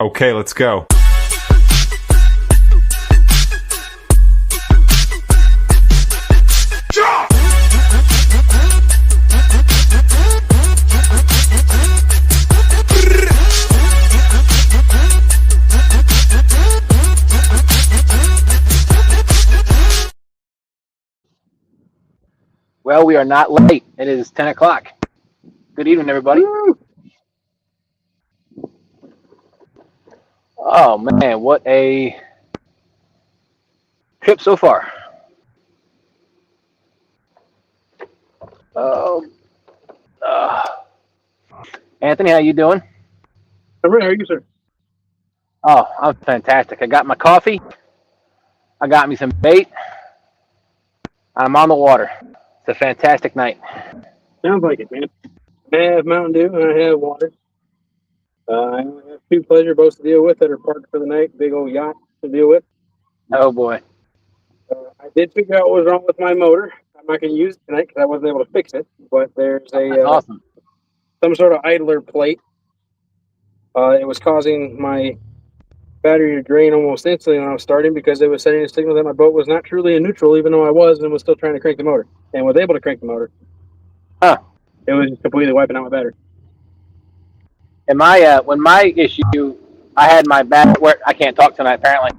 Okay, let's go. Well, we are not late. It is 10 o'clock. Good evening, everybody. Woo! Oh, man, what a trip so far. Anthony, how you doing? I'm ready. How are you, sir? Oh, I'm fantastic. I got my coffee. I got me some bait. I'm on the water. It's a fantastic night. Sounds like it, man. I have Mountain Dew and I have water. I only have two pleasure boats to deal with that are parked for the night. Big old yacht to deal with. Oh, boy. I did figure out what was wrong with my motor. I'm not going to use it tonight because I wasn't able to fix it. But there's That's awesome. some sort of idler plate. It was causing my battery to drain almost instantly when I was starting because it was sending a signal that my boat was not truly in neutral, even though I was and was still trying to crank the motor and was able to crank the motor. Huh. It was just completely wiping out my battery. And when my issue, I had my battery, where I can't talk tonight apparently,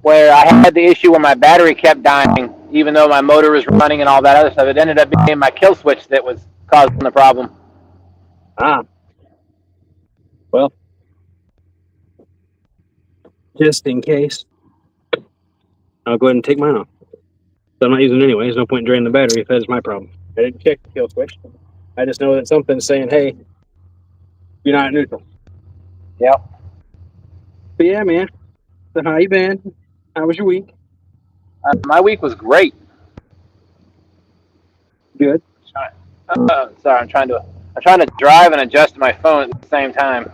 where I had the issue where my battery kept dying, even though my motor was running and all that other stuff. It ended up being my kill switch that was causing the problem. Ah. Well, just in case, I'll go ahead and take mine off. So I'm not using it anyway. There's no point in draining the battery if that is my problem. I didn't check the kill switch. I just know that something's saying, hey, you're not neutral. Yep. But yeah, man. So how you been? How was your week? My week was great. Good. Sorry, I'm trying to drive and adjust my phone at the same time.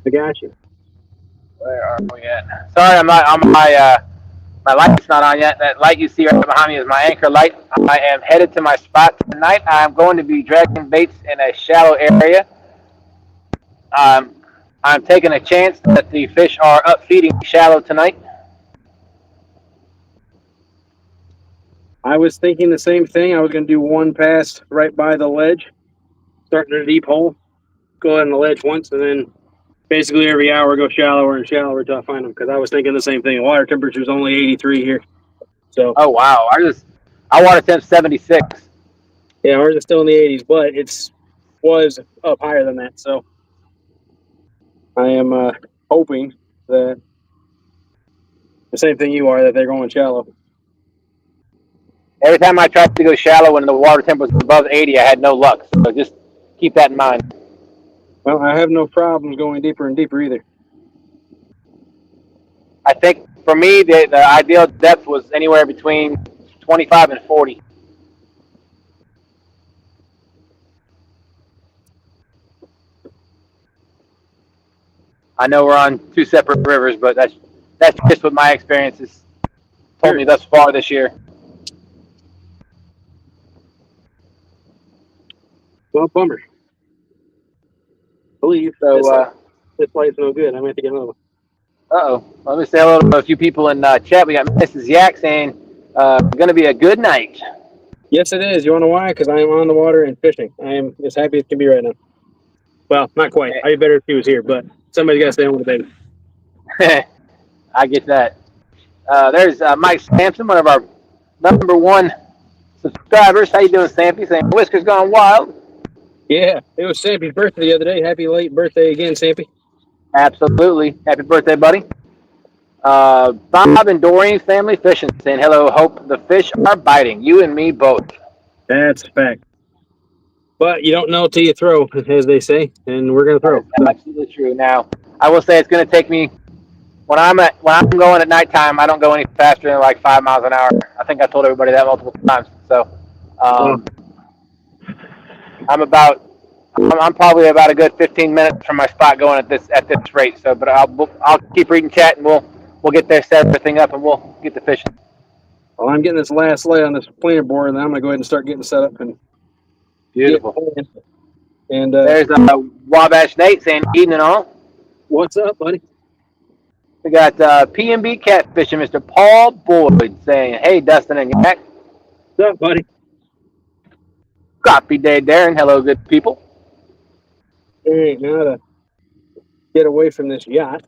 I got you. Where are we at? Sorry, I'm not on my light's not on yet. That light you see right behind me is my anchor light. I am headed to my spot tonight. I'm going to be dragging baits in a shallow area. I'm taking a chance that the fish are up feeding shallow tonight. I was thinking the same thing. I was going to do one pass right by the ledge, starting at a deep hole, go ahead on the ledge once, and then basically every hour go shallower and shallower until I find them. Because I was thinking the same thing. Water temperature is only 83 here. So. Oh wow! I water temp 76. Yeah, ours is still in the 80s, but was up higher than that. So I am hoping that the same thing you are, that they're going shallow. Every time I tried to go shallow when the water temp was above 80, I had no luck. So just keep that in mind. Well, I have no problems going deeper and deeper either. I think for me, the ideal depth was anywhere between 25 and 40. I know we're on two separate rivers, but that's just what my experience has told me thus far this year. Well, bummer. I believe so. This light's no good. I'm going to have to get another one. Uh-oh. Let me say hello to a few people in chat. We got Mrs. Yak saying, going to be a good night. Yes, it is. You want to know why? Because I am on the water and fishing. I am as happy as can be right now. Well, not quite. I'd be better if he was here, but somebody's got to stay home with the baby. I get that. There's Mike Sampson, one of our #1 subscribers. How you doing, Sampy? Saying Whiskers gone wild. Yeah, it was Sampy's birthday the other day. Happy late birthday again, Sampy. Absolutely. Happy birthday, buddy. Bob and Doreen's family fishing, saying hello. Hope the fish are biting. You and me both. That's a fact. But you don't know till you throw, as they say, and we're going to throw. That's absolutely true. Now, I will say it's going to take me, when I'm going at nighttime, I don't go any faster than like 5 miles an hour. I think I told everybody that multiple times. So, I'm probably about a good 15 minutes from my spot going at this rate. So, but I'll keep reading chat and we'll get there, set everything up, and we'll get to fishing. Well, I'm getting this last lay on this planer board, and then I'm going to go ahead and start getting set up and. Beautiful. And there's Wabash Nate saying evening all. What's up, buddy? We got P&B Catfishing, Mr. Paul Boyd saying, hey, Dustin and Yak. What's up, buddy? Copy day, Darren. Hello, good people. Hey, now to get away from this yacht.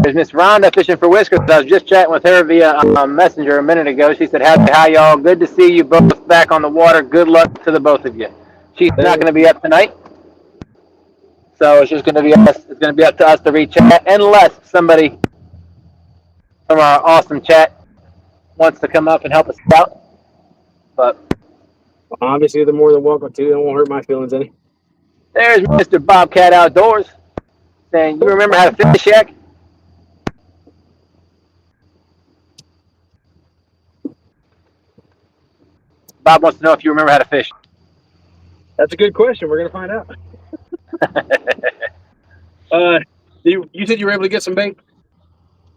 There's Miss Rhonda fishing for Whiskers. I was just chatting with her via Messenger a minute ago. She said, hi, y'all. Good to see you both back on the water. Good luck to the both of you. She's not going to be up tonight. So it's just going to be us. It's going to be up to us to reach out unless somebody from our awesome chat wants to come up and help us out. But obviously, they're more than welcome to. It won't hurt my feelings any. There's Mr. Bobcat Outdoors saying, you remember how to fish, Yak? Bob wants to know if you remember how to fish. That's a good question. We're going to find out. You said you were able to get some bait?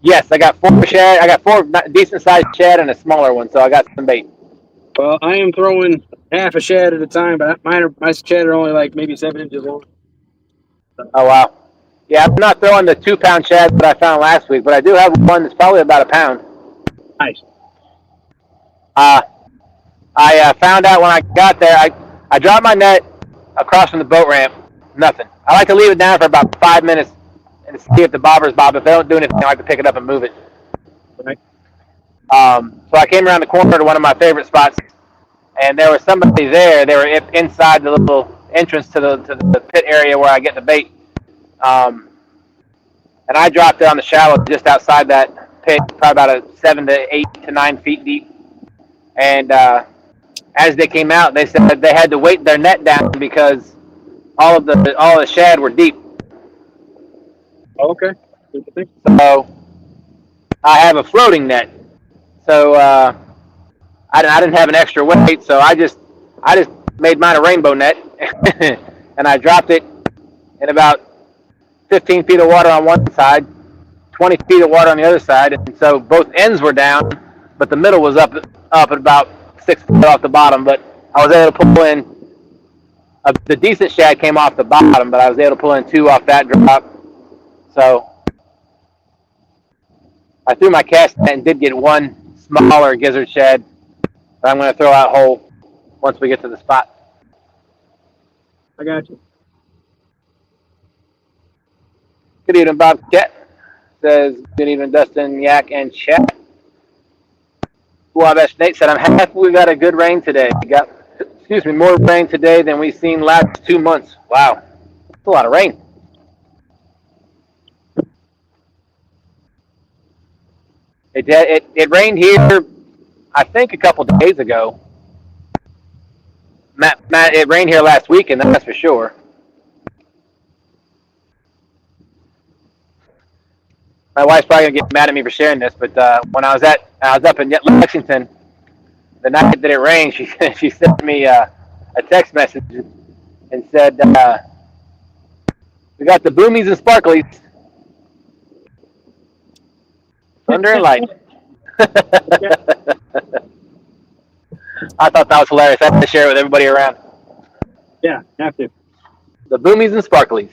Yes, I got 4 shad. I got 4 decent-sized shad and a smaller one, so I got some bait. Well, I am throwing half a shad at a time, but my shad are only like maybe 7 inches long. Oh, wow. Yeah, I'm not throwing the 2-pound shad that I found last week, but I do have one that's probably about a pound. Nice. I found out when I got there, I dropped my net across from the boat ramp. Nothing. I like to leave it down for about 5 minutes and see if the bobbers bob. If they don't do anything, I like to pick it up and move it. Right. So I came around the corner to one of my favorite spots, and there was somebody there. They were inside the little entrance to the pit area where I get the bait. And I dropped it on the shallow just outside that pit, probably about 7 to 8 to 9 feet deep. And as they came out, they said they had to weight their net down because all the shad were deep. Okay. So I have a floating net. So I didn't have an extra weight, so I just made mine a rainbow net, and I dropped it in about 15 feet of water on one side, 20 feet of water on the other side, and so both ends were down, but the middle was up at about 6 feet off the bottom. But I was able to pull in the decent shad came off the bottom, but I was able to pull in 2 off that drop. So I threw my cast net and did get 1 smaller gizzard shad that I'm going to throw out whole once we get to the spot. I got you. Good evening, Bobcat. Says, good evening, Dustin, Yak, and Chat. Wabash Nate said, I'm happy we got a good rain today. We got, more rain today than we've seen last 2 months. Wow. That's a lot of rain. It rained here, I think, a couple days ago. Matt, it rained here last weekend, that's for sure. My wife's probably gonna get mad at me for sharing this, but when I was up in Lexington, the night that it rained, she sent me a text message and said, "We got the boomies and sparklies, thunder and lightning." I thought that was hilarious. I had to share it with everybody around. Yeah, have to. The boomies and sparklies.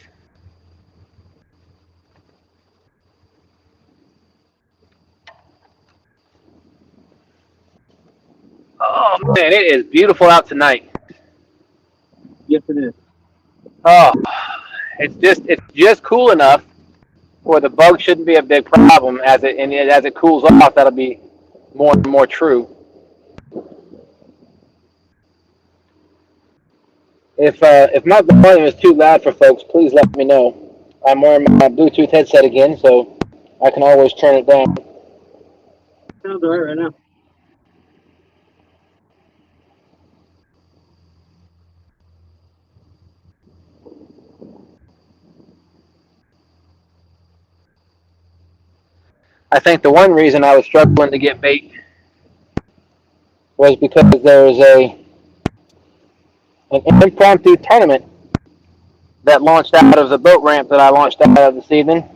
Oh man, it is beautiful out tonight. Yes, it is. Oh, it's just cool enough where the bug shouldn't be a big problem. As it cools off, that'll be more and more true. If my volume is too loud for folks, please let me know. I'm wearing my Bluetooth headset again, so I can always turn it down. Sounds all right now. I think the one reason I was struggling to get bait was because there was an impromptu tournament that launched out of the boat ramp that I launched out of this evening.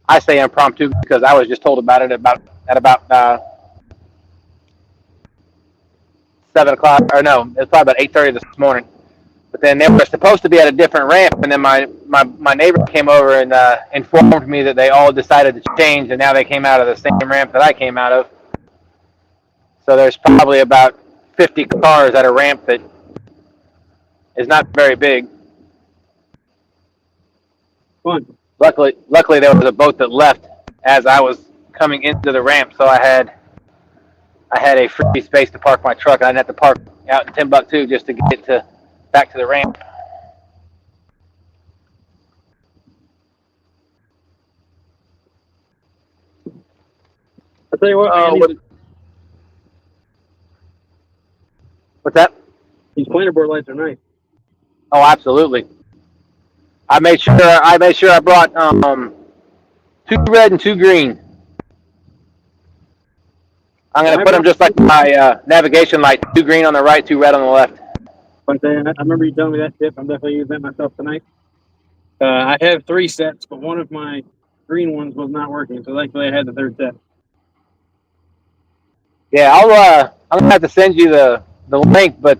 I say impromptu because I was just told about it at about 7 o'clock, or no, it was probably about 8:30 this morning. But then they were supposed to be at a different ramp, and then my neighbor came over and informed me that they all decided to change, and now they came out of the same ramp that I came out of. So there's probably about 50 cars at a ramp that is not very big. Fun. Luckily, there was a boat that left as I was coming into the ramp, so I had a free space to park my truck. I didn't have to park out in Timbuktu just to get back to the ramp. I'll tell you what, What's that? these planer board lights are nice. Oh, absolutely. I made sure I brought 2 red and 2 green. I'm gonna put them just like my navigation light: 2 green on the right, 2 red on the left. But I remember you telling me that tip. I'm definitely using that myself tonight. I have 3 sets, but one of my green ones was not working, so thankfully I had the 3rd set. Yeah, I'm gonna have to send you the link, but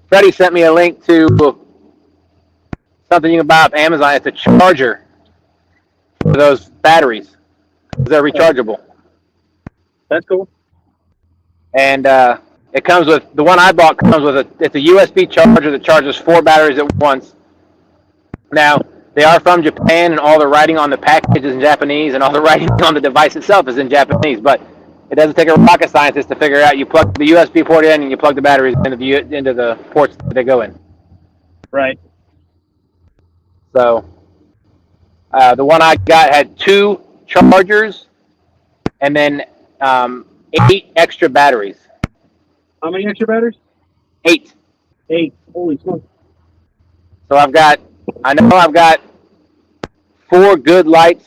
Freddie sent me a link to something you can buy off Amazon. It's a charger for those batteries. They're rechargeable. That's cool. And it comes with, the one I bought comes with it's a USB charger that charges 4 batteries at once. Now, they are from Japan, and all the writing on the package is in Japanese, and all the writing on the device itself is in Japanese, but it doesn't take a rocket scientist to figure out. You plug the USB port in, and you plug the batteries into the ports that they go in. Right. So the one I got had 2 chargers and then 8 extra batteries. How many extra batteries? 8. 8. Holy smoke. So I've got 4 good lights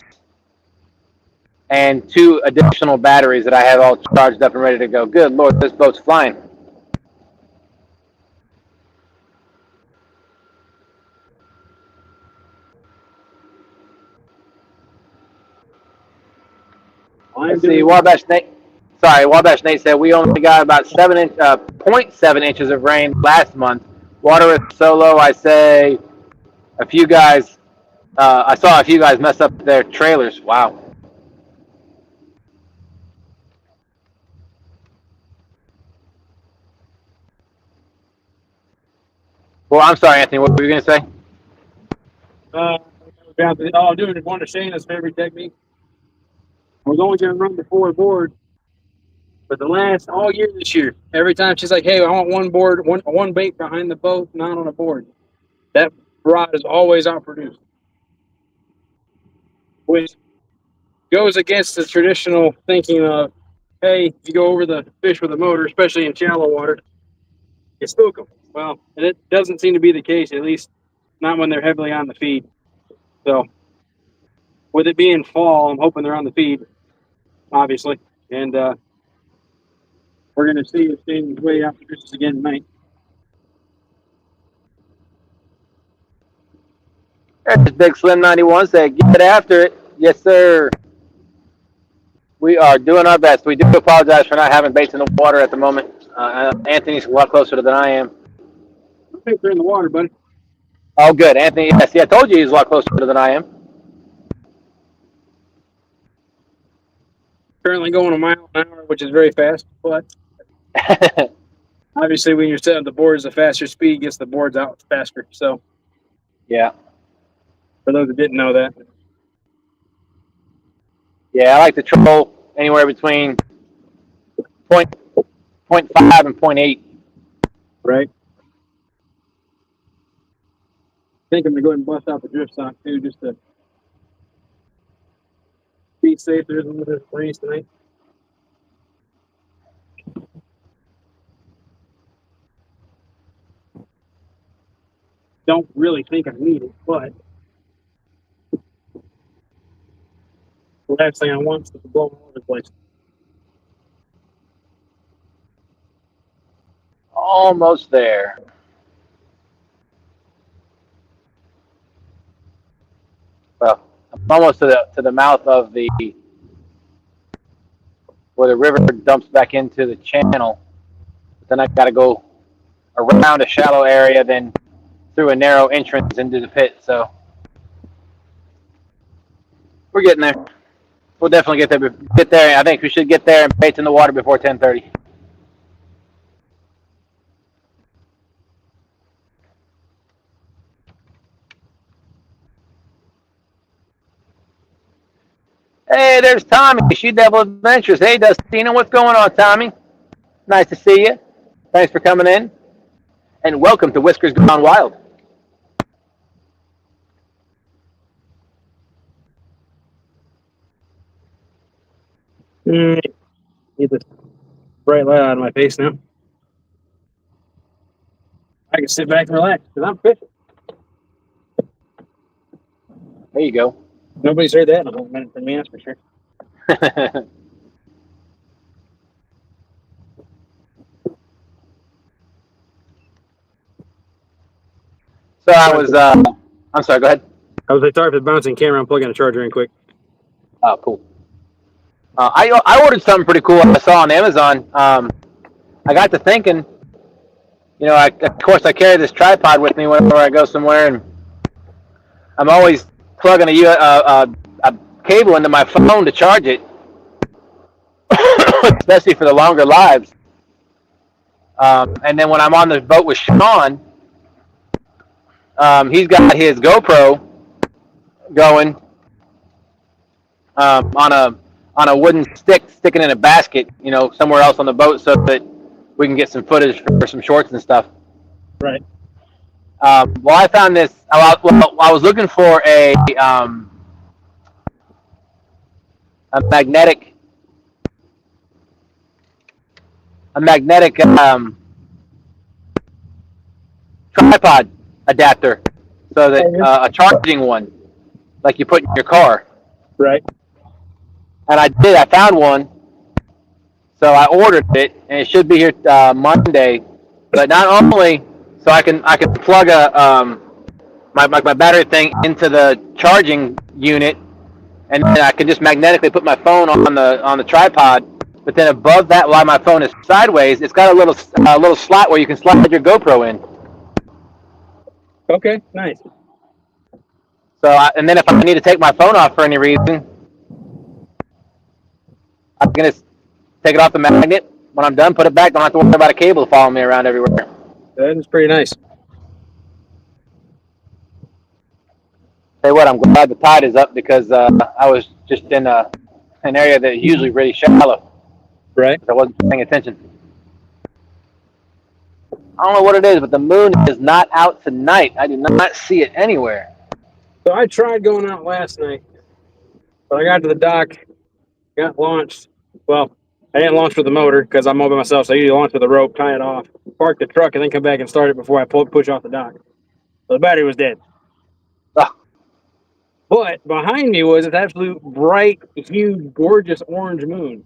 and 2 additional batteries that I have all charged up and ready to go. Good Lord, this boat's flying. Let's see, Wabash Nate said we only got about 0.7 inches of rain last month. Water is so low, I say a few guys, I saw a few guys mess up their trailers. Wow. Well, I'm sorry, Anthony, what were you going to say? Dude, one of Shayna's favorite technique. I was only going to run the 4 board, but all year this year, every time she's like, hey, I want one bait behind the boat, not on a board. That rod is always outproduced, which goes against the traditional thinking of, hey, if you go over the fish with a motor, especially in shallow water, you spook them. Well, and it doesn't seem to be the case, at least not when they're heavily on the feed. So, with it being fall, I'm hoping they're on the feed, obviously. And we're going to see if Shane's way outproduces again tonight. There's Big Slim 91 said, get after it. Yes, sir. We are doing our best. We do apologize for not having baits in the water at the moment. Anthony's a lot closer than I am. I think they're in the water, buddy. Oh, good. Anthony, yes, I told you he's a lot closer than I am. Currently going a mile an hour, which is very fast, but obviously when you're setting the boards, the faster speed gets the boards out faster. So, yeah. For those that didn't know that. Yeah, I like to troll anywhere between 0.5 and 0.8. Right. I think I'm going to go ahead and bust out the drift sock, too, just to be safe. There isn't a little bit of breeze tonight. Don't really think I need it, but the last thing I want is to blow all over the place. Almost there. Well, I'm almost to the mouth of where the river dumps back into the channel. Then I got to go around a shallow area, then through a narrow entrance into the pit. So we're getting there. We'll definitely get there. Get there. I think we should get there and baits in the water before 10:30. Hey, there's Tommy. She Devil Adventures. Hey, Dustina, what's going on, Tommy? Nice to see you. Thanks for coming in, and welcome to Whiskers Gone Wild. Get this bright light out of my face now. I can sit back and relax because I'm fishing. There you go. Nobody's heard that in a whole minute from me, that's for sure. So I was, I'm sorry, go ahead. I was like, sorry for the bouncing camera. I'm plugging a charger in quick. Oh, cool. I ordered something pretty cool I saw on Amazon. I got to thinking, you know, of course I carry this tripod with me whenever I go somewhere, and I'm always plugging a cable into my phone to charge it, especially for the longer lives. And then when I'm on the boat with Sean, he's got his GoPro going on a wooden stick, sticking in a basket, you know, somewhere else on the boat, so that we can get some footage for some shorts and stuff. Right. Well, I found this. I was looking for a magnetic tripod adapter, so that a charging one, like you put in your car. Right. And I did. I found one, so I ordered it, and it should be here Monday. But not only so I can plug my battery thing into the charging unit, and then I can just magnetically put my phone on the tripod. But then above that, while my phone is sideways, it's got a little slot where you can slide your GoPro in. Okay, nice. So and then if I need to take my phone off for any reason, I can just take it off the magnet. When I'm done, put it back. Don't have to worry about a cable following me around everywhere. That is pretty nice. Tell you what, I'm glad the tide is up, because I was just in an area that is usually really shallow. Right. I wasn't paying attention. I don't know what it is, but the moon is not out tonight. I do not see it anywhere. So I tried going out last night, but I got to the dock, got launched. Well, I didn't launch with the motor because I'm all by myself, so I usually launch with a rope, tie it off, park the truck, and then come back and start it before I push off the dock. So the battery was dead. Oh. But behind me was an absolute bright, huge, gorgeous orange moon.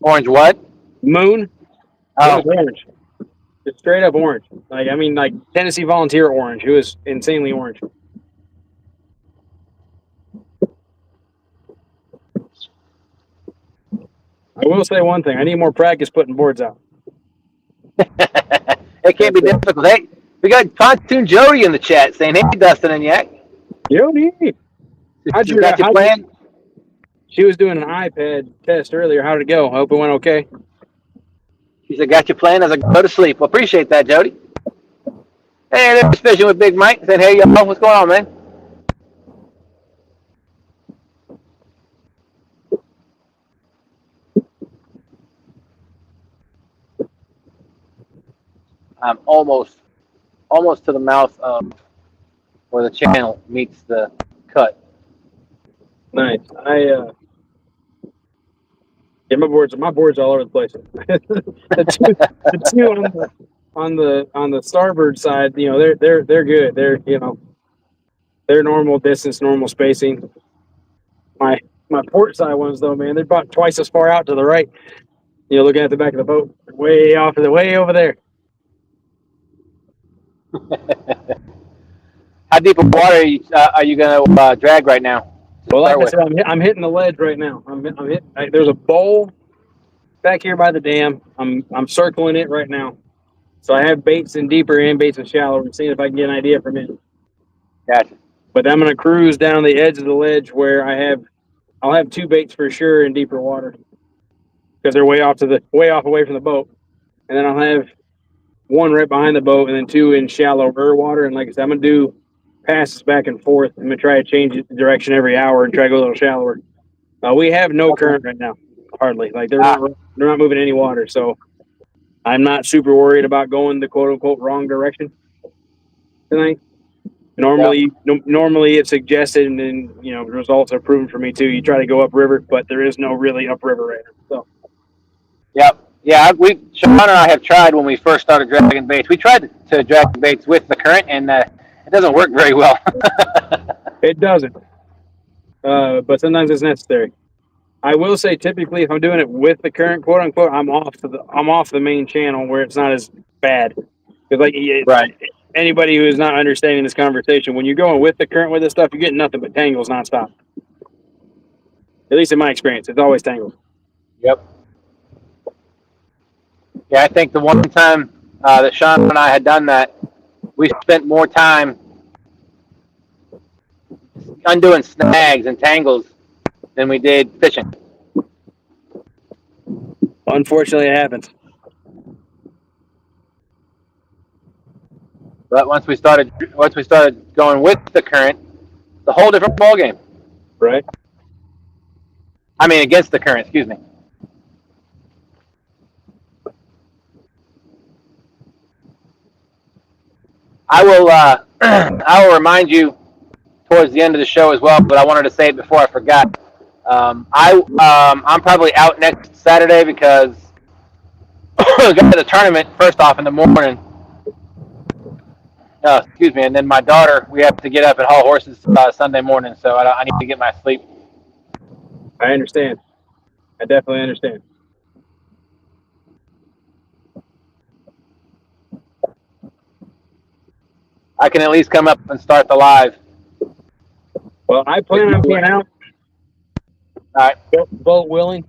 Orange what? Moon? Oh. It was orange. Just straight up orange. Like Tennessee Volunteer orange. It was insanely orange. I will say one thing. I need more practice putting boards out. It can't be difficult. Hey, we got Pontoon Jody in the chat saying, "Hey, Dustin and Yak." Jody, how'd you got your plan? She was doing an iPad test earlier. How did it go? I hope it went okay. She said, "Got your plan as I go to sleep." Well, appreciate that, Jody. Hey, there's Fishing with Big Mike. Said, "Hey, y'all, what's going on, man?" I'm almost to the mouth of where the channel meets the cut. Nice. Yeah, my boards all over the place. the two on the starboard side, you know, they're good. They're normal distance, normal spacing. My port side ones though, man, they're about twice as far out to the right. You know, looking at the back of the boat, way over there. How deep of water are you going to drag right now? Well, like I said, I'm hitting the ledge right now. There's a bowl back here by the dam. I'm circling it right now. So I have baits in deeper and baits in shallower and seeing if I can get an idea from it. Gotcha. But I'm gonna cruise down the edge of the ledge where I'll have 2 baits for sure in deeper water because they're way off away from the boat, and then I'll have 1 right behind the boat and then 2 in shallower water. And like I said, I'm gonna do passes back and forth. I'm gonna try to change the direction every hour and try to go a little shallower. We have no current right now, hardly. Like they're not moving any water, so I'm not super worried about going the quote unquote wrong direction tonight. Normally it's suggested, and then results are proven for me too. You try to go upriver, but there is no really upriver right now. So. Yep. Yeah, Sean and I have tried when we first started dragging baits. We tried to drag baits with the current, and it doesn't work very well. It doesn't. But sometimes it's necessary. I will say, typically, if I'm doing it with the current, quote unquote, I'm off the main channel where it's not as bad. Because right. Anybody who is not understanding this conversation, when you're going with the current with this stuff, you're getting nothing but tangles nonstop. At least in my experience, it's always tangles. Yep. Yeah, I think the one time that Sean and I had done that, we spent more time undoing snags and tangles than we did fishing. Unfortunately, it happens. But once we started going with the current, it's a whole different ball game. Right. I mean, against the current. Excuse me. I will remind you towards the end of the show as well, but I wanted to say it before I forgot. I'm probably out next Saturday because I got to the tournament first off in the morning. Excuse me, and then my daughter, we have to get up and haul horses Sunday morning, so I need to get my sleep. I understand. I definitely understand. I can at least come up and start the live. Well, I plan on being out. All right. Boat willing.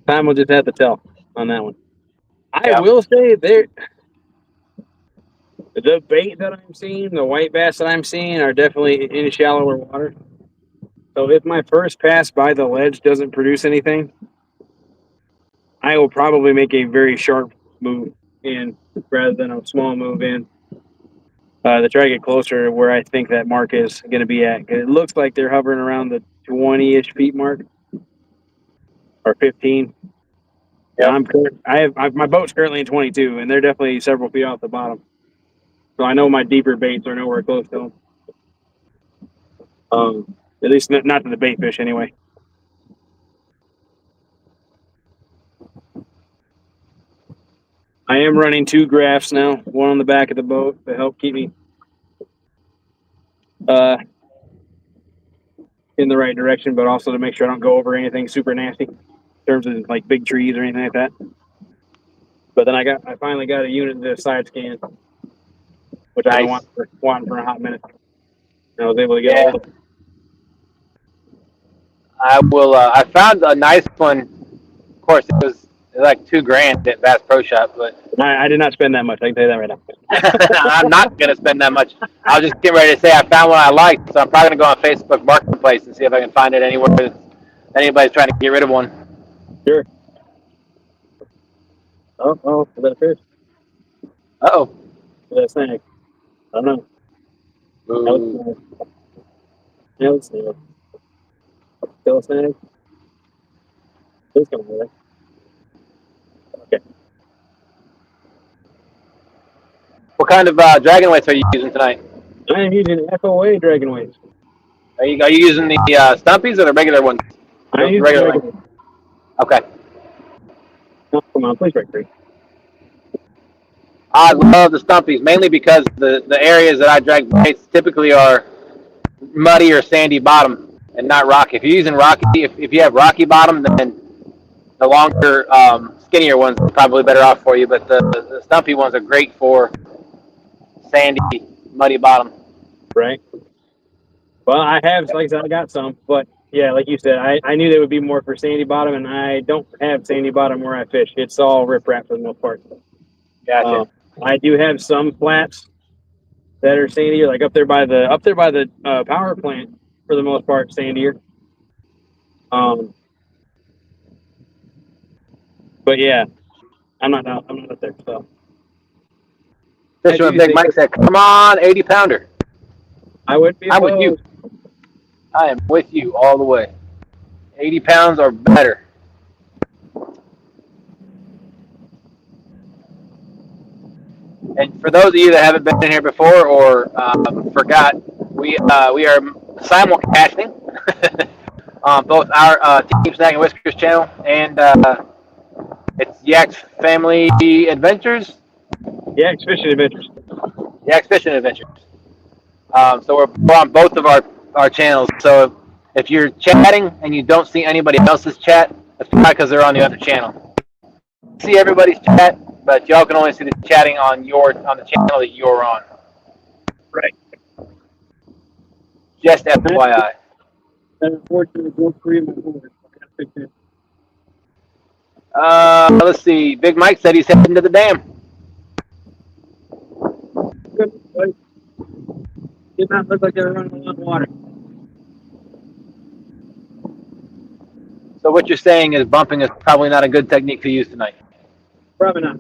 Time will just have to tell on that one. I will say the bait that I'm seeing, the white bass that I'm seeing, are definitely in shallower water. So if my first pass by the ledge doesn't produce anything, I will probably make a very sharp move in rather than a small move in to try to get closer to where I think that mark is going to be at. It looks like they're hovering around the 20-ish feet mark or 15. Yep. My boat's currently in 22, and they're definitely several feet off the bottom. So I know my deeper baits are nowhere close to them. At least not to the bait fish, anyway. I am running 2 graphs now, one on the back of the boat to help keep me in the right direction, but also to make sure I don't go over anything super nasty in terms of like big trees or anything like that. But then I finally got a unit to side scan, which I've been wanting for a hot minute. And I was able to get all of it. I found a nice one. Of course, it was like $2,000 at Bass Pro Shop, but I did not spend that much. I can tell you that right now. I'm not gonna spend that much. I was just getting ready to say I found one I liked, so I'm probably gonna go on Facebook Marketplace and see if I can find it anywhere that anybody's trying to get rid of one. Sure. Oh, is that a fish? Uh-oh. Is that a snag? I don't know. Yeah, let's see. Still a snag? It's coming over there. Okay. What kind of dragon weights are you using tonight? I am using FOA dragon weights. Are you using the stumpies or the regular ones? I use the regular ones. Okay. Oh, come on, please break free. I love the stumpies, mainly because the areas that I drag baits typically are muddy or sandy bottom and not rocky. If you're using rocky, if you have rocky bottom, then the longer, skinnier ones are probably better off for you. But the stumpy ones are great for sandy, muddy bottom. Right. Well, I have, like I said, I got some, but yeah, like you said, I knew they would be more for sandy bottom, and I don't have sandy bottom where I fish. It's all riprap for the most part. Gotcha. I do have some flats that are sandier, like up there by the power plant for the most part, sandier. But yeah, I'm not up there. So I Fishing with do Big think Mike said, "Come on, 80 pounder." I would be I'm with you. opposed. I am with you all the way. 80 pounds or better. And for those of you that haven't been in here before or forgot, we are simulcasting on both our Team Snaggin Whiskers channel and it's Yak's Family Adventures, Yeah, Fishing Adventures. Yak's Fishing Adventures. So we're on both of our channels. So if you're chatting and you don't see anybody else's chat, that's probably because they're on the other channel. See everybody's chat, but y'all can only see the chatting on the channel that you're on. Right. Just FYI. Unfortunately, broke free of my board. Let's see. Big Mike said he's heading to the dam. Good, buddy. Did not look like they were running a lot of water. So what you're saying is bumping is probably not a good technique to use tonight. Probably not.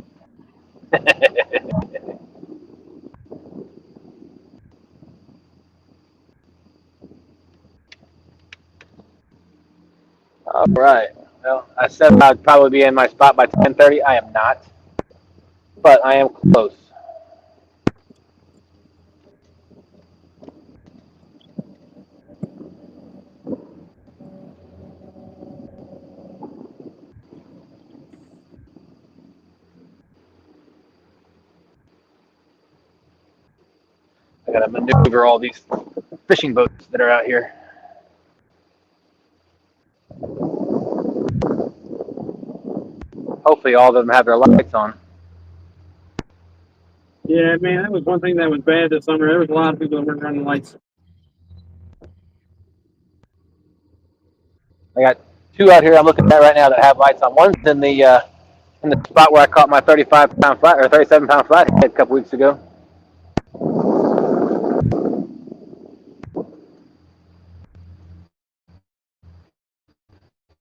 All right. Well, I said I'd probably be in my spot by 10:30. I am not, but I am close. I gotta maneuver all these fishing boats that are out here. Hopefully, all of them have their lights on. Yeah, man, that was one thing that was bad this summer. There was a lot of people that weren't running lights. I got two out here I'm looking at right now that have lights on. One's in the spot where I caught my 35-pound flat or 37-pound flathead a couple weeks ago.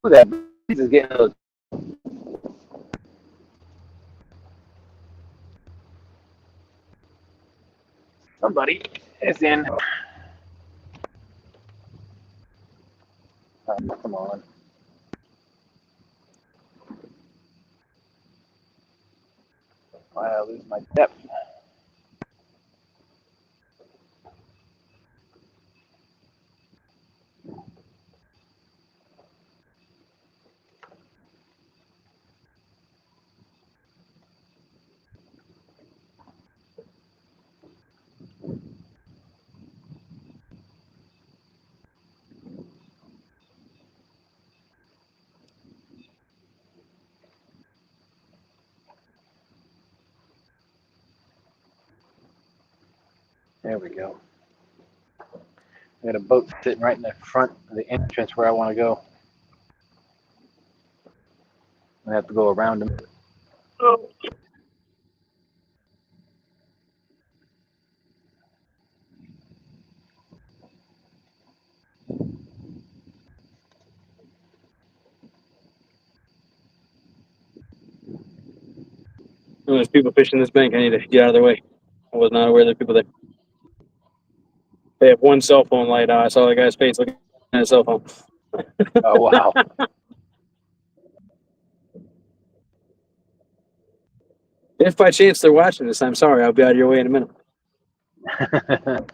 Ooh, that breeze is getting those. Somebody is in. Oh, come on. Why I lose my depth? There we go. I got a boat sitting right in the front of the entrance where I want to go. I have to go around them. Oh. There's people fishing this bank. I need to get out of their way. I was not aware there were people there. They have one cell phone light. I saw the guy's face looking at his cell phone. Oh, wow. If by chance they're watching this, I'm sorry. I'll be out of your way in a minute. I'm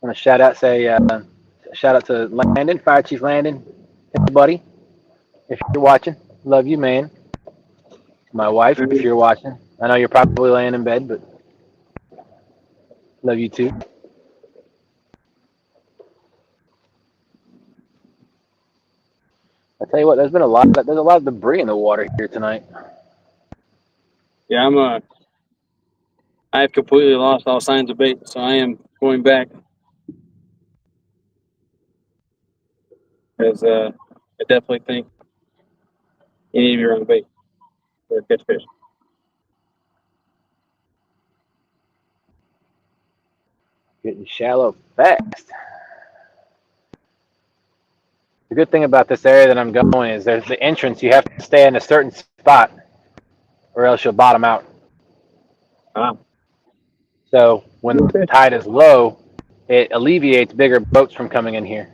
going to shout out to Landon, Fire Chief Landon. Hey, buddy, if you're watching, love you, man. My wife, if you're watching. I know you're probably laying in bed, but love you too. I tell you what, there's a lot of debris in the water here tonight. Yeah, I have completely lost all signs of bait, so I am going back. Because I definitely think you need to be around bait or catch fish. Getting shallow fast. The good thing about this area that I'm going is there's the entrance. You have to stay in a certain spot or else you'll bottom out. Ah. So when the tide is low, it alleviates bigger boats from coming in here.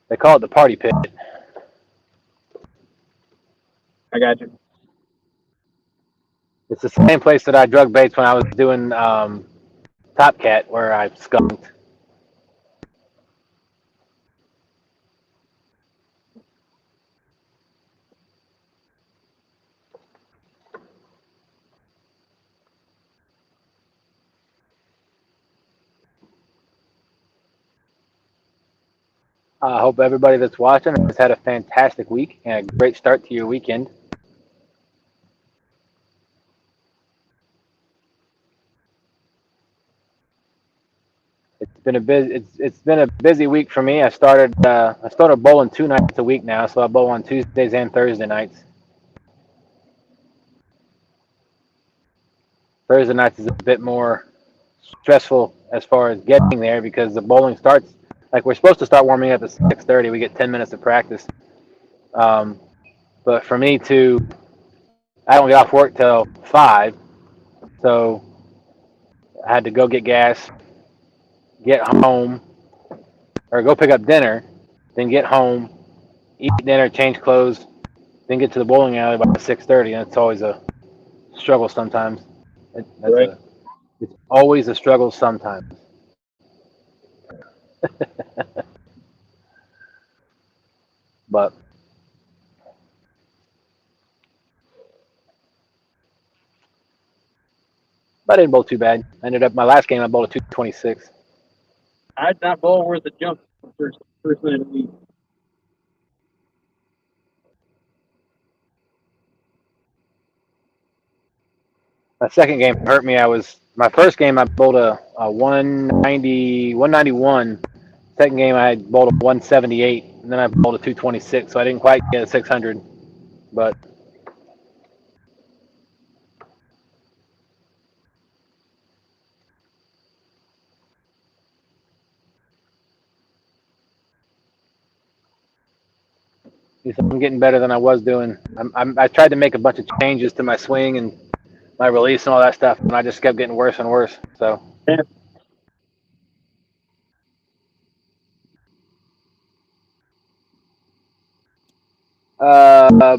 They call it the party pit. I got you. It's the same place that I drug baits when I was doing Top Cat, where I skunked. I hope everybody that's watching has had a fantastic week and a great start to your weekend. It's been a busy week for me. I started bowling 2 nights a week now, so I bowl on Tuesdays and Thursday nights. Thursday nights is a bit more stressful as far as getting there because the bowling starts like we're supposed to start warming up at 6:30. We get 10 minutes of practice, but for me I don't get off work till 5, so I had to go get gas, get home, or go pick up dinner, then get home, eat dinner, change clothes, then get to the bowling alley by 6:30, and it's always a struggle sometimes. Right. It's always a struggle sometimes. But I didn't bowl too bad. I ended up my last game I bowled a 226. I did not bowl worth a jump first night of the week. My second game hurt me. My first game I bowled a 191. Second game I bowled a 178, and then I bowled a 226. So I didn't quite get a 600, but I'm getting better than I was doing. I tried to make a bunch of changes to my swing and my release and all that stuff, and I just kept getting worse and worse. So. Yeah.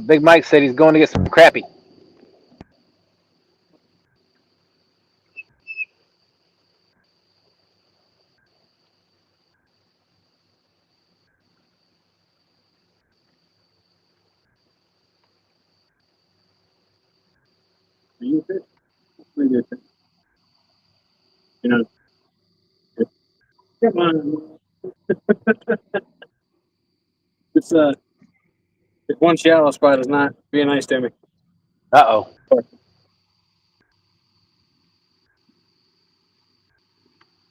Big Mike said he's going to get some crappie. Are you fit? Pretty good. You know, come on. This one shallow spot is not being nice to me. Uh-oh. All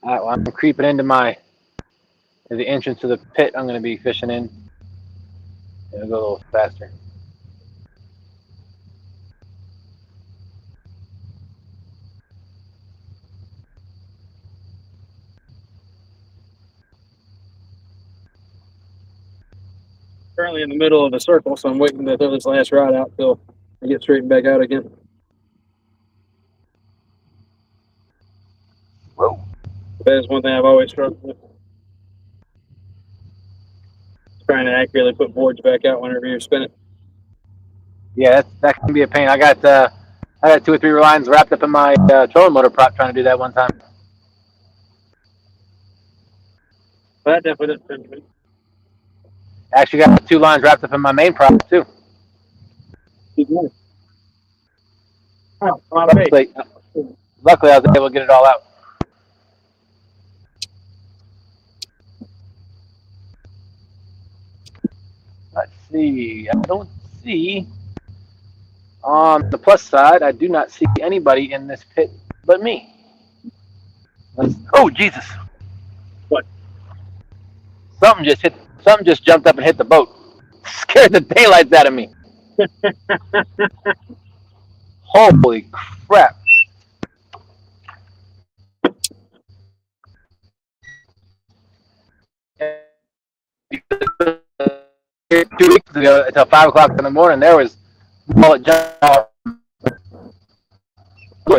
right, well, I'm creeping into the entrance to the pit I'm going to be fishing in. It'll go a little faster. Currently in the middle of the circle, so I'm waiting to throw this last rod out till I get straightened back out again. Whoa. That is one thing I've always struggled with. Trying to accurately put boards back out whenever you're spinning. Yeah, that can be a pain. I got 2 or 3 lines wrapped up in my trolling motor prop trying to do that one time. But that definitely doesn't tend to me. Actually got 2 lines wrapped up in my main prop too. Oh, luckily I was able to get it all out. Let's see. I don't see On the plus side, I do not see anybody in this pit but me. Oh, Jesus. What? Something just jumped up and hit the boat. Scared the daylights out of me. Holy crap. Two weeks ago until 5 o'clock in the morning, there was mullet jump.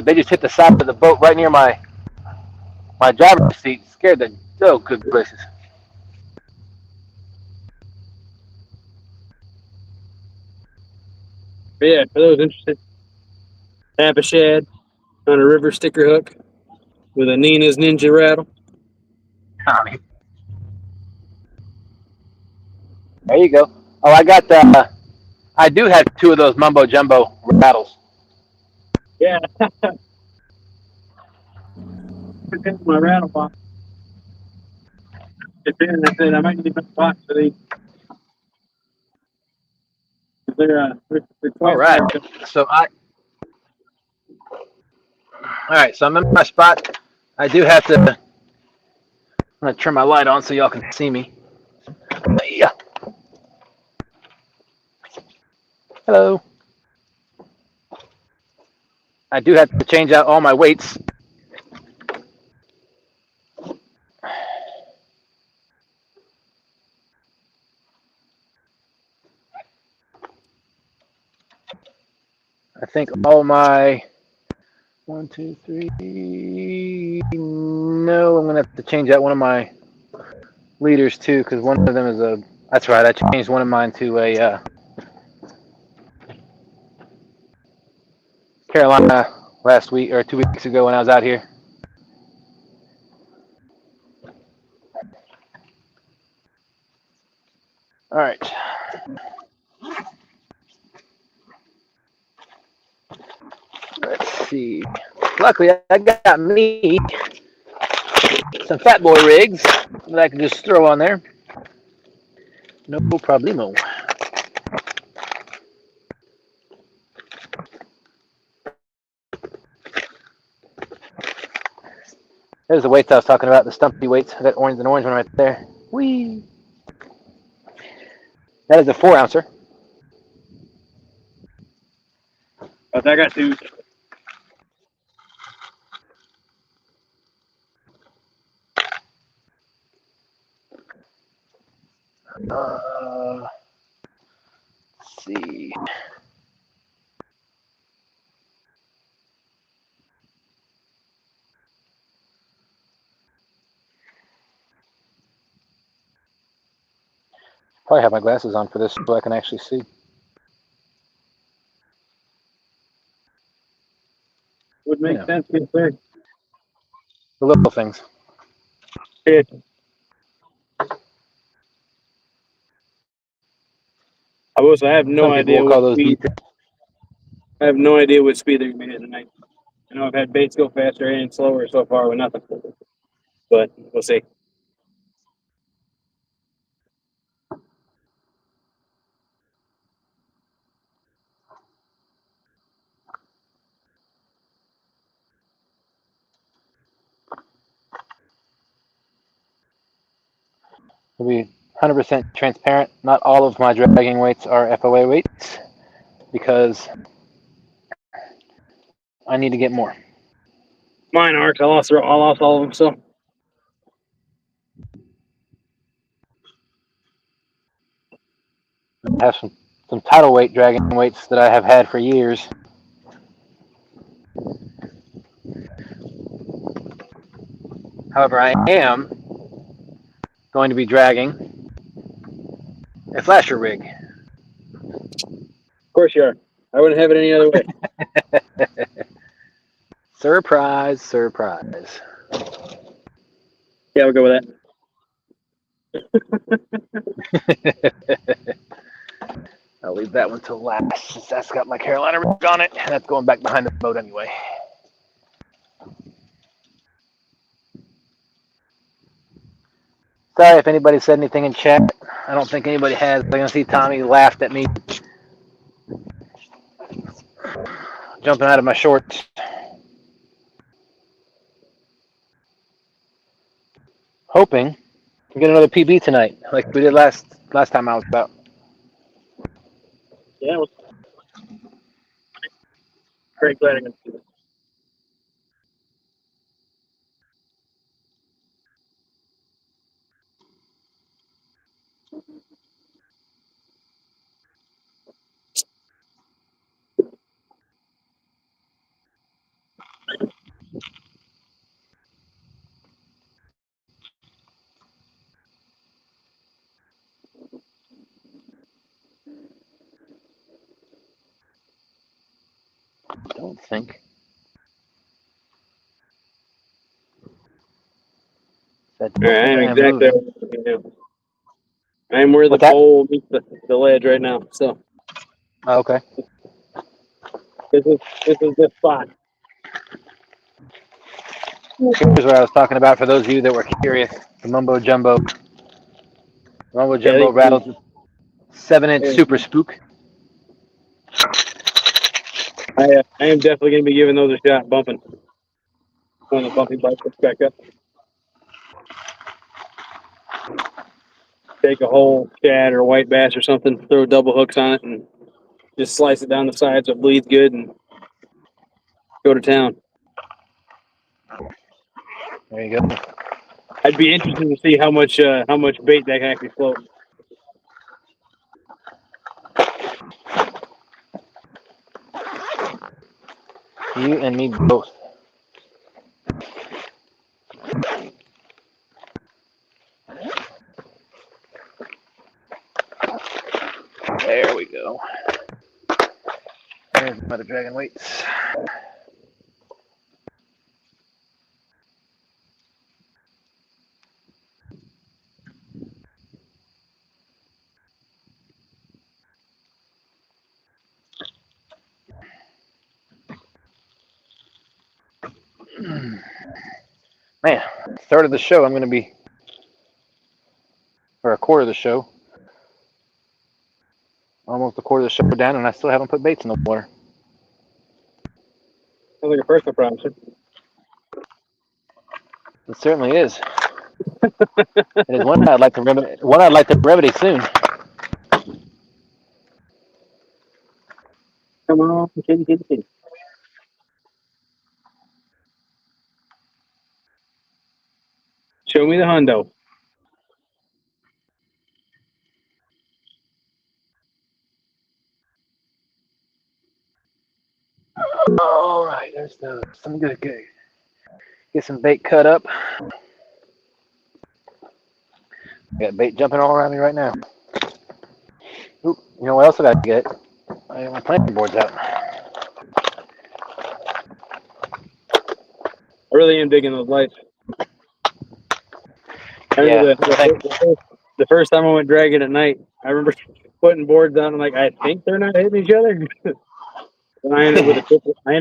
They just hit the side of the boat right near my driver's seat. Scared the good gracious. But yeah, for those interested, Tampa shad on a river sticker hook with a Nina's Ninja rattle. Tommy. There you go. Oh, I got the. I do have two of those mumbo jumbo rattles. Yeah. My rattle box. It's in. I said I might need a box for these. They're All right. So all right. So I'm in my spot. I do have to. I'm gonna turn my light on so y'all can see me. Yeah. Hello. I do have to change out all my weights. I think all my 1, 2, 3. No, I'm gonna have to change out one of my leaders too, because one of them is a. That's right. I changed one of mine to a Carolina last week or 2 weeks ago when I was out here. All right. Let's see. Luckily, I got me some fat boy rigs that I can just throw on there. No problemo. There's the weights I was talking about, the stumpy weights. I got orange and orange one right there. Whee! That is a 4-ouncer. But I got two. Let's see. Probably have my glasses on for this so I can actually see. Would make sense, yes, sir. The little things. Yeah. I have no Some people idea will call what those speed. details. I have no idea what speed they're gonna be hitting tonight. I know I've had baits go faster and slower so far with nothing, but we'll see. To be 100% transparent, not all of my dragging weights are FOA weights because I need to get more. Mine are. I lost all of them. So I have some tidal weight dragging weights that I have had for years. However, I am going to be dragging a flasher rig. of course you are. I wouldn't have it any other way. Surprise, surprise. Yeah, we'll go with that. I'll leave that one till last since that's got my Carolina rig on it. That's going back behind the boat anyway. Sorry if anybody said anything in chat. I don't think anybody has. I can see Tommy laughed at me jumping out of my shorts. Hoping to get another PB tonight, like we did last time I was out. Yeah, well, very glad I can do that. I don't think. That All right, I am am exactly moving. what I'm doing. I am where the What's that? pole meets the ledge right now. So Oh, okay. this is the spot. Here's what I was talking about for those of you that were curious. The Mumbo Jumbo Yeah, rattles 7-inch super spook. I am definitely going to be giving those a shot, bumping when the bumping bike gets back up. Take a whole shad or white bass or something, throw double hooks on it, and just slice it down the side so it bleeds good, and go to town. There you go. I'd be interested to see how much bait that can actually float. You and me both. There we go. There's my other dragon weights. Man, third of the show, I'm going to be, or a quarter of the show, almost a quarter of the show down, and I still haven't put baits in the water. Sounds like a personal problem, sir. It certainly is. It is one I'd like to remedy. One I'd like to remedy soon. Come on, kitty. Show me the hundo. All right, there's those. I'm gonna get some bait cut up. Got bait jumping all around me right now. Oop, you know what else I gotta get? I got my planting boards out. I really am digging those lights. I remember the first time I went dragging at night, I remember putting boards down and like, I think they're not hitting each other. And I ended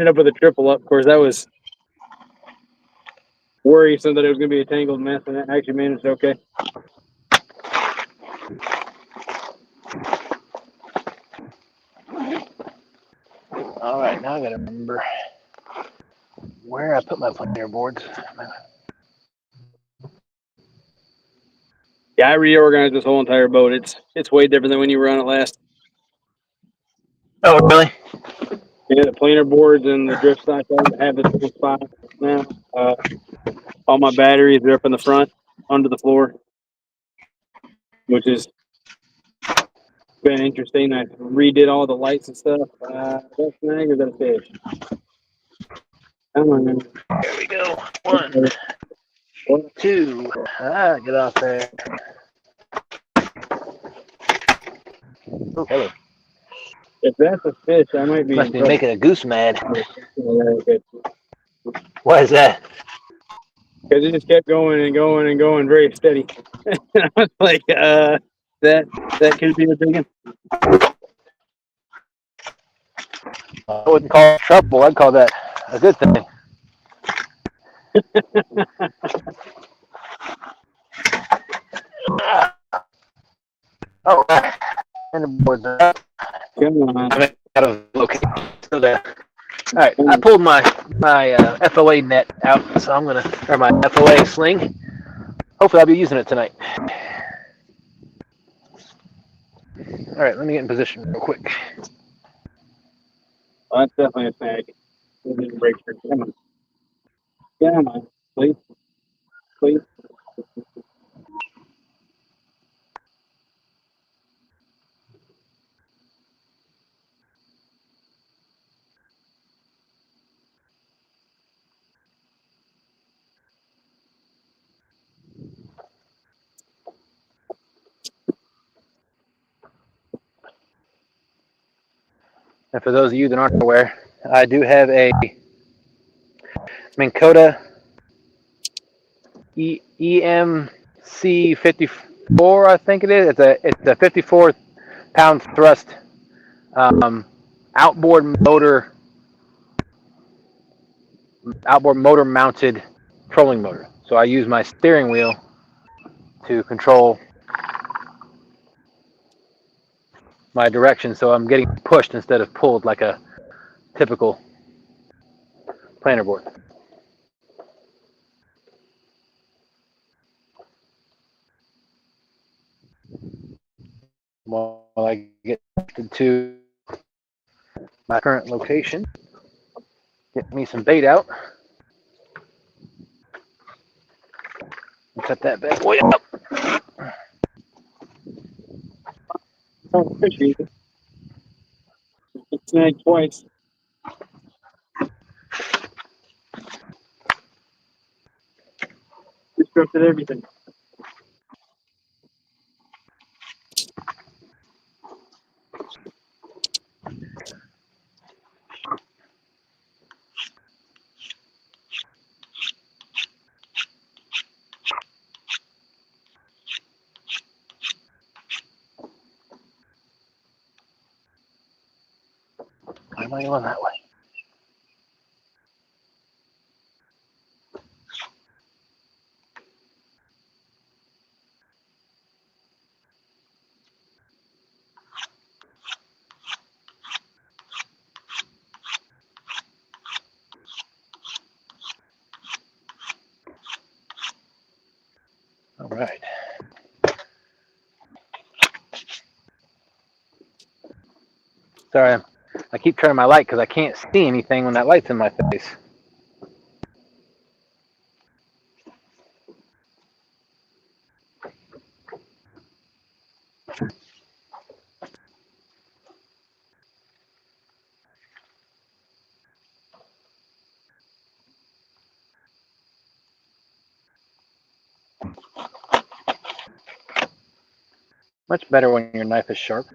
up with a triple up. Of course, that was worrisome that it was going to be a tangled mess, and I actually managed okay. All right, now I gotta remember where I put my planer boards. Yeah, I reorganized this whole entire boat. It's way different than when you were on it last. Oh, really? Yeah, the planer boards and the drift stock have the same spot now. All my batteries are up in the front, under the floor, which has been interesting. I redid all the lights and stuff. That snag or that fish? Come on, man. There we go. 1, 2. Get off there. Oh, hello. If that's a fish, I might be. Must be making a goose mad. Why is that? Because it just kept going and going and going very steady. I was like, that could be a big one. I wouldn't call it trouble. I'd call that a good thing. All right. And the boards are up. Come on. I'm out of location. Still there. All right, I pulled my FOA net out, so I'm gonna, or my FOA sling. Hopefully, I'll be using it tonight. All right, let me get in position real quick. Well, that's definitely a snag. Break your come on. Come on, please, please. And for those of you that aren't aware, I do have a Minn Kota EMC 54, I think it is. It's a 54-pound thrust outboard motor mounted trolling motor. So I use my steering wheel to control my direction, so I'm getting pushed instead of pulled like a typical planer board. While I get to my current location, get me some bait out. And cut that bad boy up. Oh, fishy. It snagged twice. Disrupted everything. Why am I going that way? All right. Sorry, I keep turning my light because I can't see anything when that light's in my face. Much better when your knife is sharp.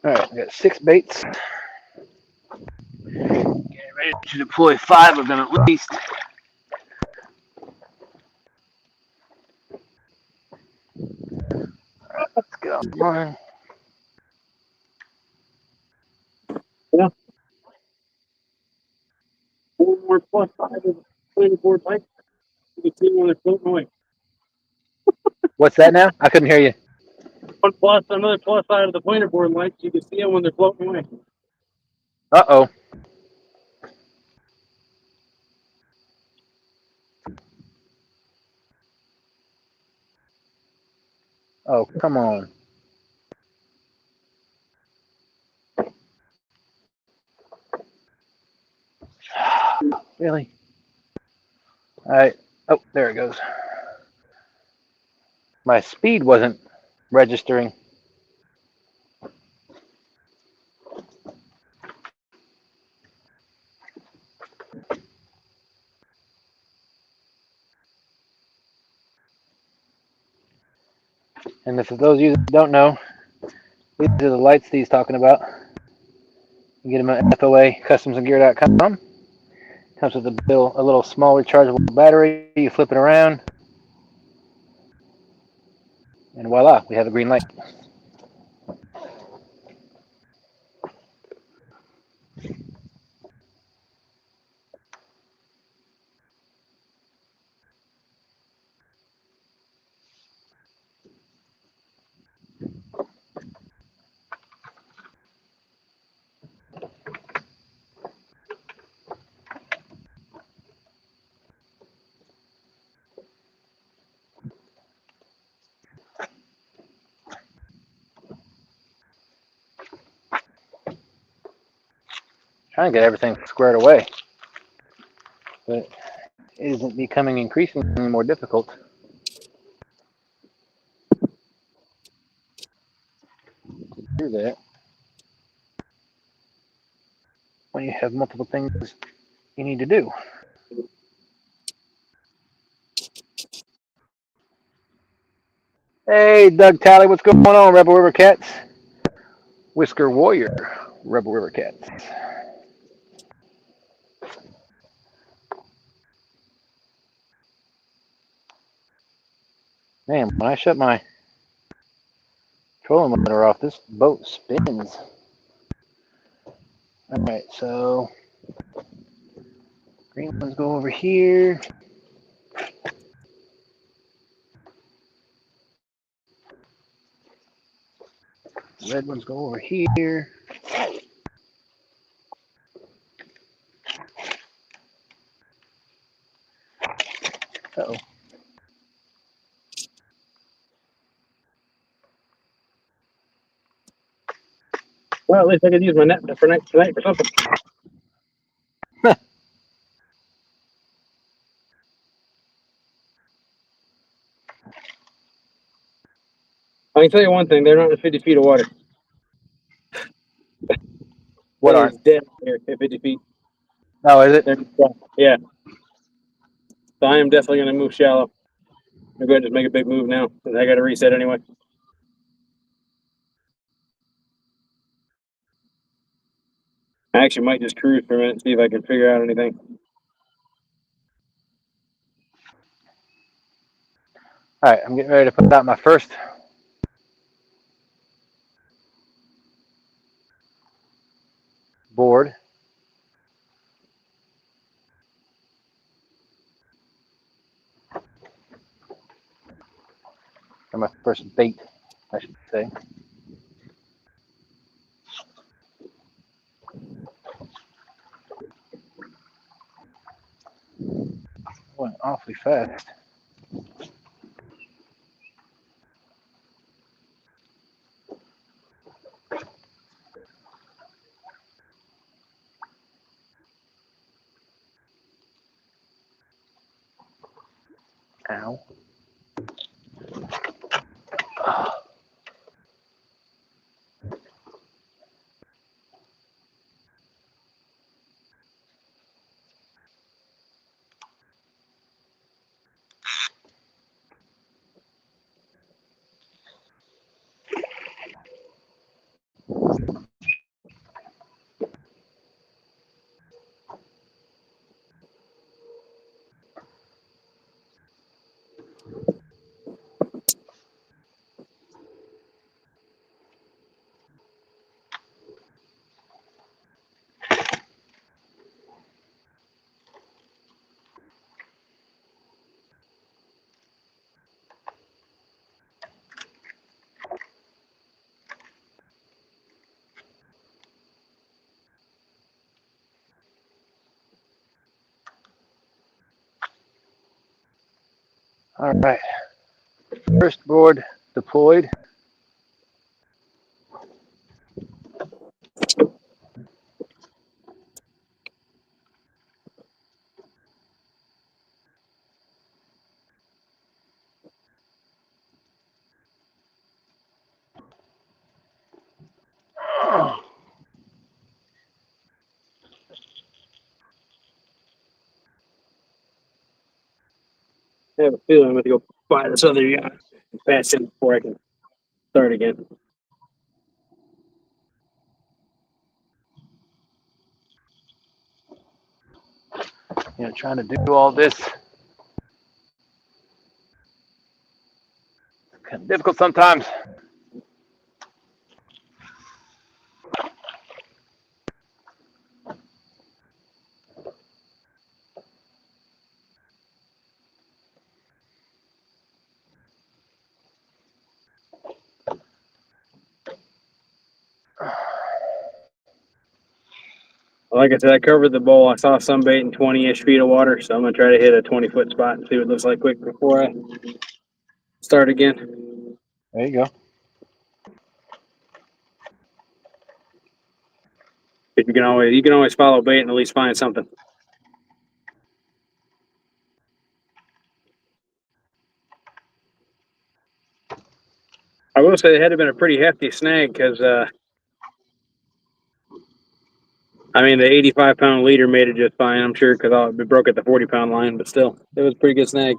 All right, we got 6 baits. Getting ready to deploy 5 of them at least. All right, let's get on mine. Yeah. 4 more plus 5 of the planer board lights. You can see when they're floating away. What's that now? I couldn't hear you. Another plus side of the planer board lights. You can see them when they're floating away. Uh-oh. Oh, come on. Really? All right. Oh, there it goes. My speed wasn't registering. And for those of you that don't know, these are the lights that he's talking about. You get them at FOA customsandgear.com. Comes with a little small rechargeable battery. You flip it around, and voila, we have a green light. Trying to get everything squared away, but it isn't becoming increasingly more difficult. To do that when you have multiple things you need to do. Hey, Doug Talley, what's going on, Rebel River Cats? Whisker Warrior, Rebel River Cats. Man, when I shut my trolling motor off, this boat spins. All right, so green ones go over here. Red ones go over here. Uh-oh. Well, at least I could use my net for next tonight for something. I can tell you one thing: they're not in 50 feet of water. What It are? is dead here at 50 feet. Oh, is it? Yeah. So I am definitely going to move shallow. I'm going to just make a big move now because I got to reset anyway. I actually might just cruise for a minute and see if I can figure out anything. All right, I'm getting ready to put out my first board. Or my first bait, I should say. Went awfully fast. Ow. All right. First board deployed. I have a feeling I'm going to go buy this other yacht and pass in before I can start again. trying to do all this. It's kind of difficult sometimes. Like I said, I covered the bowl. I saw some bait in 20-ish feet of water, so I'm going to try to hit a 20-foot spot and see what it looks like quick before I start again. There you go. You can always follow bait and at least find something. I will say it had to have been a pretty hefty snag because, the 85-pound leader made it just fine, I'm sure, because it broke at the 40-pound line, but still, it was a pretty good snag.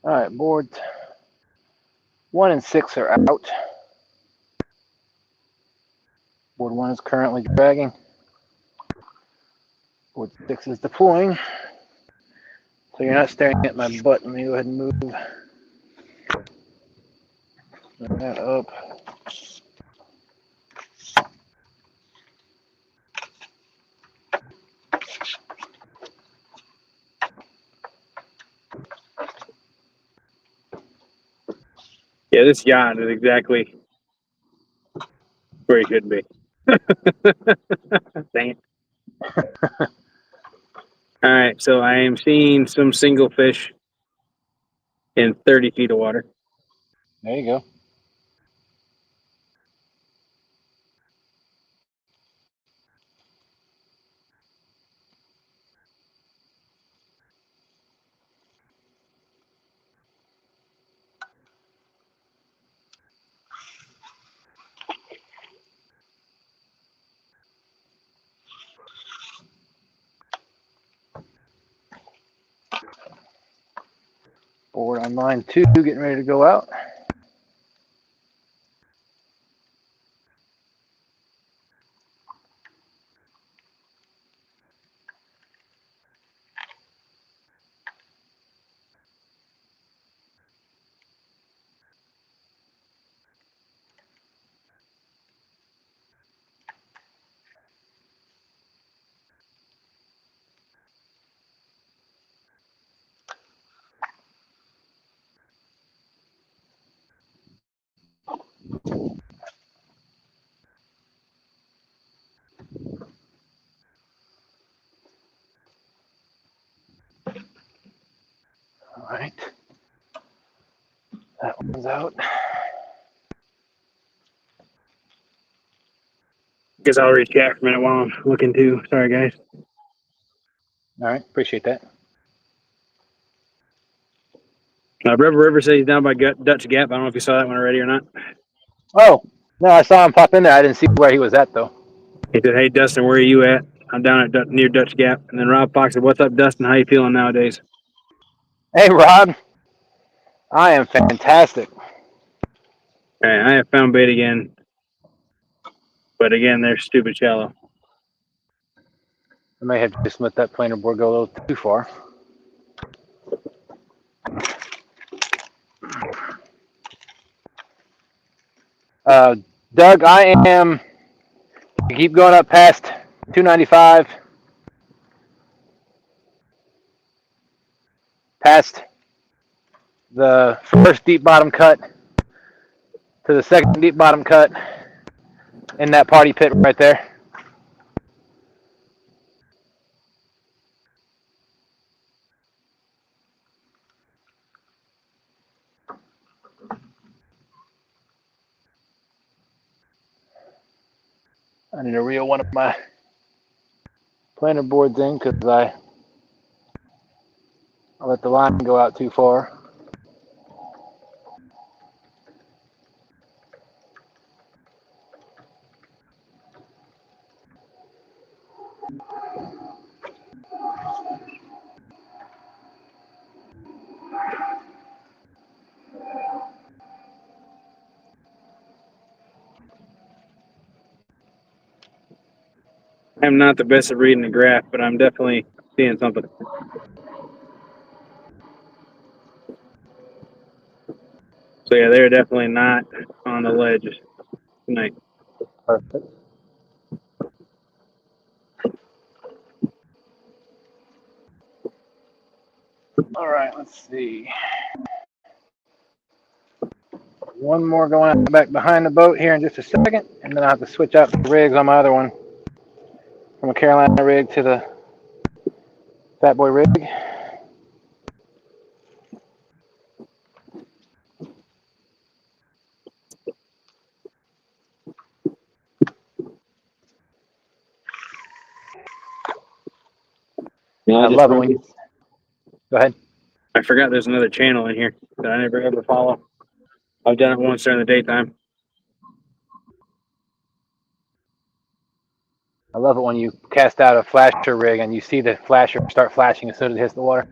All right, boards 1 and 6 are out. Board 1 is currently dragging. Board 6 is deploying. So you're not staring at my butt. Let me go ahead and move that up. Yeah, this yacht is exactly where he should be. Dang it. All right, so I am seeing some single fish in 30 feet of water. There you go. Board on line 2 getting ready to go out. All right. That one's out. Guess I'll read chat for a minute while I'm looking too. Sorry, guys. All right. Appreciate that. River says he's down by Dutch Gap. I don't know if you saw that one already or not. Oh, no, I saw him pop in there. I didn't see where he was at, though. He said, "Hey, Dustin, where are you at? I'm down at near Dutch Gap." And then Rob Fox said, "What's up, Dustin? How you feeling nowadays?" Hey, Rob. I am fantastic. All right, I have found bait again. But again, they're stupid shallow. I may have just let that planer board go a little too far. Doug, I am. You keep going up past 295, past the first deep bottom cut to the second deep bottom cut in that party pit right there. I need to reel one of my planer boards in because I let the line go out too far. I'm not the best at reading the graph, but I'm definitely seeing something. So yeah, they're definitely not on the ledge tonight. Perfect. All right, let's see. One more going out back behind the boat here in just a second, and then I'll have to switch out the rigs on my other one from a Carolina rig to the Fat Boy rig. Yeah, I love it when you. Go ahead. I forgot there's another channel in here that I never ever follow. I've done it once during the daytime. I love it when you cast out a flasher rig and you see the flasher start flashing as soon as it hits the water.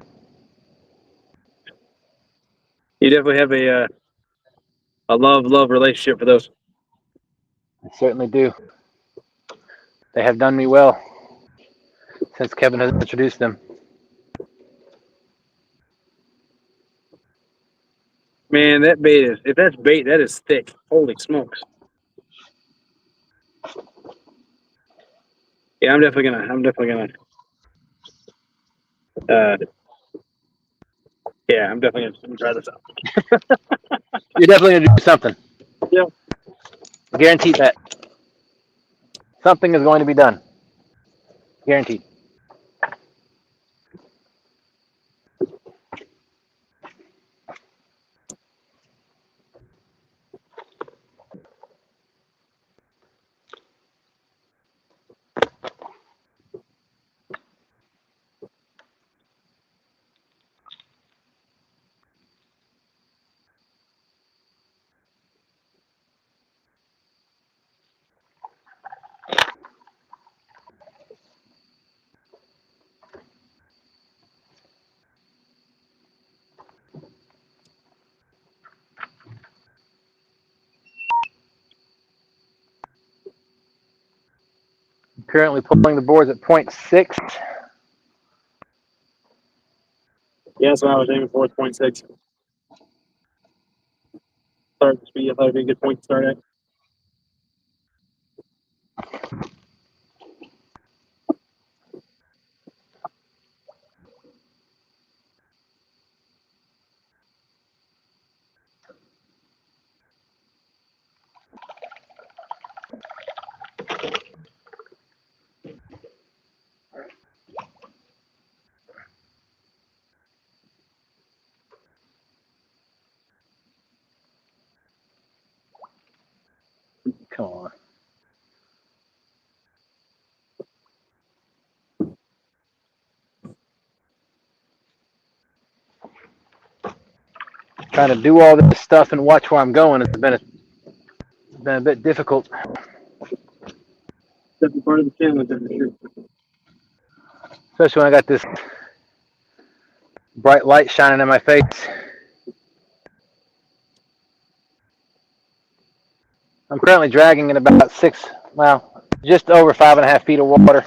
You definitely have a love relationship for those. I certainly do. They have done me well since Kevin has introduced them. Man, that bait is, if that's bait, that is thick. Holy smokes. Yeah, I'm definitely gonna yeah, I'm definitely gonna try this out. You're definitely going to do something. Yeah. Guaranteed that. Something is going to be done. Guaranteed. I'm currently pulling the boards at 0.6. Yeah, that's what I was aiming for, 0.6. Start the speed, I thought it'd be a good point to start at. Come on. Trying to do all this stuff and watch where I'm going has been a bit difficult. Definitely part of the challenge, I'm sure. Especially when I got this bright light shining in my face. I'm currently dragging in about just over 5.5 feet of water.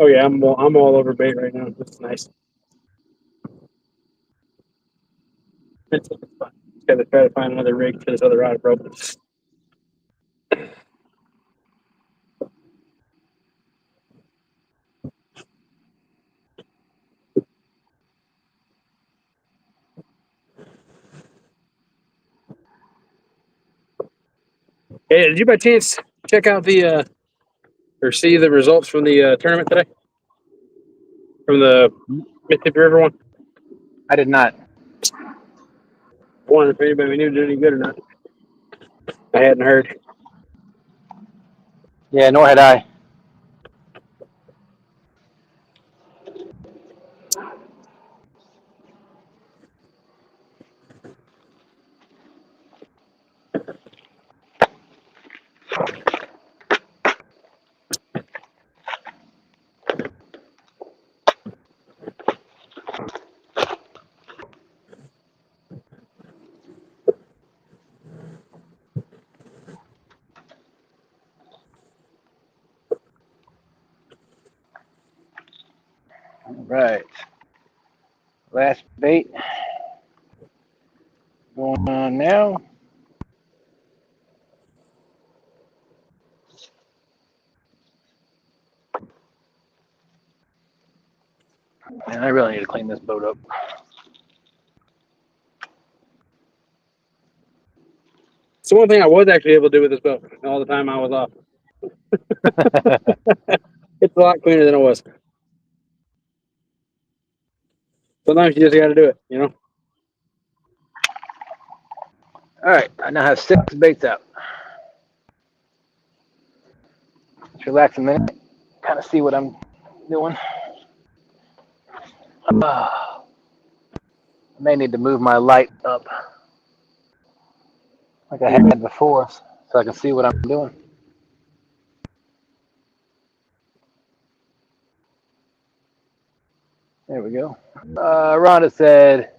Oh yeah, I'm all over bait right now. It's nice. It's fun. Just gotta try to find another rig for this other rod broken. Hey, did you by chance check out the or see the results from the tournament today? From the Mississippi River one? I did not. I wondered if anybody knew did any good or not. I hadn't heard. Yeah, nor had I. All right. Last bait going on now. Man, I really need to clean this boat up. So one thing I was actually able to do with this boat all the time I was off. It's a lot cleaner than it was. Sometimes you just got to do it, you know. All right, I now have 6 baits out. Let's relax a minute, kind of see what I'm doing. I may need to move my light up like I had before so I can see what I'm doing. There we go. Rhonda said,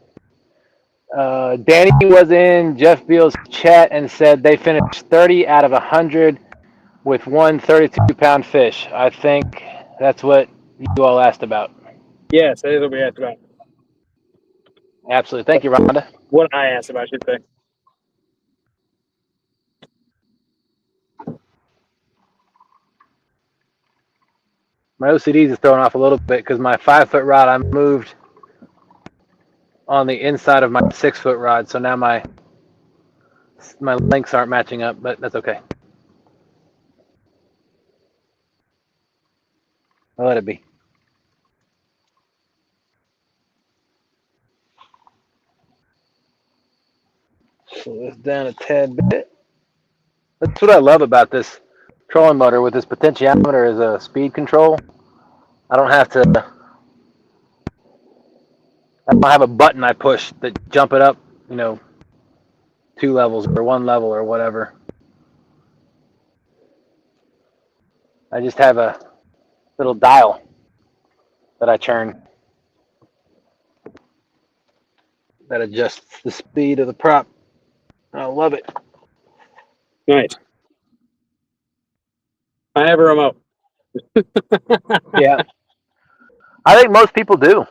Danny was in Jeff Beal's chat and said they finished 30 out of 100 with one 32-pound fish. I think that's what you all asked about. Yes, that is what we asked about. Absolutely. Thank you, Rhonda. What I asked about, I should say. My OCD is throwing off a little bit because my 5-foot rod I moved on the inside of my 6-foot rod, so now my lengths aren't matching up, but that's okay. I'll let it be. Slow this down a tad bit. That's what I love about this trolling motor with this potentiometer is a speed control. I don't have a button I push that jump it up, 2 levels or 1 level or whatever. I just have a little dial that I turn that adjusts the speed of the prop. I love it. Nice. I have a remote. Yeah. I think most people do.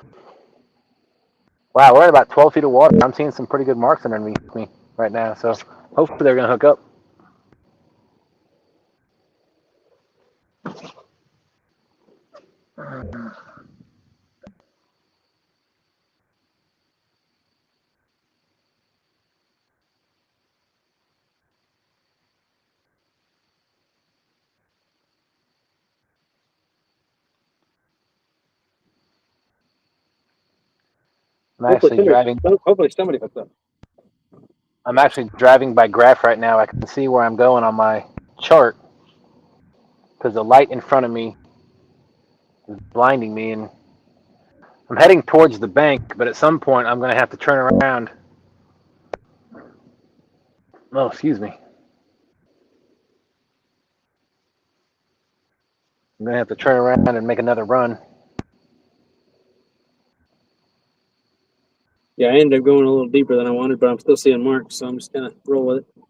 Wow, we're at about 12 feet of water. I'm seeing some pretty good marks underneath me right now, so hopefully they're going to hook up. I'm actually driving. Hopefully somebody hooks up. I'm actually driving by graph right now. I can see where I'm going on my chart because the light in front of me is blinding me, and I'm heading towards the bank. But at some point, I'm going to have to turn around. Oh, excuse me. I'm going to have to turn around and make another run. Yeah, I ended up going a little deeper than I wanted, but I'm still seeing marks, so I'm just gonna roll with it. Like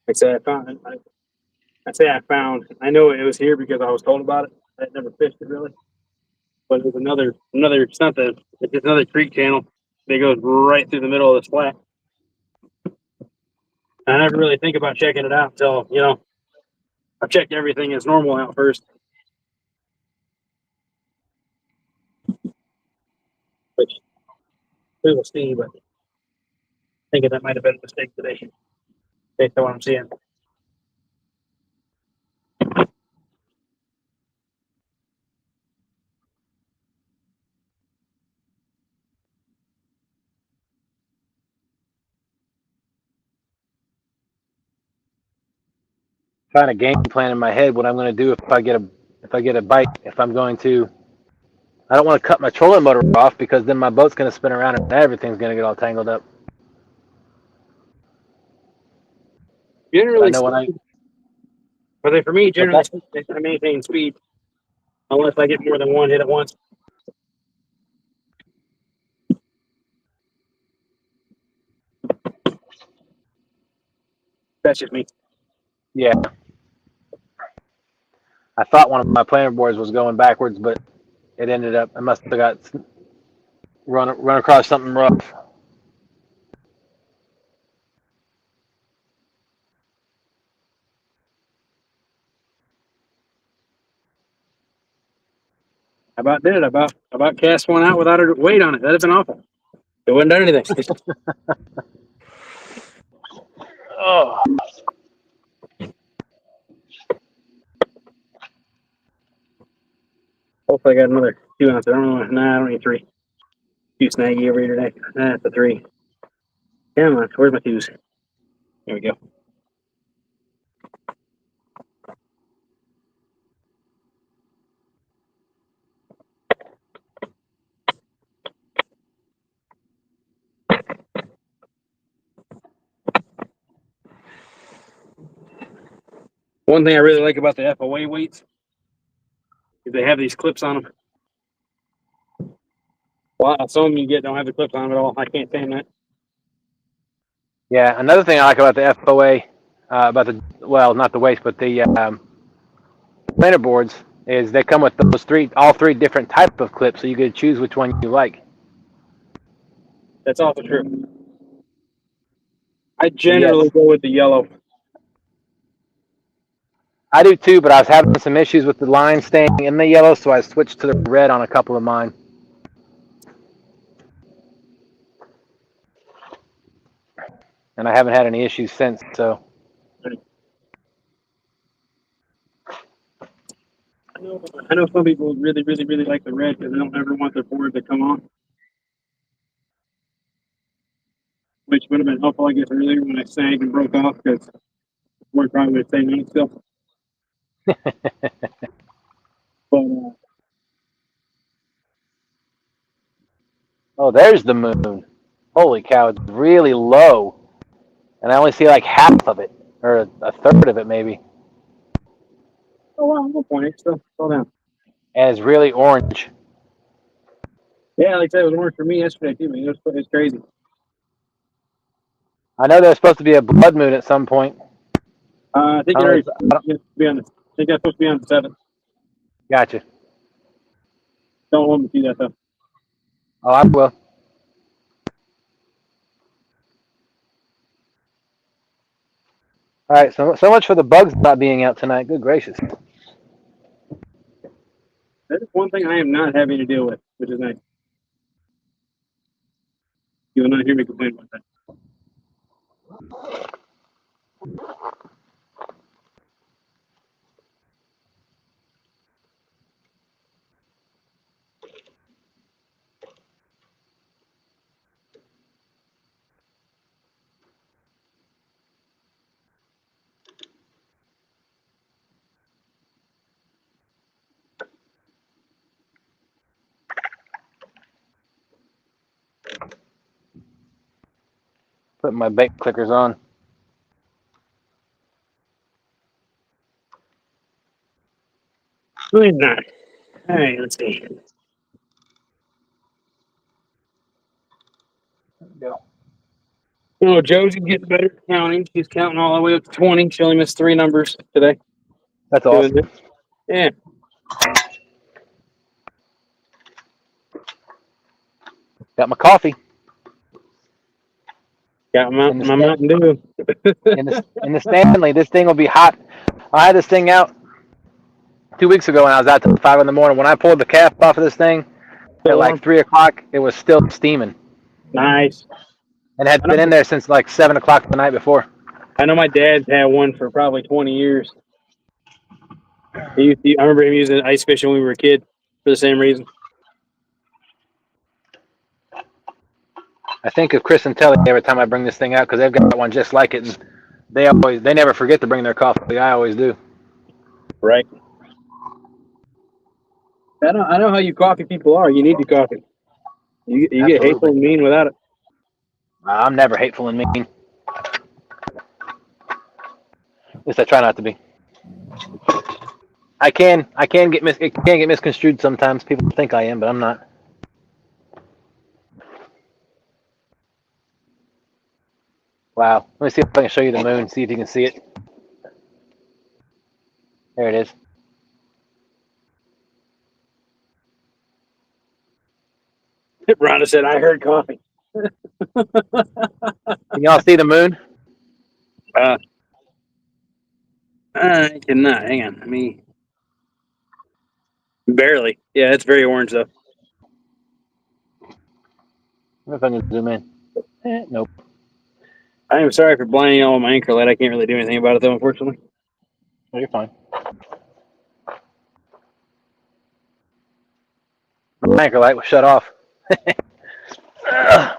I said, I found. I know it was here because I was told about it. I had never fished it really. but there's another. It's not the. It's just another creek channel that goes right through the middle of this flat. I never really think about checking it out until I've checked everything as normal out first. Which we will see, but I think that might have been a mistake today, based on what I'm seeing. Kind of game plan in my head what I'm going to do if I get a bite. If I'm going to, I don't want to cut my trolling motor off because then my boat's going to spin around and everything's going to get all tangled up. Generally, I know when I. but for me, generally, I maintain speed unless I get more than one hit at once. That's just me. Yeah. I thought one of my planer boards was going backwards, but it ended up. I must have got run across something rough. I about did it. About cast one out without a weight on it. That'd have been awful. It wouldn't done anything. Oh. Hopefully, I got another 2 ounces. I don't know. Nah, I don't need 3. 2 snaggy over here today. That's a 3. Come on, where's my 2s? There we go. One thing I really like about the FOA weights is they have these clips on them. Well, some of them you get don't have the clips on them at all. I can't stand that. Yeah, another thing I like about the FOA, not the weights, but the planer boards, is they come with all three different type of clips, so you can choose which one you like. That's also true. I generally go with the yellow. I do too, but I was having some issues with the line staying in the yellow, so I switched to the red on a couple of mine. And I haven't had any issues since, so. I know some people really, really, really like the red because they don't ever want their board to come on. Which would have been helpful, I guess, earlier when I sagged and broke off because the board probably would have stayed on still. But, oh, there's the moon. Holy cow, it's really low. And I only see like half of it, or a third of it maybe. oh, wow, 1.8 still. Slow down. And it's really orange. Yeah, like I said, it was orange for me yesterday, too. Man. It was crazy. I know there's supposed to be a blood moon at some point. I think I think that's supposed to be on the 7th. Gotcha. Don't want me to see that, though. Oh, I will. All right, so much for the bugs not being out tonight. Good gracious. That is one thing I am not having to deal with, which is nice. You will not hear me complain about that. Putting my bait clickers on. Really not. All right, let's see. There we go. Oh, Josie's getting better at counting. She's counting all the way up to 20. She only missed 3 numbers today. That's awesome. Yeah. Got my coffee. Got my Mountain Dew. in the Stanley. This thing will be hot. I had this thing out 2 weeks ago when I was out till 5 in the morning. When I pulled the cap off of this thing at like 3 o'clock, it was still steaming. Nice. And it had been in there since like 7 o'clock the night before. I know my dad's had one for probably 20 years. I remember him using ice fishing when we were a kid for the same reason. I think of Chris and Telly every time I bring this thing out because they've got one just like it, and they never forget to bring their coffee. I always do. Right. I know how you coffee people are. You need the coffee. You get hateful and mean without it. I'm never hateful and mean. At least I try not to be. It can get misconstrued sometimes. People think I am, but I'm not. Wow. Let me see if I can show you the moon. See if you can see it. There it is. Rhonda said, "I heard coffee." Can y'all see the moon? I cannot. Hang on. Barely. Yeah, it's very orange though. If I can zoom in. Nope. I am sorry for blinding all of my anchor light. I can't really do anything about it though, unfortunately. No, you're fine. My anchor light was shut off. I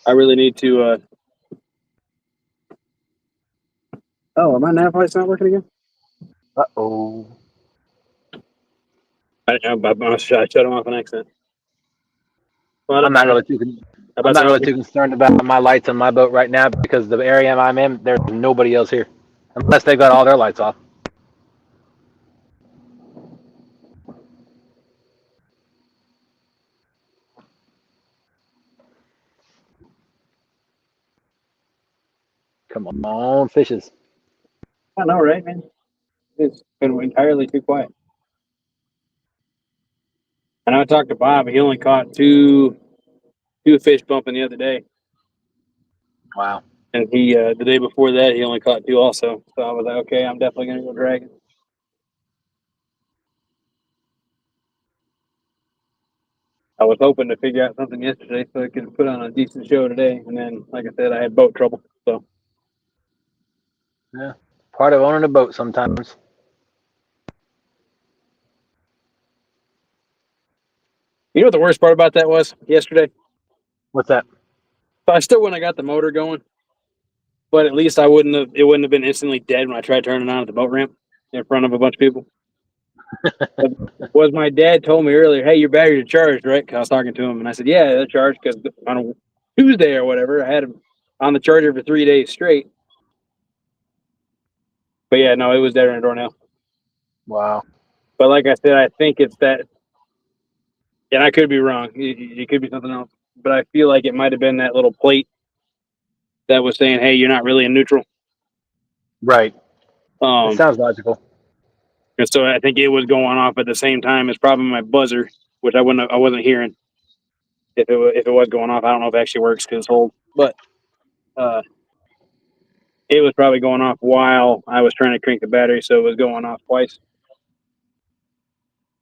really need to. Oh, my nav light's not working again? Uh-oh. I shut them off on accident. Well, I'm not really too concerned about my lights on my boat right now because the area I'm in, there's nobody else here. Unless they've got all their lights off. Come on, fishes. I know, right, man? It's been entirely too quiet. And I talked to Bob. He only caught two fish bumping the other day. Wow. And he the day before that, he only caught two also. So I was like, okay, I'm definitely going to go dragging. I was hoping to figure out something yesterday so I could put on a decent show today. And then, like I said, I had boat trouble. So Yeah. Part of owning a boat sometimes. you know what the worst part about that was yesterday? What's that? So I still wouldn't have got the motor going, but at least it wouldn't have been instantly dead when I tried turning on at the boat ramp in front of a bunch of people. Was my dad told me earlier, hey, your batteries are charged, right? Because I was talking to him, and I said, yeah, they're charged because on a Tuesday or whatever, I had them on the charger for 3 days straight. But yeah, no, it was dead on a doornail. Wow. But like I said, I think it's that, and I could be wrong. It could be something else. But I feel like it might have been that little plate that was saying, hey, you're not really in neutral. Right. It sounds logical. And so I think it was going off at the same time as probably my buzzer, which I wasn't hearing. If it was going off, I don't know if it actually works because it's old. But it was probably going off while I was trying to crank the battery, so it was going off twice.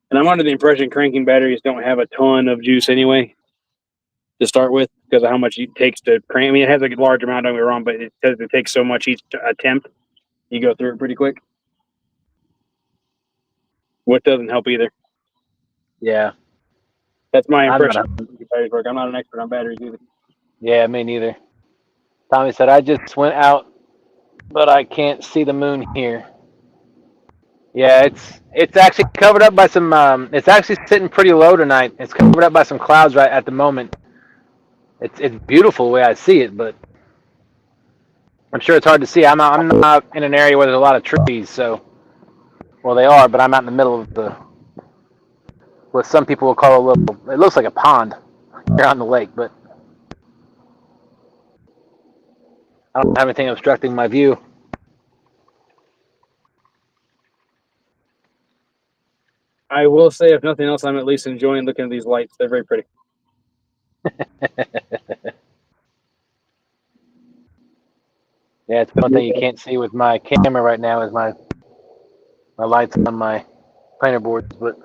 And I'm under the impression cranking batteries don't have a ton of juice anyway to start with because of how much it takes to crank. I mean, it has a large amount, don't get me wrong, but it takes so much each attempt. You go through it pretty quick. Which doesn't help either. Yeah. That's my impression. I'm not an expert on batteries either. Yeah, me neither. Tommy said, I just went out, but I can't see the moon here. Yeah, it's actually covered up by some, it's actually sitting pretty low tonight. It's covered up by some clouds right at the moment. It's beautiful the way I see it, but I'm sure it's hard to see. I'm not in an area where there's a lot of trees, so, well, they are, but I'm out in the middle of what some people will call it looks like a pond here on the lake, but I don't have anything obstructing my view. I will say, if nothing else, I'm at least enjoying looking at these lights. They're very pretty. Yeah, it's one thing you can't see with my camera right now is my lights on my planer boards, but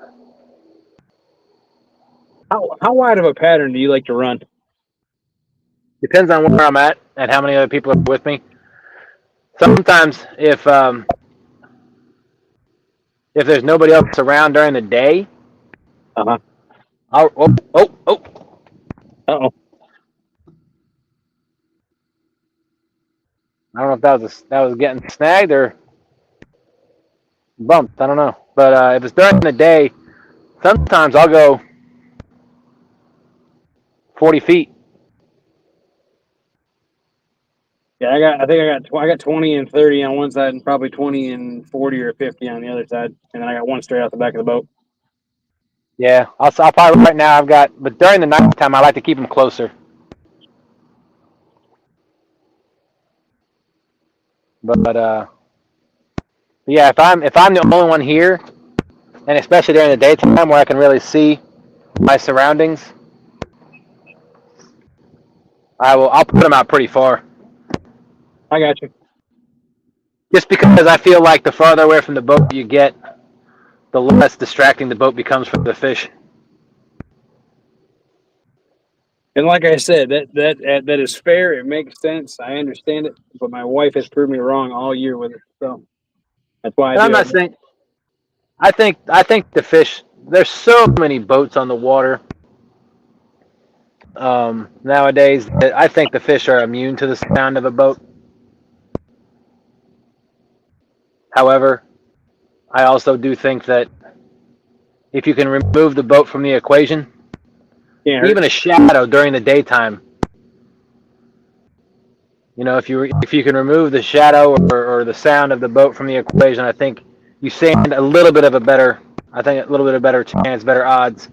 How wide of a pattern do you like to run? depends on where I'm at and how many other people are with me. Sometimes if there's nobody else around during the day, Uh-huh. I'll oh. Uh-oh. I don't know if that was getting snagged or bumped. I don't know. But if it's during the day, sometimes I'll go 40 feet. Yeah, I got 20 and 30 on one side and probably 20 and 40 or 50 on the other side. And then I got one straight out the back of the boat. Yeah, I'll probably right now but during the nighttime I like to keep them closer. But yeah, if I'm the only one here, and especially during the daytime where I can really see my surroundings, I'll put them out pretty far. I got you. Just because I feel like the farther away from the boat you get, the less distracting the boat becomes for the fish. And like I said, that is fair. It makes sense. I understand it. But my wife has proved me wrong all year with it. So that's why I And I'm do not it. saying I think the fish. There's so many boats on the water nowadays that I think the fish are immune to the sound of a boat. However, I also do think that if you can remove the boat from the equation, Can't hurt. even a shadow during the daytime, if you can remove the shadow or the sound of the boat from the equation, I think you stand a little bit of a better, I think a little bit of better chance, better odds.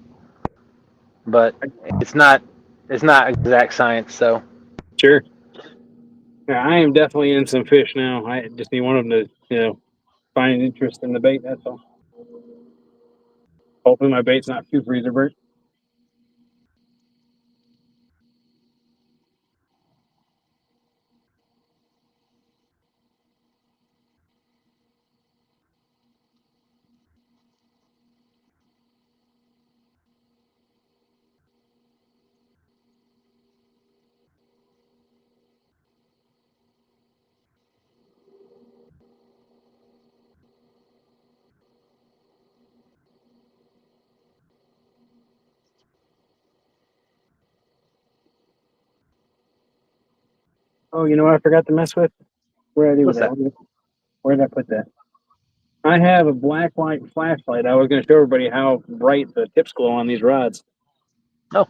But it's not exact science, so. Sure. Yeah, I am definitely in some fish now. I just need one of them to, find interest in the bait. That's all. Hopefully my bait's not too freezer burnt. Oh, you know what I forgot to mess with? Where did I do with What's that? that? Where did I put that? I have a black light flashlight. I was going to show everybody how bright the tips glow on these rods. Oh,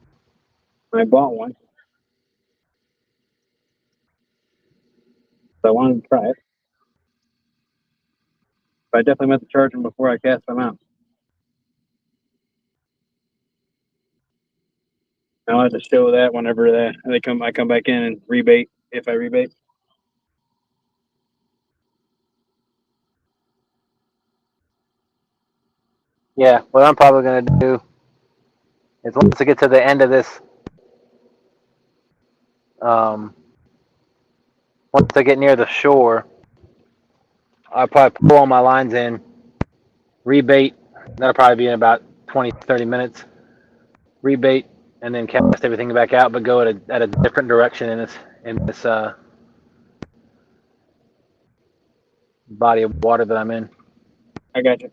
I bought one. So I wanted to try it. But I definitely meant to charge them before I cast them out. I'll have to show that whenever I come back in and rebait if I rebait. yeah. What I'm probably going to do is once I get to the end of this, um, once I get near the shore, I'll probably pull all my lines in, rebait. That'll probably be in about 20, 30 minutes. Rebait, and then cast everything back out, but go at a different direction in this body of water that I'm in. I got you.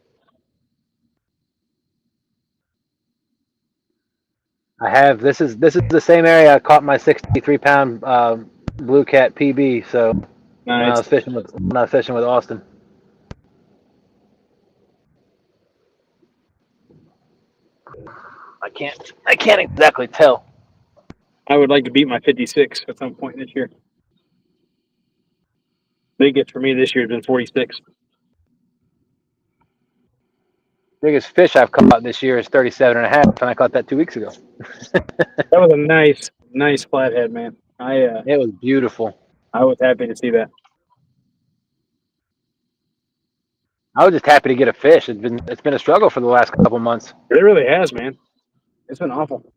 I have this is the same area I caught my 63-pound blue cat PB. So Nice. when I was fishing with Austin. I can't exactly tell. I would like to beat my 56 at some point this year. Biggest for me this year has been 46. Biggest fish I've caught this year is 37.5, and I caught that 2 weeks ago. That was a nice flathead, man. It was beautiful. I was happy to see that. I was just happy to get a fish. It's been a struggle for the last couple months. It really has, man. It's been awful.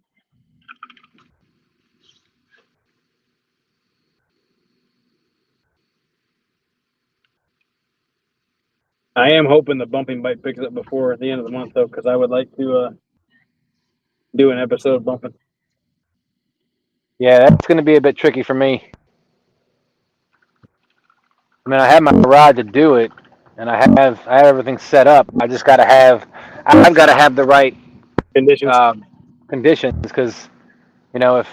I am hoping the bumping bite picks up before the end of the month, though, because I would like to do an episode bumping. Yeah, that's going to be a bit tricky for me. I mean, I have my rod to do it, and I have everything set up. I've got to have the right Conditions. conditions, because if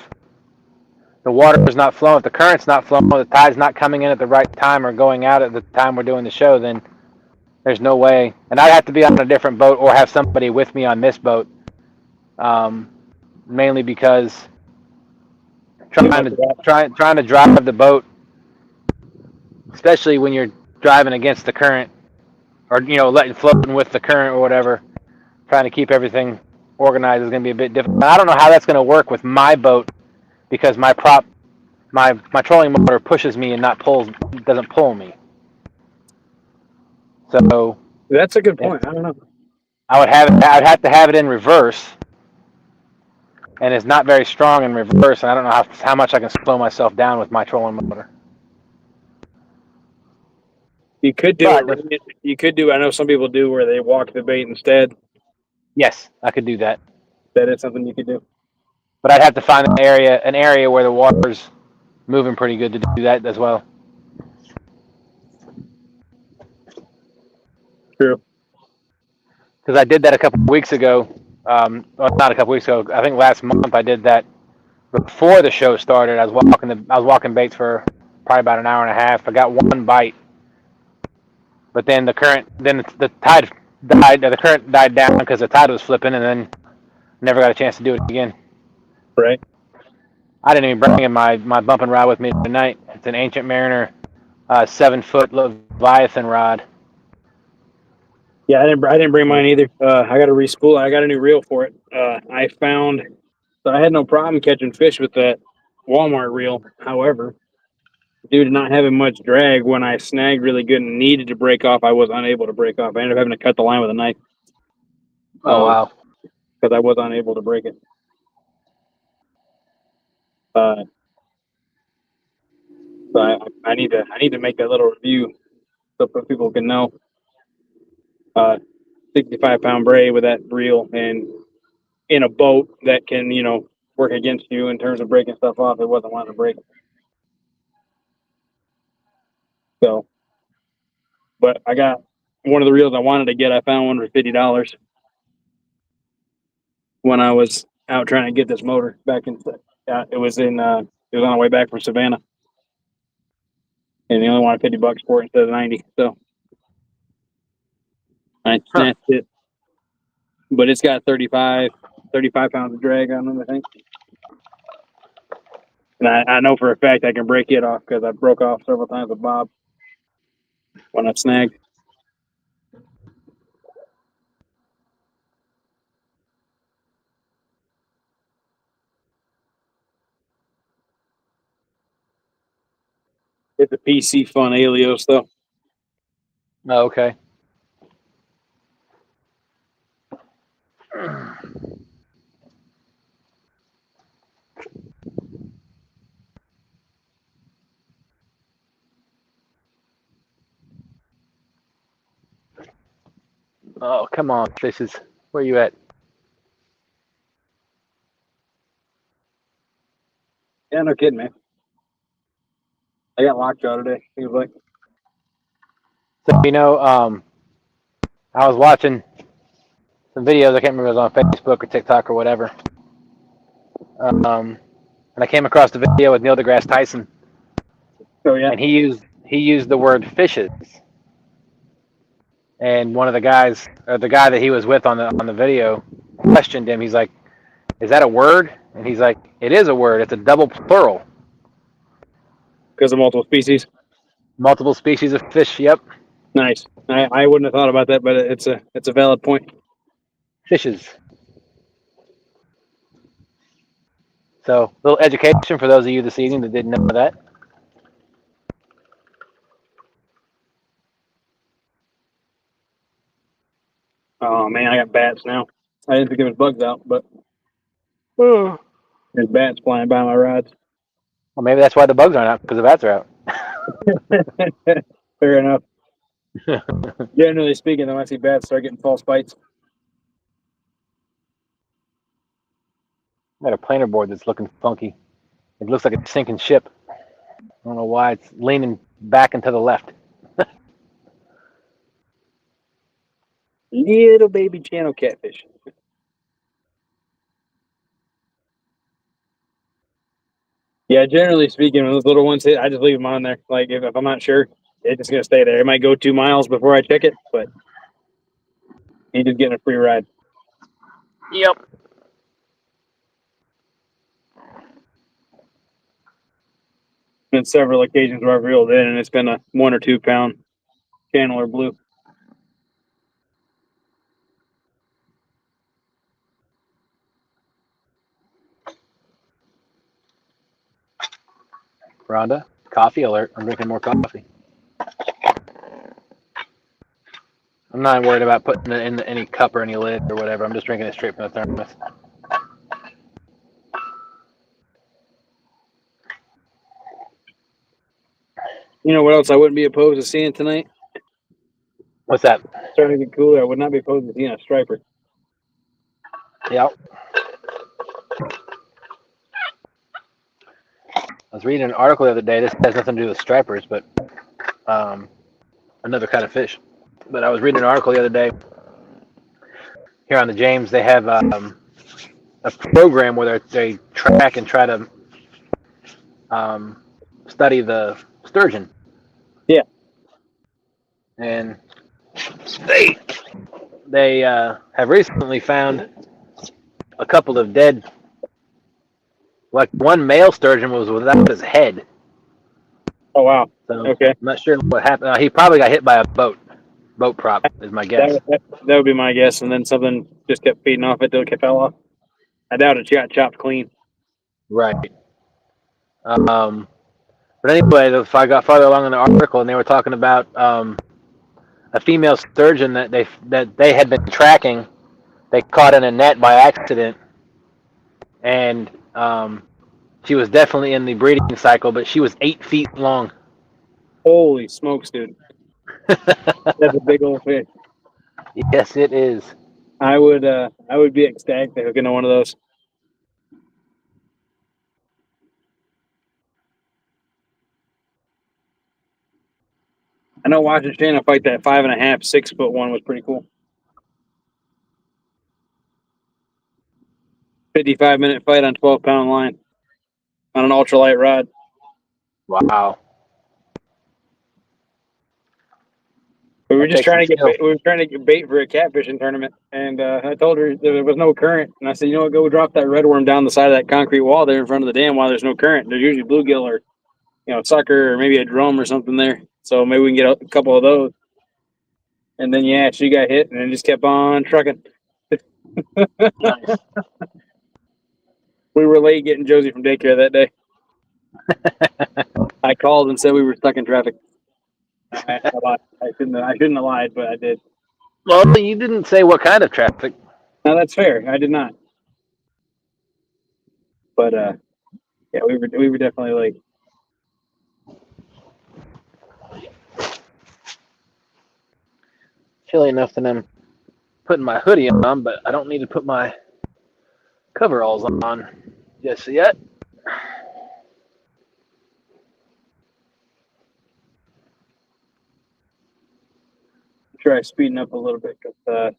the water is not flowing, if the current's not flowing, the tide's not coming in at the right time or going out at the time we're doing the show, then there's no way. And I'd have to be on a different boat or have somebody with me on this boat, mainly because trying to drive the boat, especially when you're driving against the current, or floating with the current or whatever, trying to keep everything organized is going to be a bit difficult. I don't know how that's going to work with my boat, because my trolling motor pushes me and doesn't pull me. So That's a good point. I don't know. I'd have to have it in reverse, and it's not very strong in reverse, and I don't know how much I can slow myself down with my trolling motor. You could do it. You could do. I know some people do where they walk the bait instead. Yes, I could do that. That is something you could do. But I'd have to find an area where the water's moving pretty good to do that as well. True. Because I did that a couple of weeks ago. Well, not a couple weeks ago. I think last month I did that before the show started. I was walking baits for probably about an hour and a half. I got one bite, but then the tide died. The current died down because the tide was flipping, and then never got a chance to do it again. Right. I didn't even bring in my bumping rod with me tonight. It's an Ancient Mariner 7-foot Leviathan rod. Yeah, I didn't bring mine either. I got to respool. I got a new reel for it. So I had no problem catching fish with that Walmart reel. However, due to not having much drag, when I snagged really good and needed to break off, I was unable to break off. I ended up having to cut the line with a knife. Oh wow! Because I was unable to break it. So I need to make that little review so people can know. 65-pound braid with that reel, and in a boat that can work against you in terms of breaking stuff off. It wasn't wanting to break. So, but I got one of the reels I wanted to get. I found one for $50 when I was out trying to get this motor back in. It was on the way back from Savannah, and they only wanted $50 for it instead of 90. So I snatched it, but it's got 35 pounds of drag on it, I think. And I know for a fact I can break it off because I broke off several times with Bob when I snagged. It's a PC Fun Alios though. Oh, okay. Oh, come on, Fishes. Where you at? Yeah, no kidding, man. I got lockjaw today. He was like, So, I was watching some videos. I can't remember if it was on Facebook or TikTok or whatever. And I came across the video with Neil deGrasse Tyson. oh yeah. And he used the word fishes. And one of the guys, or the guy that he was with on the video, questioned him. He's like, "Is that a word?" And he's like, "It is a word. It's a double plural. Because of multiple species. Multiple species of fish. Yep. Nice. I wouldn't have thought about that, but it's a valid point. Fishes." So, a little education for those of you this evening that didn't know that. Oh man, I got bats now. I didn't think there was bugs out, but there's bats flying by my rods. Well, maybe that's why the bugs aren't out, because the bats are out. Fair enough. Generally speaking, though, I see bass start getting false bites. I got a planer board that's looking funky. It looks like a sinking ship. I don't know why it's leaning back and to the left. Little baby channel catfish. Yeah, generally speaking, when those little ones hit, I just leave them on there. Like if I'm not sure, it's just gonna stay there. It might go 2 miles before I check it, but he's just getting a free ride. Yep. Been several occasions where I've reeled in, and it's been a 1 or 2 pound channel or blue. Rhonda, coffee alert. I'm drinking more coffee. I'm not worried about putting it in any cup or any lid or whatever. I'm just drinking it straight from the thermos. You know what else I wouldn't be opposed to seeing tonight? What's that? Starting to get cooler. I would not be opposed to seeing a striper. Yep. I was reading an article the other day. This has nothing to do with stripers, but another kind of fish. But I was reading an article the other day. Here on the James, they have a program where they track and try to study the sturgeon. Yeah. And they have recently found a couple of dead. Like one male sturgeon was without his head. Oh wow. So Okay. I'm not sure what happened. He probably got hit by a boat prop is my guess. That would be my guess, and then something just kept feeding off it till it fell off. I doubt it got chopped clean. Right. But anyway, if I got farther along in the article, and they were talking about a female sturgeon that they had been tracking. They caught in a net by accident, and she was definitely in the breeding cycle, but she was 8 feet long. Holy smokes, dude! That's a big old fish. Yes, it is. I would be ecstatic to hook into one of those. I know watching Shanna fight that 5.5, 6 foot one was pretty cool. 55-minute fight on 12-pound line on an ultralight rod. Wow. We were That just takes trying to some get skill. bait, we were trying to get bait for a catfishing tournament, and I told her there was no current, and I said, you know what, go drop that redworm down the side of that concrete wall there in front of the dam while there's no current. There's usually bluegill or sucker or maybe a drum or something there, so maybe we can get a couple of those. And then yeah, she got hit, and it just kept on trucking. Nice. We were late getting Josie from daycare that day. I called and said we were stuck in traffic. I shouldn't have lied, but I did. Well, you didn't say what kind of traffic. No, that's fair. I did not. But yeah, we were definitely late. Chilly enough that I'm putting my hoodie on, but I don't need to put my coveralls on just yet. Try speeding up a little bit because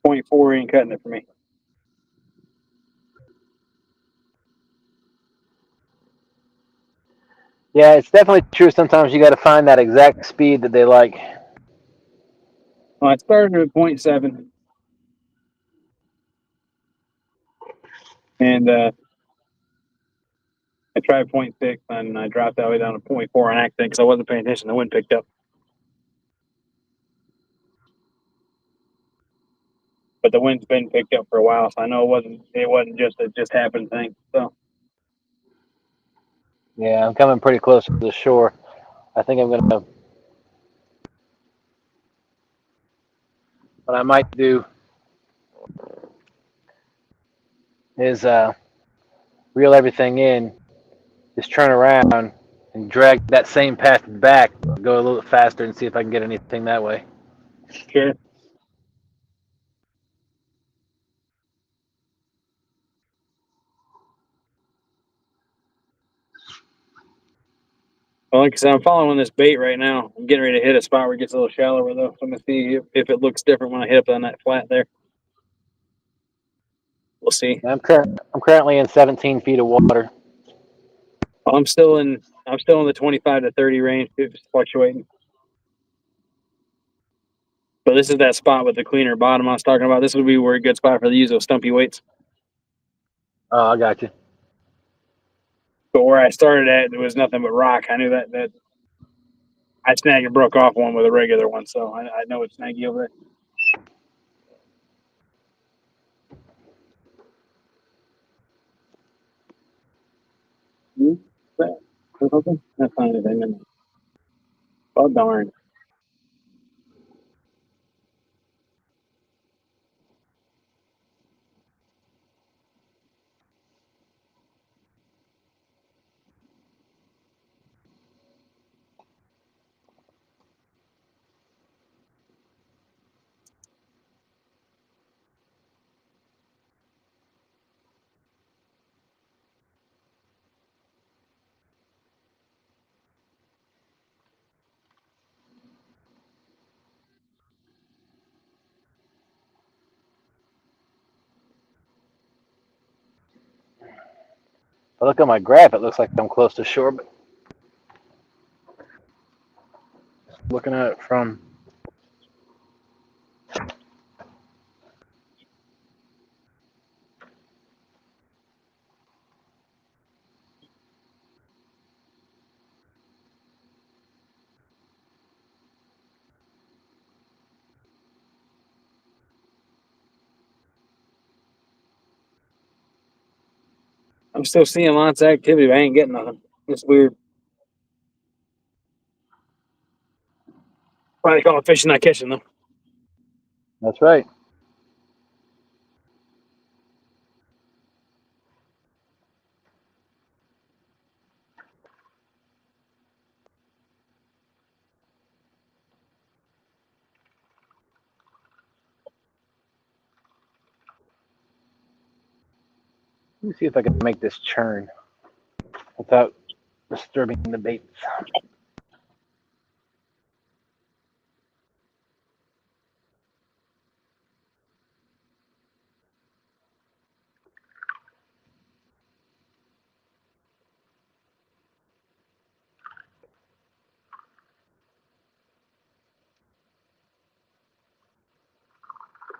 0.4 ain't cutting it for me. Yeah, it's definitely true. Sometimes you got to find that exact speed that they like. Well, I started at 0.7, and I tried 0.6, and I dropped that way down to 0.4 on accident because I wasn't paying attention. The wind picked up. But the wind's been picked up for a while, so I know it wasn't just a just happened thing. So Yeah, I'm coming pretty close to the shore. I think I'm gonna. What I might do is reel everything in, just turn around and drag that same path back go a little faster and see if I can get anything that way. Sure. Well, like I said, I'm following this bait right now. I'm getting ready to hit a spot where it gets a little shallower, though. So I'm going to see if it looks different when I hit up on that flat there. We'll see. I'm currently in 17 feet of water. I'm still in the 25 to 30 range. It's fluctuating. But this is that spot with the cleaner bottom I was talking about. This would be a good spot for the use of stumpy weights. Oh, I got you. But where I started at, there was nothing but rock. I knew that I snagged and broke off one with a regular one, so I know it's snaggy over there. That's not anything. Oh, darn. If I look at my graph, it looks like I'm close to shore, but looking at it from I'm still seeing lots of activity, but I ain't getting nothing. It's weird. Why they call it fishing, not catching, though. that's right. Let me see if I can make this churn without disturbing the baits.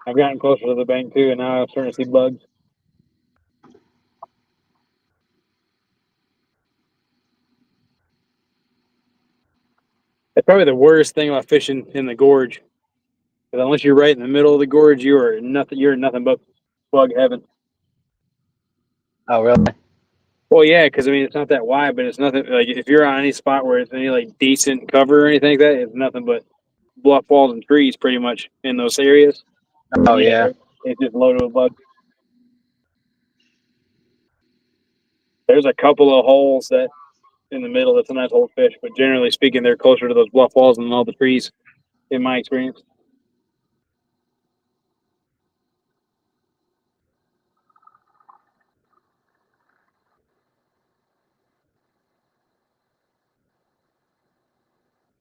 I've gotten closer to the bank, too, and now I'm starting to see bugs. That's probably the worst thing about fishing in the gorge. Because unless you're right in the middle of the gorge, you're nothing but bug heaven. Oh, really? Well, yeah, because I mean it's not that wide, but it's nothing like if you're on any spot where it's any like decent cover or anything like that, it's nothing but bluff walls and trees pretty much in those areas. Oh, yeah. It's just loaded with bugs. There's a couple of holes that in the middle that's a nice old fish, but generally speaking, they're closer to those bluff walls than all the trees, in my experience.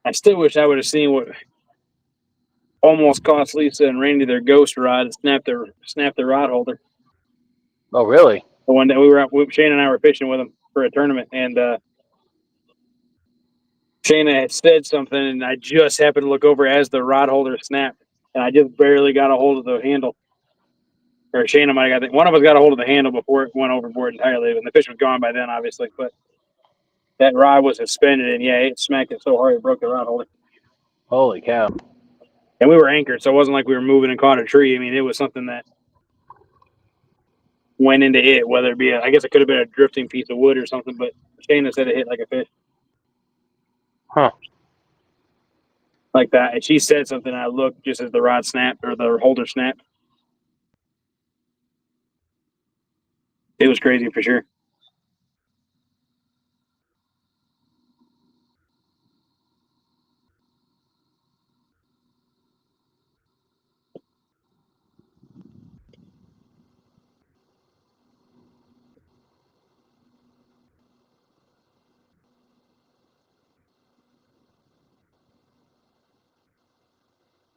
I still wish I would have seen what almost cost Lisa and Randy their ghost rod and snapped their rod holder. Oh, really? The one that we were at, Shane and I were fishing with them for a tournament, and Shayna had said something, and I just happened to look over as the rod holder snapped, and I just barely got a hold of the handle. Or Shayna might have got one of us got a hold of the handle before it went overboard entirely, and the fish was gone by then, obviously. But that rod was suspended, and yeah, it smacked it so hard it broke the rod holder. Holy cow. And we were anchored, so it wasn't like we were moving and caught a tree. I mean, it was something that went into it, whether it be, I guess it could have been a drifting piece of wood or something, but Shayna said it hit like a fish. Huh. Like that. And she said something, I looked just as the rod snapped or the holder snapped. It was crazy for sure.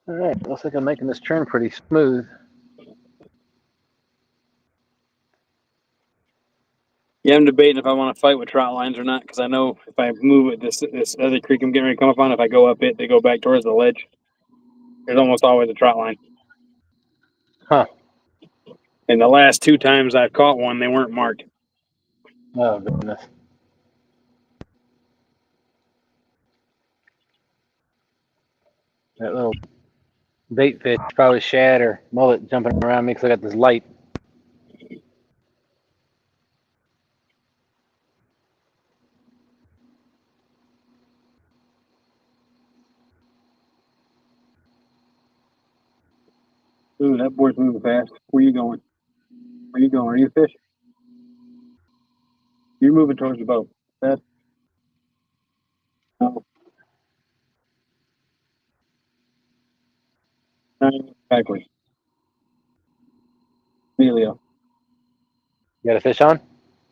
All right, looks like I'm making this turn pretty smooth. Yeah, I'm debating if I want to fight with trot lines or not, because I know if I move it, this other creek I'm getting ready to come up on, if I go up it, they go back towards the ledge. There's almost always a trot line. Huh. And the last 2 times I've caught one, they weren't marked. Oh, goodness. That little bait fish, probably shad or mullet jumping around me because I got this light. Ooh, that board's moving fast. Where you going? Where you going? Are you fishing? You're moving towards the boat. That's no. Backwards. Emilio. You got a fish on?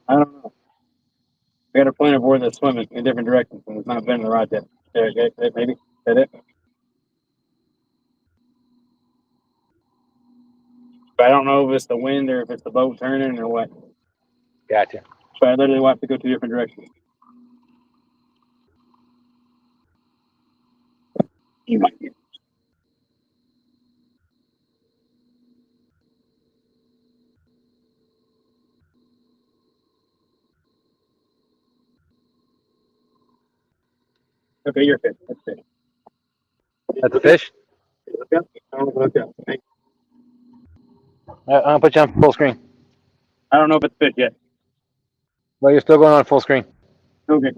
I don't know. I got a point of board that's swimming in different directions, and it's not bending the rod yet. There, okay, maybe. Is that it? But I don't know if it's the wind or if it's the boat turning or what. Gotcha. But I literally have to go 2 different directions. You might be. Okay, you're fit. That's fit. That's a fish? Look up. I don't look up. I'm going to put you on full screen. I don't know if it's fit yet. Well, you're still going on full screen. Okay.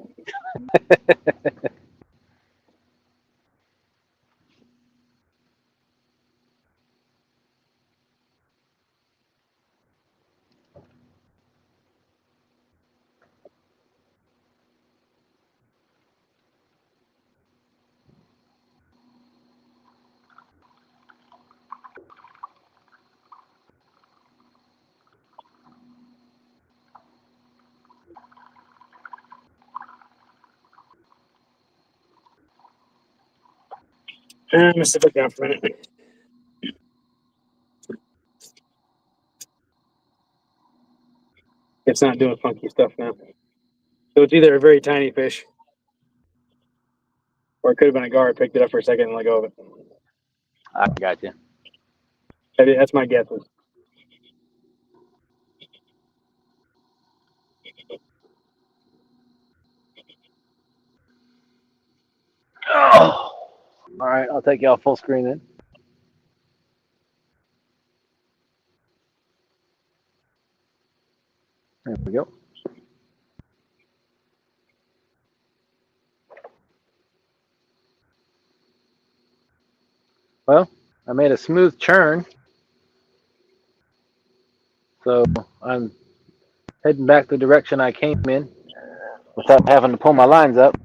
I'm going to sit down for a minute. It's not doing funky stuff now. So it's either a very tiny fish, or it could have been a gar. Picked it up for a second and let go of it. I got you. That's my guess. Oh. All right, I'll take you off full screen then. There we go. Well, I made a smooth churn. So I'm heading back the direction I came in without having to pull my lines up.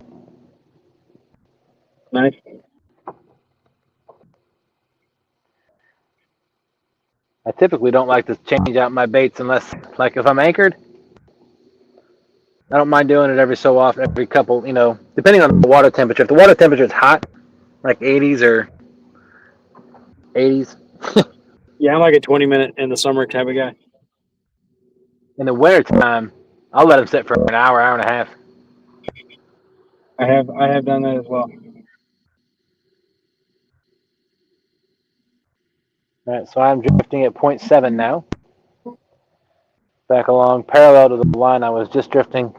Nice. I typically don't like to change out my baits unless, like, if I'm anchored, I don't mind doing it every so often, every couple, depending on the water temperature. If the water temperature is hot, like 80s or 80s, Yeah, I'm like a 20-minute in the summer type of guy. in the wintertime, I'll let them sit for an hour, hour and a half. I have done that as well. All right, so I'm drifting at 0.7 now. Back along parallel to the line I was just drifting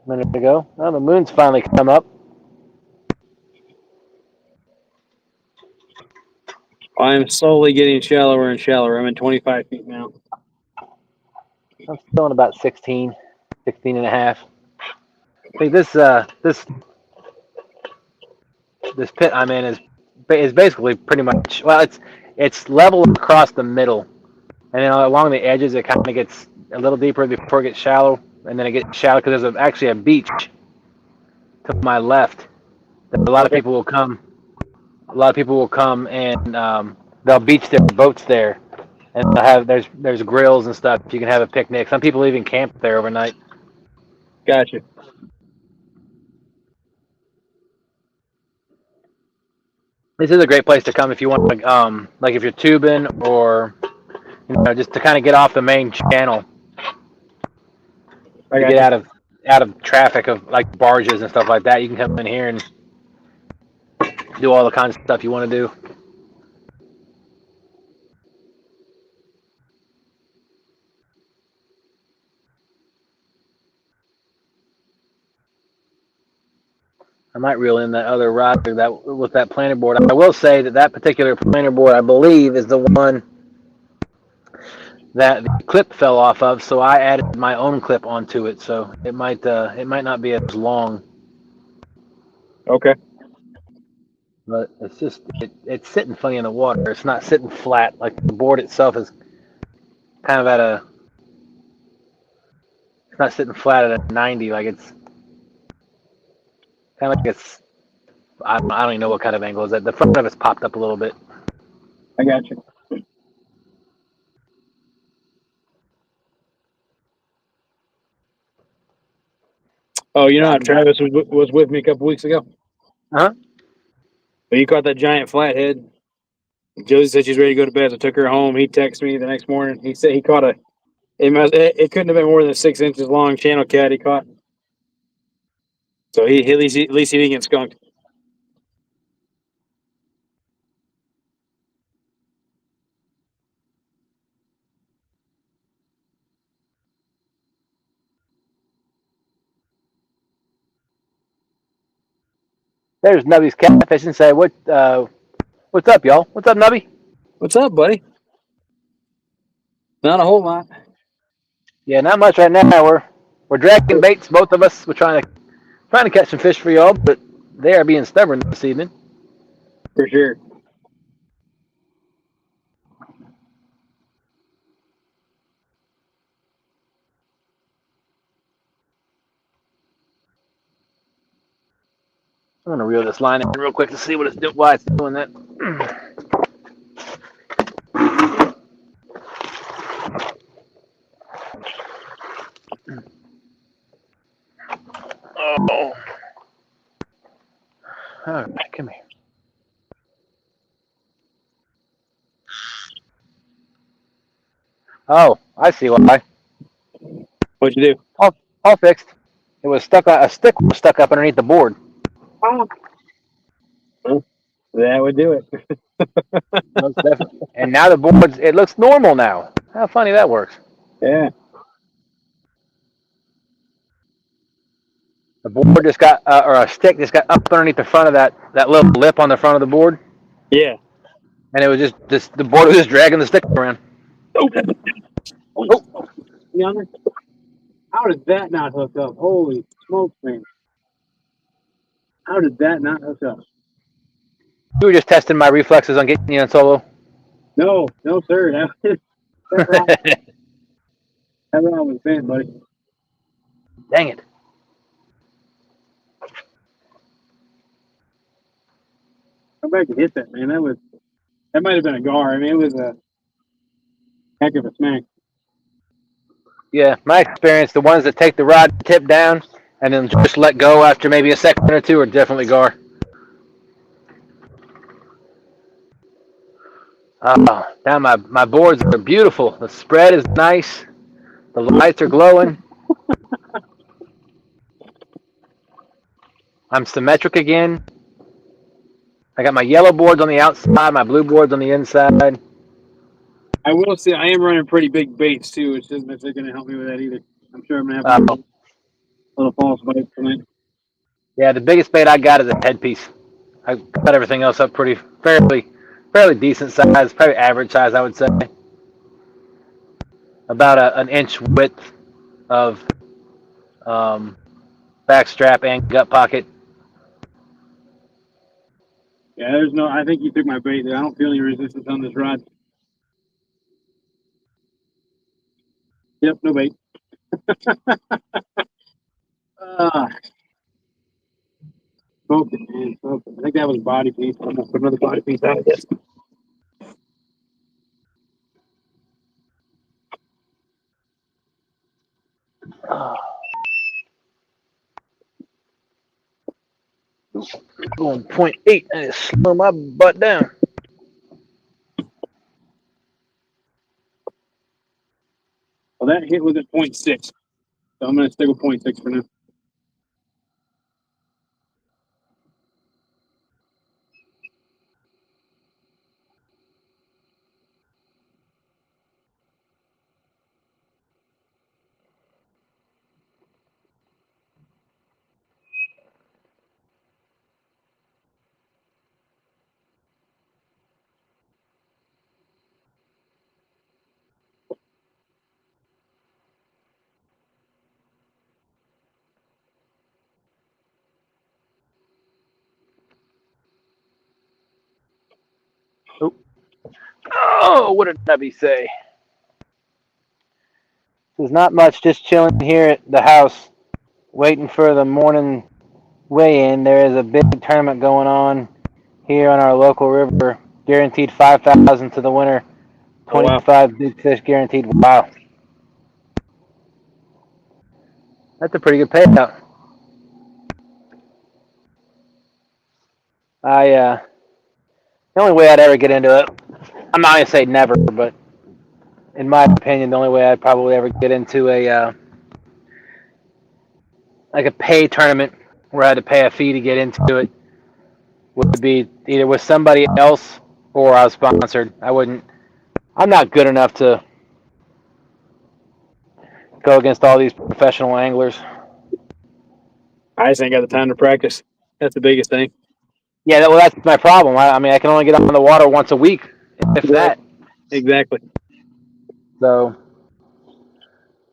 a minute ago. Well, the moon's finally come up. I'm slowly getting shallower and shallower. I'm at 25 feet now. I'm still in about 16 and a half. I think this pit I'm in is basically pretty much, well, it's level across the middle, and then along the edges it kind of gets a little deeper before it gets shallow, and then it gets shallow because there's actually a beach to my left that a lot of people will come. A lot of people will come and they'll beach their boats there, and they'll have there's grills and stuff. You can have a picnic. Some people even camp there overnight. Gotcha. This is a great place to come if you want to, like if you're tubing or just to kind of get off the main channel, I to got get you. out of traffic of like barges and stuff like that. You can come in here and do all the kinds of stuff you want to do. I might reel in that other rod that with that planer board. I will say that that particular planer board, I believe, is the one that the clip fell off of. So I added my own clip onto it. So it might not be as long, Okay. but it's just it's sitting funny in the water. It's not sitting flat. Like the board itself is kind of at a. It's not sitting flat at a 90. Like it's kind of like it's. I don't even know what kind of angle is that. The front of it's popped up a little bit. I got you. Oh, you know how Travis was with me a couple weeks ago? Huh? But he caught that giant flathead. Josie said she's ready to go to bed, so I took her home. He texted me the next morning. He said he caught a. It couldn't have been more than 6 inches long channel cat he caught. So he at least he didn't get skunked. There's Nubby's catfishing. Say what's up, y'all? What's up, Nubby? What's up, buddy? Not a whole lot. Yeah, not much right now. We're dragging baits, both of us. We're trying to catch some fish for y'all, but they are being stubborn this evening. For sure. I'm gonna reel this line in real quick to see what it's doing. Why it's doing that. Oh. All right, come here. Oh, I see why. What'd you do? All fixed. It was stuck. A stick was stuck up underneath the board. Oh. Well, that would do it. Most definitely. And now the board, it looks normal now. How funny that works. Yeah. The board just got, or a stick just got up underneath the front of that little lip on the front of the board, Yeah. and it was just the board was just dragging the stick around. Oh. Oh, How did that not hook up? Holy smokes, man. How did that not hook up? you were just testing my reflexes on getting you on solo. No, sir. That rod was bent, buddy. Dang it. Come back and hit that, man. That might have been a gar. I mean, it was a heck of a smack. Yeah, my experience, the ones that take the rod tip down and then just let go after maybe a second or two are definitely gar. Now my boards are beautiful. The spread is nice. The lights are glowing. I'm symmetric again. I got my yellow boards on the outside, my blue boards on the inside. I will say I am running pretty big baits too, which isn't necessarily going to help me with that either. I'm sure I'm going to have a little false bite tonight. Yeah, the biggest bait I got is a headpiece. I cut everything else up fairly decent size, probably average size, I would say. About an inch width of back strap and gut pocket. Yeah, I think you took my bait there. I don't feel any resistance on this rod. Yep, no bait. Smoked it, man. Smoked it. I think that was a body piece. I'm going to put another body piece out of this. Going 0.8 and it's slow my butt down. Well, that hit was at 0.6. So I'm going to stick with 0.6 for now. Oh, what did Debbie say? There's not much, just chilling here at the house, waiting for the morning weigh-in. There is a big tournament going on here on our local river. Guaranteed 5,000 to the winner. Oh, wow. 25 big fish guaranteed. Wow, that's a pretty good payout. The only way I'd ever get into it, I'm not gonna say never, but in my opinion, the only way I'd probably ever get into a like a pay tournament where I had to pay a fee to get into it would be either with somebody else or I was sponsored. I'm not good enough to go against all these professional anglers. I just ain't got the time to practice. That's the biggest thing. Yeah, well, that's my problem. I mean, I can only get on the water once a week, if that. Exactly. So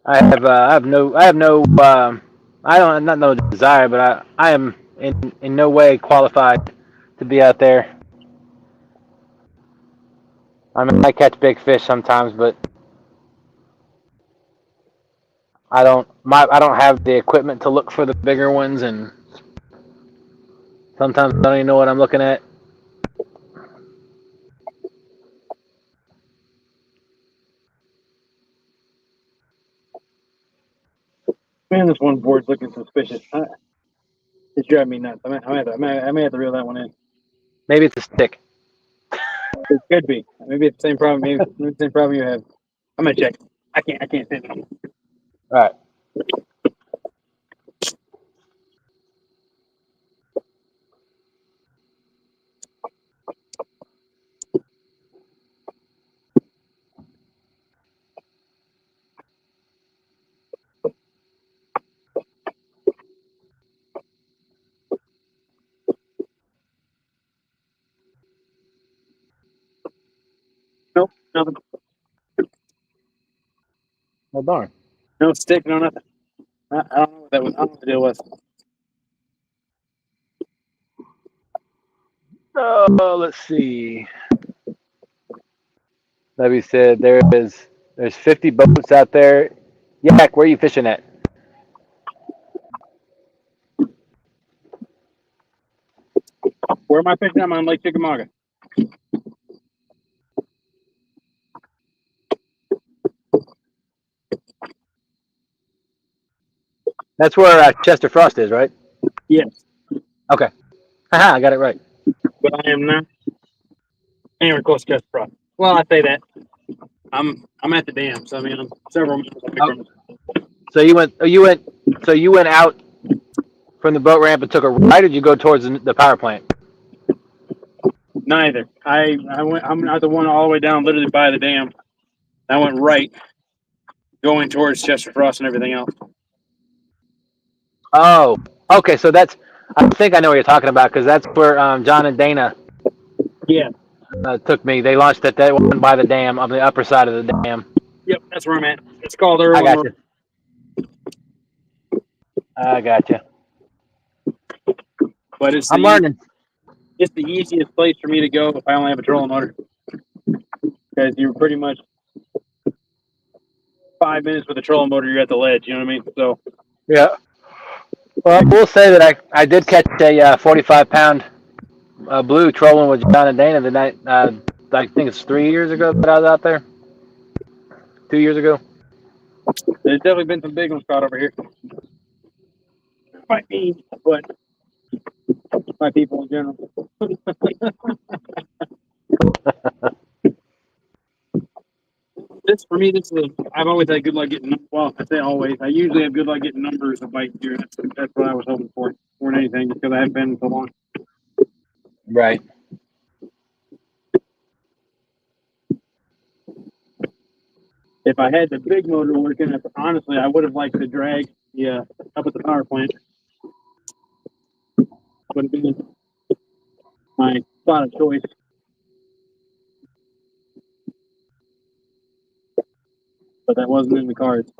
I have no, I don't, not no desire, but I am in no way qualified to be out there. I mean, I catch big fish sometimes, but I don't have the equipment to look for the bigger ones, and sometimes I don't even know what I'm looking at. Man, this one board's looking suspicious. It's driving me nuts. I may have to reel that one in. Maybe it's a stick. It could be. Maybe it's the same problem. Maybe it's the same problem you have. I'm gonna check. I can't say it. All right. Nope, nothing. Well, darn. No stick, no nothing. I don't know what that was. I don't know what the deal was. Oh, let's see. Debbie said there's 50 boats out there. Yak, where are you fishing at? Where am I fishing? I'm on Lake Chickamauga. That's where Chester Frost is, right? Yes, Okay. Haha, I got it right. but I am not anywhere close to Chester Frost. Well, I say that. I'm at the dam, so I mean I'm several miles away from it. So you went out from the boat ramp and took a right, or did you go towards the power plant? Neither. I'm not the one all the way down, literally by the dam. I went right, going towards Chester Frost and everything else. Oh, okay. So I think I know what you're talking about because that's where John and Dana Yeah. took me. They launched at that one by the dam on the upper side of the dam. Yep, that's where I'm at. It's called I Irwin. got you. I got you. But I'm learning. It's the easiest place for me to go if I only have a trolling motor. Because you're pretty much 5 minutes with a trolling motor, you're at the ledge. You know what I mean? So Yeah. Well, I will say that I did catch a 45-pound blue trolling with John and Dana the night. I think it's 3 years ago that I was out there. 2 years ago. there's definitely been some big ones caught over here. Might be, but My people in general. This for me, this is. I've always had good luck getting. Well, I say always. I usually have good luck getting numbers of bite deer. That's what I was hoping for more than anything, because I haven't been so long. Right. If I had the big motor working, honestly, I would have liked to drag the up at the power plant. Would have been my spot of choice. But that wasn't in the cards.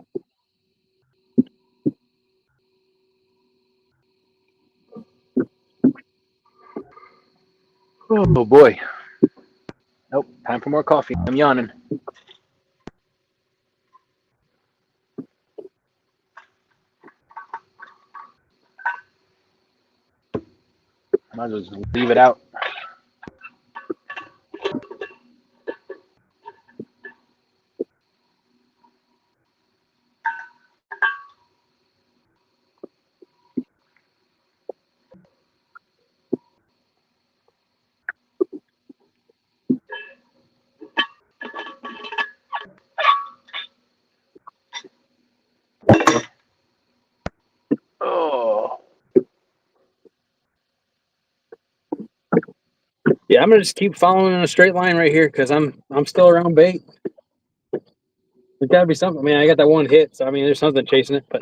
Oh boy. Nope. Time for more coffee. I'm yawning. Might as well just leave it out. Oh. Yeah, I'm gonna just keep following in a straight line right here because I'm still around bait. There's got to be something. I mean, I got that one hit, so I mean, there's something chasing it, but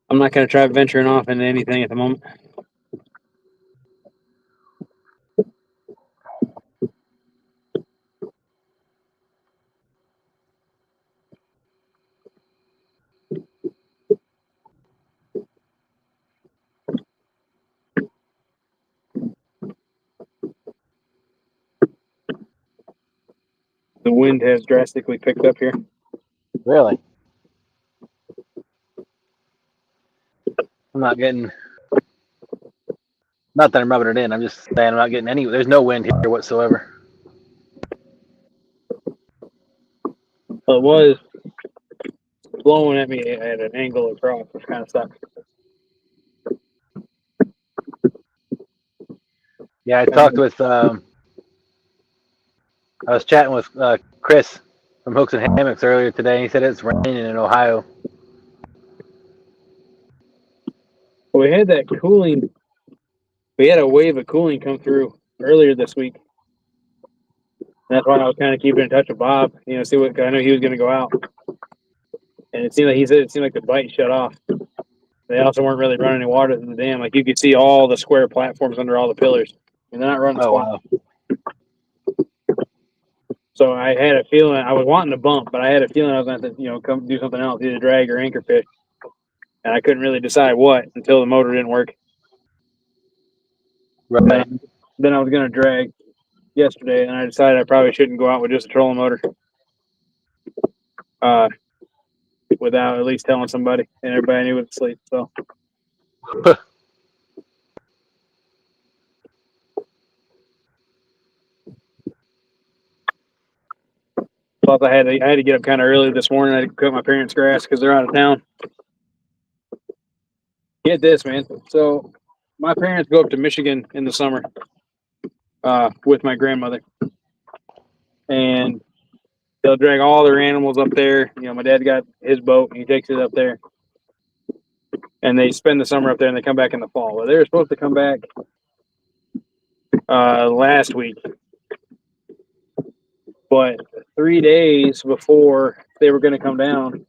I'm not gonna try venturing off into anything at the moment. The wind has drastically picked up here. Really? I'm not getting. Not that I'm rubbing it in. I'm just saying I'm not getting any. There's no wind here whatsoever. Well, it was blowing at me at an angle across, which kind of sucks. Yeah, I talked with. I was chatting with Chris from Hooks and Hammocks earlier today. He said it's raining in Ohio. Well, we had that cooling. We had a wave of cooling come through earlier this week. That's why I was kind of keeping in touch with Bob. You know, see what I know he was going to go out, and it seemed like he said it seemed like the bite shut off. They also weren't really running any water through the dam. Like you could see all the square platforms under all the pillars, and they're not running Oh squat. wow. So I had a feeling I was wanting to bump, but I had a feeling I was going to, come do something else, either drag or anchor fish, and I couldn't really decide what until the motor didn't work. Right. Then I was going to drag yesterday, and I decided I probably shouldn't go out with just a trolling motor, without at least telling somebody, and everybody knew it was asleep. So. Plus, I had to get up kind of early this morning. I had to cut my parents' grass because they're out of town. Get this, man. So my parents go up to Michigan in the summer with my grandmother, and they'll drag all their animals up there. You know, my dad got his boat, and he takes it up there, and they spend the summer up there, and they come back in the fall. Well, they were supposed to come back last week, but 3 days before they were going to come down,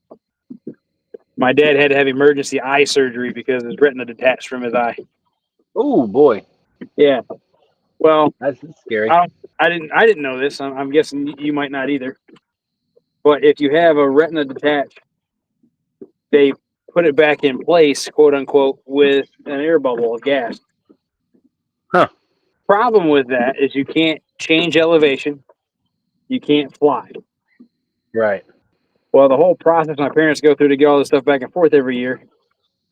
my dad had to have emergency eye surgery because his retina detached from his eye. Oh boy. Yeah. Well, That's scary. I didn't know this. I'm guessing you might not either. But if you have a retina detached, they put it back in place, quote unquote, with an air bubble of gas. Huh. Problem with that is you can't change elevation. You can't fly. Right. Well, the whole process my parents go through to get all this stuff back and forth every year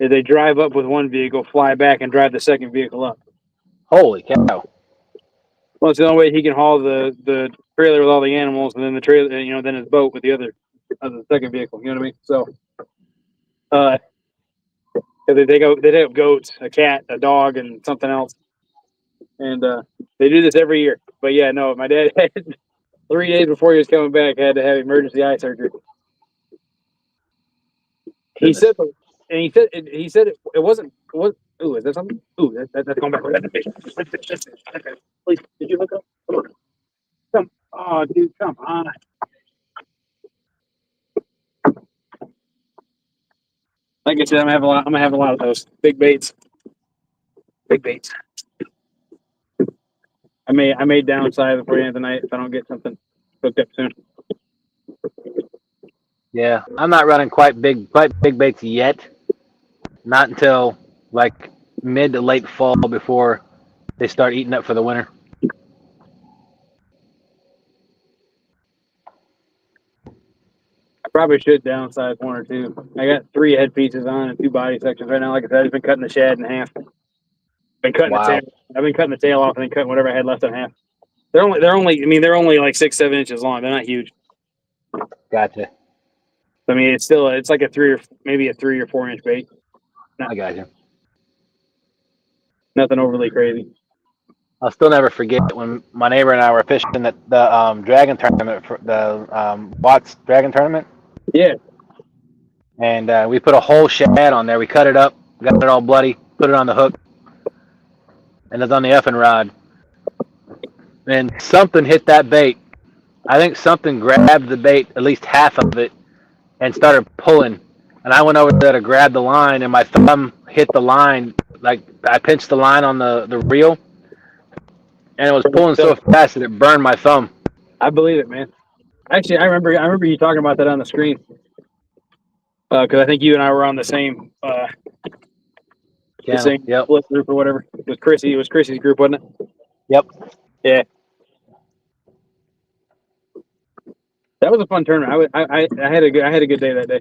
is they drive up with one vehicle, fly back, and drive the second vehicle up. Holy cow. Well, it's the only way he can haul the trailer with all the animals, and then the trailer, then his boat with the second vehicle. You know what I mean? So, Because they have goats, a cat, a dog, and something else. And they do this every year. But yeah, no, my dad had 3 days before he was coming back, had to have emergency eye surgery. He said, and he said it wasn't. Ooh, is that something? Ooh, that's going back. That's a fish. Please, did you look up? Come, oh, dude, come on. Like I said, I'm gonna have a lot of those big baits. Big baits. I may downside before the end of the night if I don't get something hooked up soon. Yeah, I'm not running quite big baits yet. Not until like mid to late fall before they start eating up for the winter. I probably should downsize 1 or 2. I got 3 head pieces on and 2 body sections right now. Like I said, I've been cutting the shad in half. Been cutting the tail. I've been cutting the tail off and then cutting whatever I had left in half. They're only like 6-7 inches long. They're not huge. Gotcha. I mean, it's like a 3 or 4 inch bait. I gotcha. Nothing overly crazy. I'll still never forget when my neighbor and I were fishing at the dragon tournament, for the Watts dragon tournament. Yeah. And we put a whole shad on there. We cut it up, got it all bloody, put it on the hook, and it's on the effing rod. And something hit that bait. I think something grabbed the bait, at least half of it, and started pulling. And I went over there to grab the line, and my thumb hit the line. Like I pinched the line on the reel, and it was pulling so fast that it burned my thumb. I believe it, man. Actually, I remember you talking about that on the screen. Because I think you and I were on the same Yep. split group or whatever. It was Chrissy's group, wasn't it? Yep. Yeah. That was a fun tournament. I had a good day that day.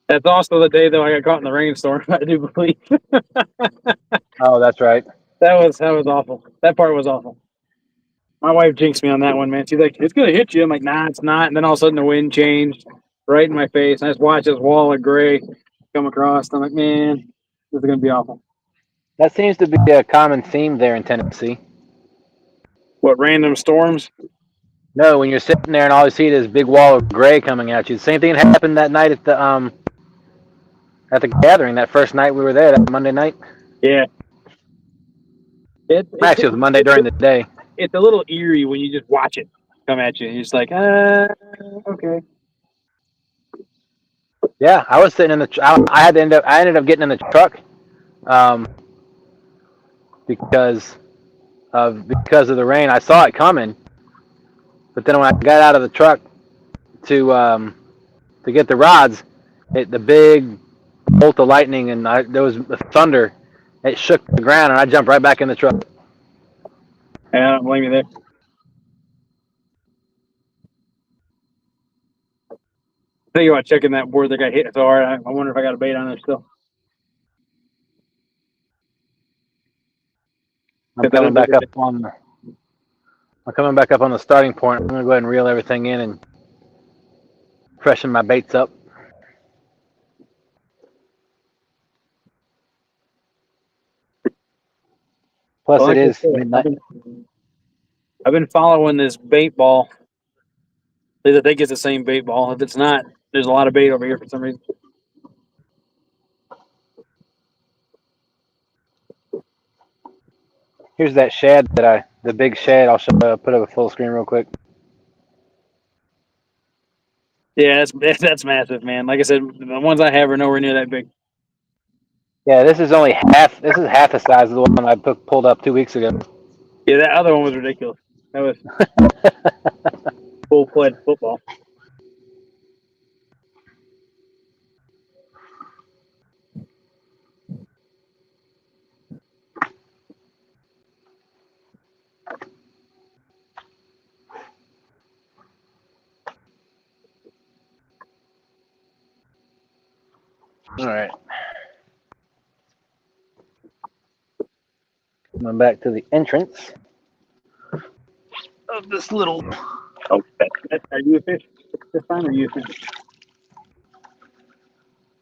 That's also the day though I got caught in the rainstorm. I do believe. Oh, that's right. That was awful. That part was awful. My wife jinxed me on that one, man. She's like, "It's gonna hit you." I'm like, "Nah, it's not." And then all of a sudden the wind changed right in my face. And I just watched this wall of gray come across. I'm like, "Man, this is gonna be awful." That seems to be a common theme there in Tennessee. What, random storms? No, when you're sitting there and all you see is big wall of gray coming at you. The same thing happened that night at the gathering. That first night we were there, that Monday night. Yeah. Actually, it was Monday during the day. It's a little eerie when you just watch it come at you. You're just like, okay. Yeah, I was sitting in the. I ended up getting in the truck, because of the rain. I saw it coming, but then when I got out of the truck to get the rods, the big bolt of lightning and there was thunder. It shook the ground, and I jumped right back in the truck. Yeah, I don't blame you there. Tell you what, checking that board that got hit so hard, I wonder if I got a bait on there still. I'm coming back up on the starting point. I'm gonna go ahead and reel everything in and freshen my baits up. Plus, Well, it is midnight. I've been following this bait ball. I think it's the same bait ball. If it's not, there's a lot of bait over here for some reason. Here's that shad the big shad. I'll put up a full screen real quick. Yeah, that's massive, man. Like I said, the ones I have are nowhere near that big. Yeah, this is only half. This is half the size of the one I pulled up 2 weeks ago. Yeah, that other one was ridiculous. That was full-fledged football. All right. Coming back to the entrance of this little. Oh, are you a fish this time, or are you a fish?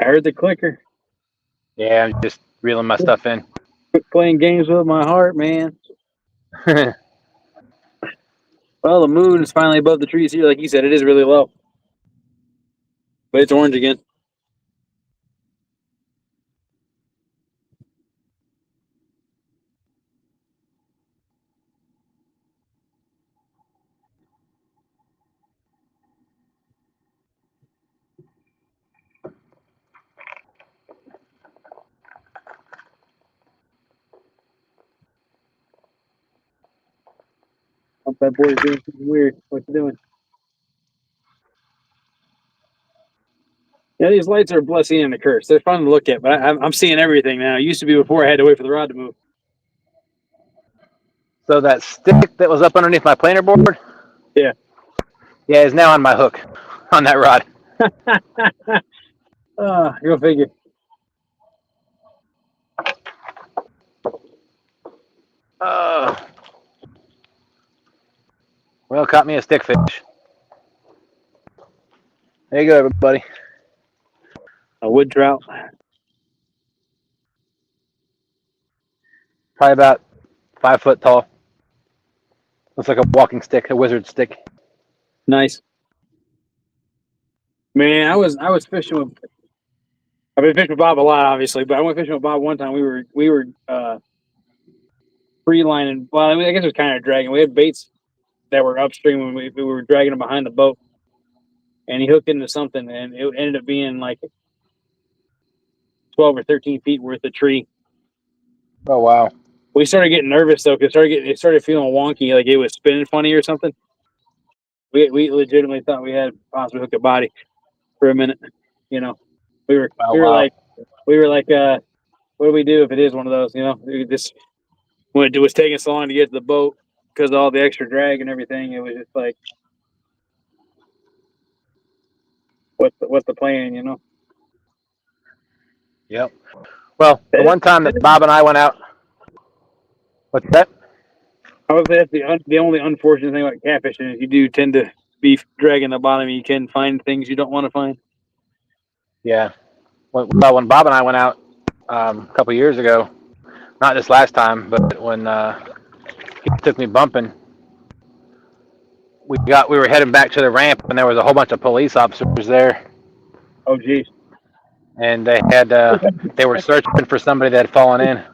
I heard the clicker. Yeah, I'm just reeling my stuff in. Quit playing games with my heart, man. Well, the moon is finally above the trees here. Like you said, it is really low. But it's orange again. Oh, that boy's doing something weird. What's he doing? Yeah, these lights are a blessing and a curse. They're fun to look at, but I'm seeing everything now. It used to be before I had to wait for the rod to move. So that stick that was up underneath my planer board, Yeah. yeah, is now on my hook on that rod. Go figure. Well, caught me a stick fish. There you go, everybody. A wood trout. Probably about 5 foot tall. Looks like a walking stick, a wizard stick. Nice. Man, I was fishing with. I've been fishing with Bob a lot, obviously, but I went fishing with Bob one time. We were free lining. Well, I guess it was kind of dragging. We had baits that were upstream when we were dragging them behind the boat, and he hooked into something, and it ended up being like 12 or 13 feet worth of tree. Oh, wow. We started getting nervous though, because it started feeling wonky, like it was spinning funny or something. We legitimately thought we had possibly hooked a body for a minute. You know, we were Wow. like, what do we do if it is one of those? You know, when it was taking so long to get to the boat because of all the extra drag and everything, it was just like, what's the plan? You know. Yep. Well, the one time that Bob and I went out. What's that? I would say that's the only unfortunate thing about catfishing is you do tend to be dragging the bottom. You can find things you don't want to find. Yeah. Well, when Bob and I went out a couple years ago, not this last time, but when he took me bumping, we were heading back to the ramp, and there was a whole bunch of police officers there, Oh, geez. and they were searching for somebody that had fallen in.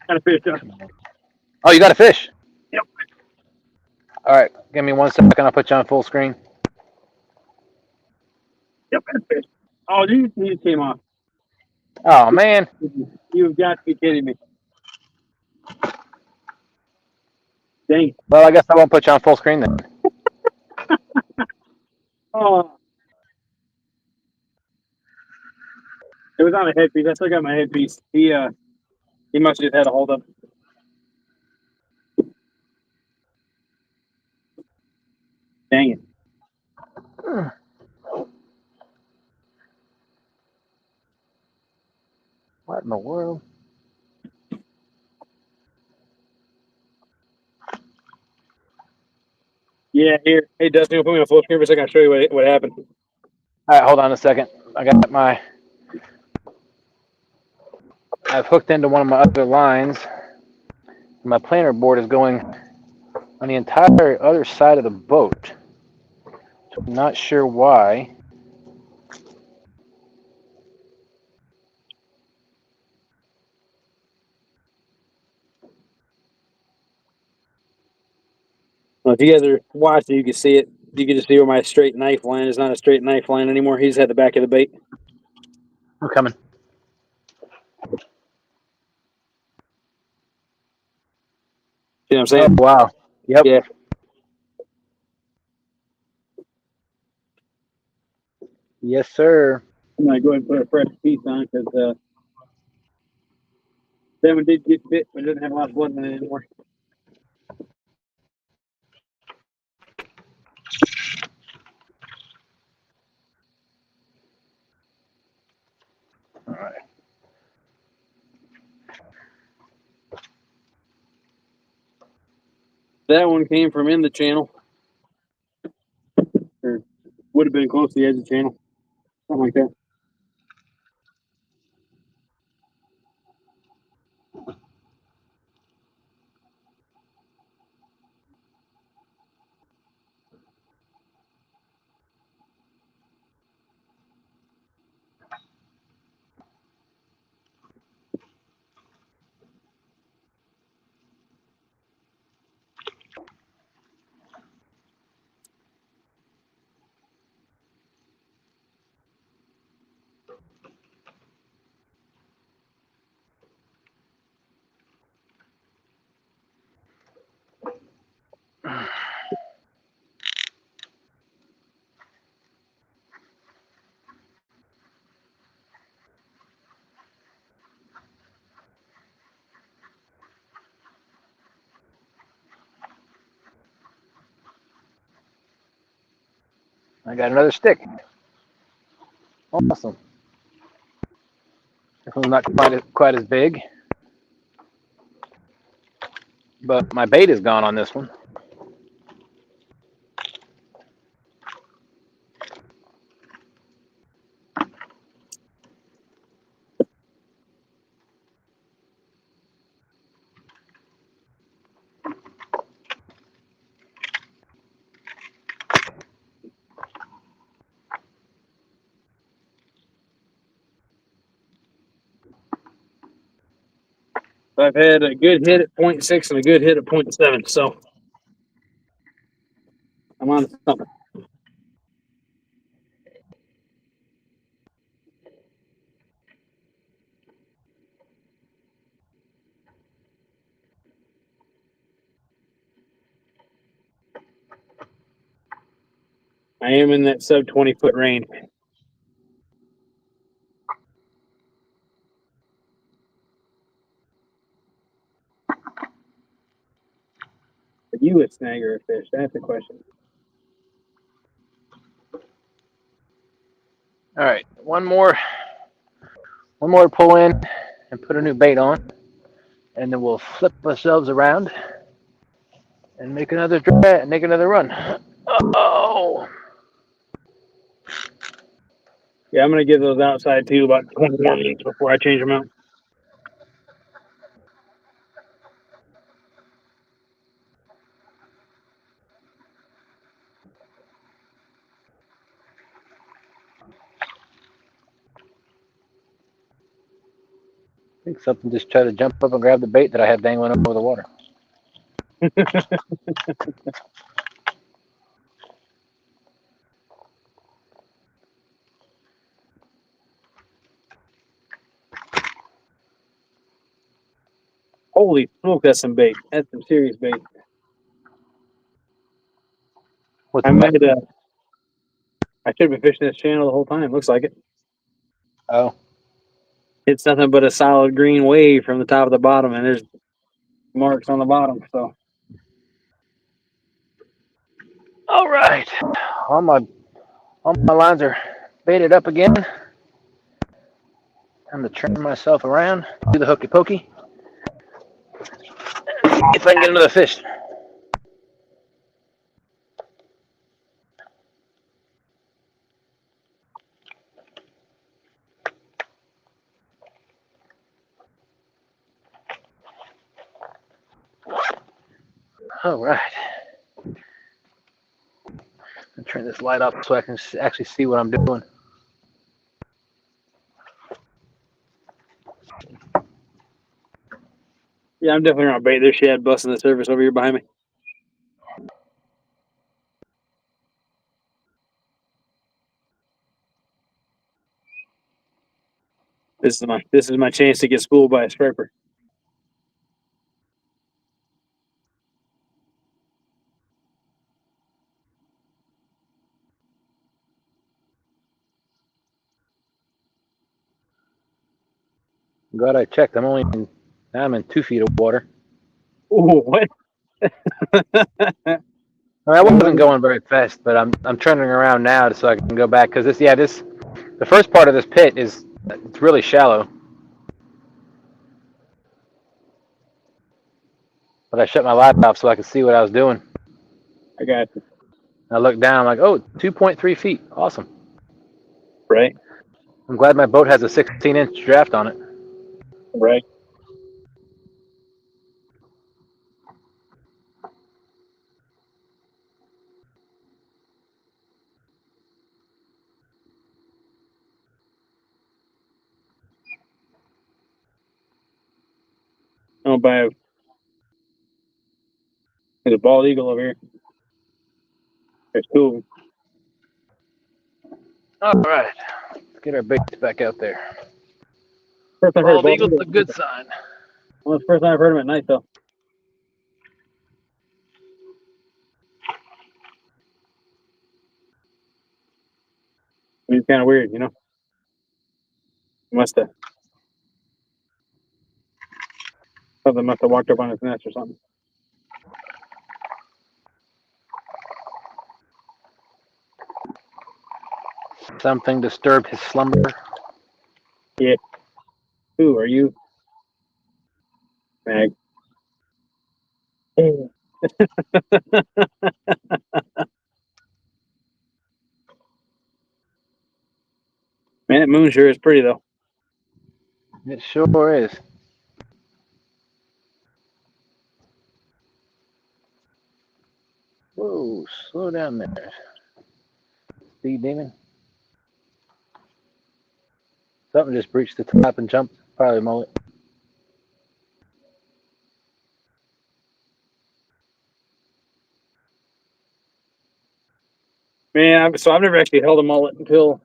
Got a fish, Josh. Oh, you got a fish? Yep. All right, give me 1 second. I'll put you on full screen. Yep, got a fish. Oh, you came off. Oh man. You've got to be kidding me. Dang. Well, I guess I won't put you on full screen then. Oh. It was on a headpiece. I still got my headpiece. He must have just had a hold up. Dang it. What in the world? Yeah, here. Hey, Dustin, put me on full screen for a second. I'll show you what happened. All right, hold on a second. I've hooked into one of my other lines. My planer board is going on the entire other side of the boat. I'm not sure why. Well, if you guys are watching, you can see it. You can just see where my straight knife line is not a straight knife line anymore. He's had the back of the bait. I'm coming. You know what I'm saying? Oh, wow. Yep. Yeah. Yes, sir. I'm going to go ahead and put a fresh piece on because that one did get bit, but it doesn't have a lot of blood in it anymore. All right. That one came from in the channel. Or would have been close to the edge of the channel. Something like that. I got another stick. Awesome. This one's not quite as big, but my bait is gone on this one. I've had a good hit at 0.6 and a good hit at 0.7, so I'm on something. I am in that sub 20-foot range. Are you a snag or a fish? That's the question. All right, one more pull in and put a new bait on, and then we'll flip ourselves around and make another run. Oh, Yeah, I'm going to give those outside too about 20 more minutes before I change them out. I think something just tried to jump up and grab the bait that I had dangling over the water. Holy smoke, that's some bait. That's some serious bait. What's I that? might I should have been fishing this channel the whole time. Looks like it. Oh, It's nothing but a solid green wave from the top of the bottom, and there's marks on the bottom. So all right. All my lines are baited up again. Time to turn myself around, do the hooky pokey. See if I can get another fish. All right. I'll turn this light off so I can actually see what I'm doing. yeah, I'm definitely on bait. There's shad busting the surface over here behind me. This is my chance to get schooled by a striper. I'm glad I checked. I'm in 2 feet of water. Ooh, what? I wasn't going very fast, but I'm turning around now so I can go back because the first part of this pit it's really shallow. but I shut my light off so I could see what I was doing. I got you. I looked down, I'm like, oh, 2.3 feet. Awesome. Right. I'm glad my boat has a 16-inch draft on it. Right. I'll buy there's a bald eagle over here. There's two of them. All right. Let's get our baits back out there. First I've heard Bald bald eagle's eagle. a good sign. Well, it's the first time I've heard them at night, though. I mean, it's kind of weird, you know? Must have. Something must have walked up on his nest or something. Something disturbed his slumber. Yeah. Who are you? Mag. Man, that moon sure is pretty, though. It sure is. Whoa, slow down there. Speed demon. Something just breached the top and jumped. Probably mullet. Man, so I've never actually held a mullet until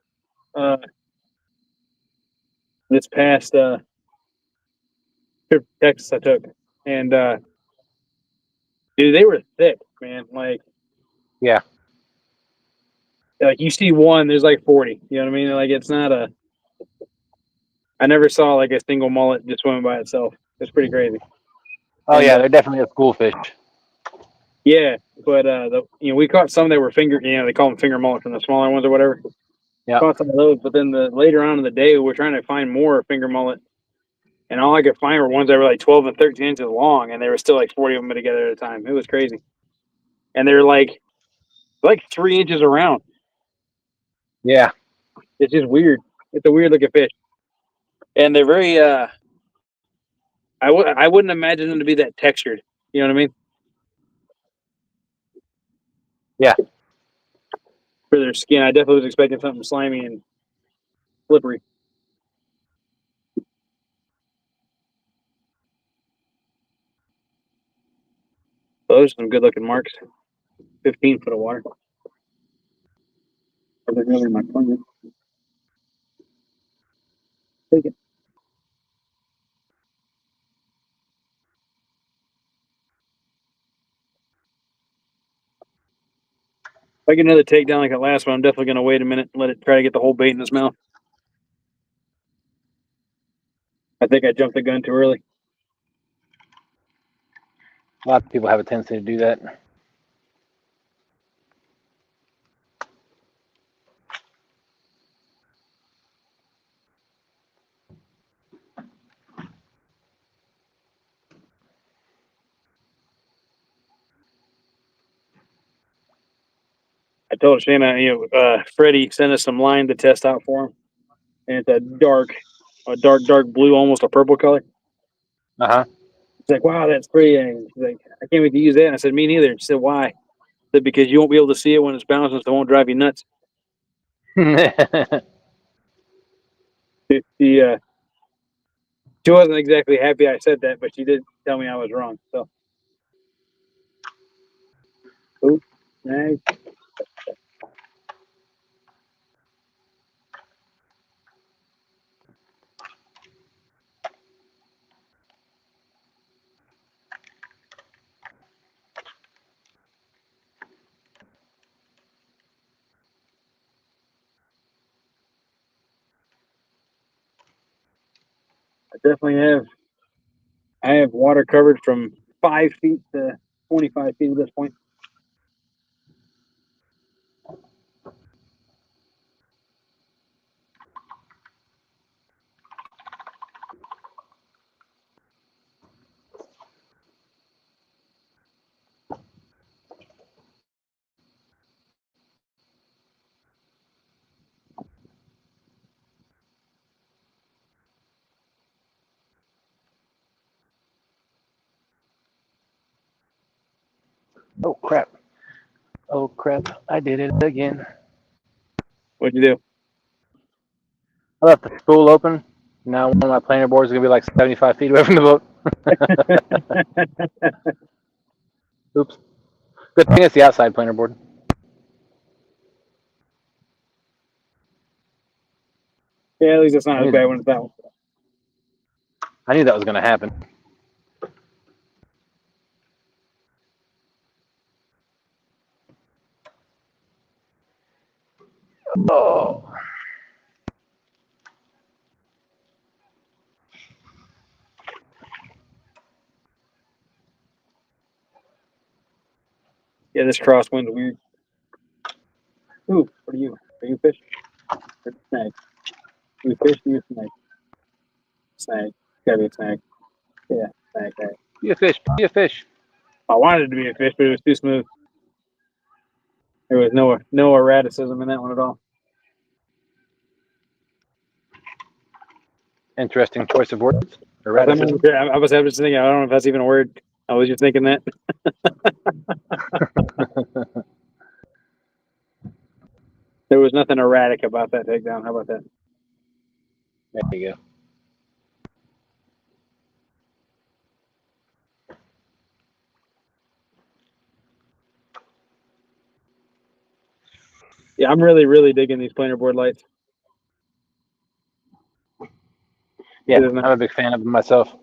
this past trip to Texas I took. And, dude, they were thick, man. Yeah. Like you see one, there's like 40. You know what I mean? Like it's not a. I never saw like a single mullet just swimming by itself. It's pretty crazy. Oh, And, yeah, they're definitely a school fish. Yeah, but we caught some that were finger. They call them finger mullet from the smaller ones or whatever. Yeah. Caught some of those, but then later on in the day, we were trying to find more finger mullet, and all I could find were ones that were like 12 and 13 inches long, and there were still like 40 of them together at a time. It was crazy, and they're like 3 inches around. Yeah. It's just weird. It's a weird looking fish, and they're very. I wouldn't imagine them to be that textured. You know what I mean? Yeah. For their skin, I definitely was expecting something slimy and slippery. Those are some good looking marks. 15 foot of water. Are they really my plane? Take it. If I get another takedown like that last one, I'm definitely going to wait a minute and let it try to get the whole bait in its mouth. I think I jumped the gun too early. A lot of people have a tendency to do that. I told Shanna, Freddie sent us some line to test out for him, and it's a dark blue, almost a purple color. Uh-huh. He's like, "Wow, that's pretty." And she's like, "I can't wait to use that." And I said, "Me neither." She said, "Why?" I said, "Because you won't be able to see it when it's bouncing, so it won't drive you nuts." She wasn't exactly happy I said that, but she did tell me I was wrong. So, oops, nice. I definitely have. I have water covered from 5 feet to 25 feet at this point. Oh crap! Oh crap! I did it again. What'd you do? I left the spool open. Now one of my planer boards is gonna be like 75 feet away from the boat. Oops. Good thing it's the outside planer board. Yeah, at least it's not as bad when it's that one. I knew that was gonna happen. Oh. Yeah, this crosswind's weird. Ooh, what are you? Are you a fish? Or a snag? You a fish? You a snag? Snag. Gotta be a snag. Yeah, snag. Snag. Be a fish. Be a fish. I wanted it to be a fish, but it was too smooth. There was no erraticism in that one at all. Interesting choice of words. I Erraticism. was just thinking, I don't know if that's even a word. I was just thinking that. There was nothing erratic about that takedown. How about that? There you go. Yeah, I'm really digging these planer board lights. Yeah, I'm a big fan of them myself.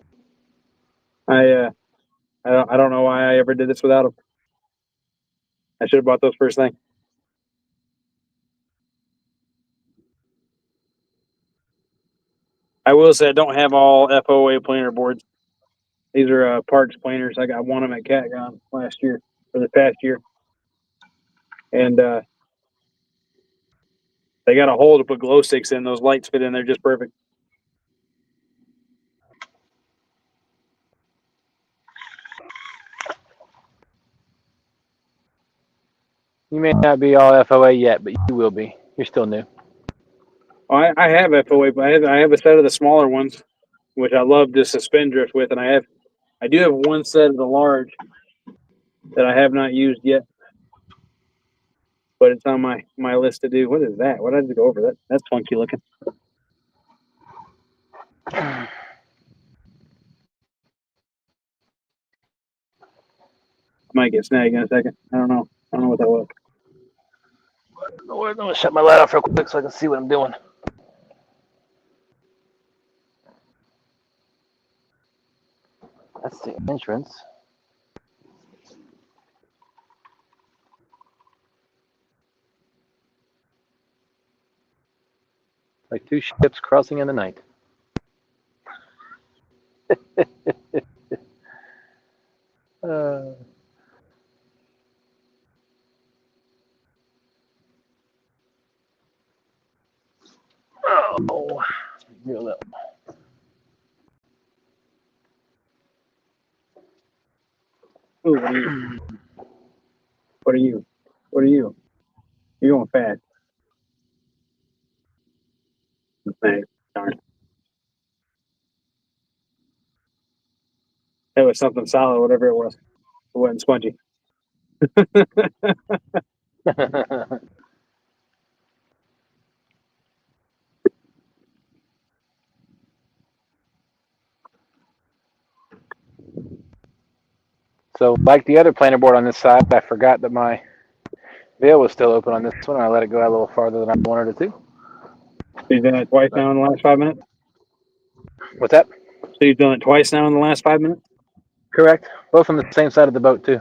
I don't know why I ever did this without them. I should have bought those first thing. I will say I don't have all FOA planer boards. These are Parks planers. I got one of them at CatCon last year, or the past year. And they got a hole to put glow sticks in. Those lights fit in there just perfect. You may not be all FOA yet, but you will be. You're still new. I have FOA, but I have a set of the smaller ones, which I love to suspend drift with, and I do have one set of the large that I have not used yet, but it's on my list to do. What is that? What did I go over? That's funky looking. I might get snagged in a second. I don't know. I don't know what that was. I'm gonna shut my light off real quick so I can see what I'm doing. That's the entrance. Like two ships crossing in the night. uh, oh, real low. Ooh, what are you? What are you? What are you? You're going fast. Snag. Darn. That was something solid, whatever it was. It wasn't spongy. So, like the other planer board on this side, I forgot that my veil was still open on this one. I let it go a little farther than I wanted it to. So you've done it twice now in the last 5 minutes? What's that? So you've done it twice now in the last 5 minutes? Correct. Both on the same side of the boat, too.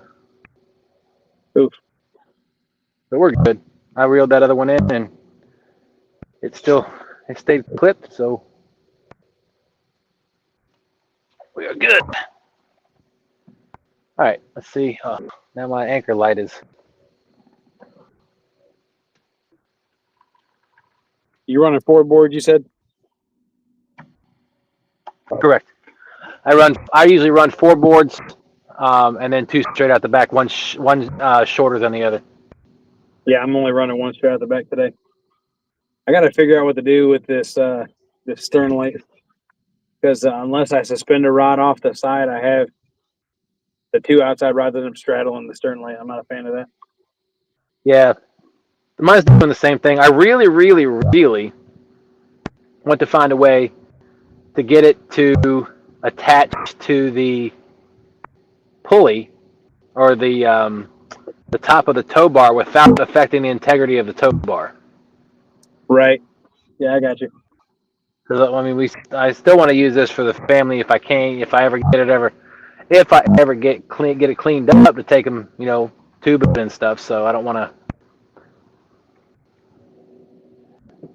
Oof. But we're good. I reeled that other one in, and it stayed clipped, so we are good. All right, let's see. Now my anchor light is. You running 4 boards, you said? Correct. I usually run 4 boards, and then 2 straight out the back. One shorter than the other. Yeah, I'm only running 1 straight out the back today. I got to figure out what to do with this stern light, because unless I suspend a rod off the side, I have the two outside rods end up straddling the stern light. I'm not a fan of that. Yeah, mine's doing the same thing. I really, really, really want to find a way to get it to attach to the pulley or the top of the tow bar without affecting the integrity of the tow bar. Right. Yeah, I got you. Because I mean, I still want to use this for the family if I can, if I ever get it cleaned up to take them, tubing and stuff. So I don't want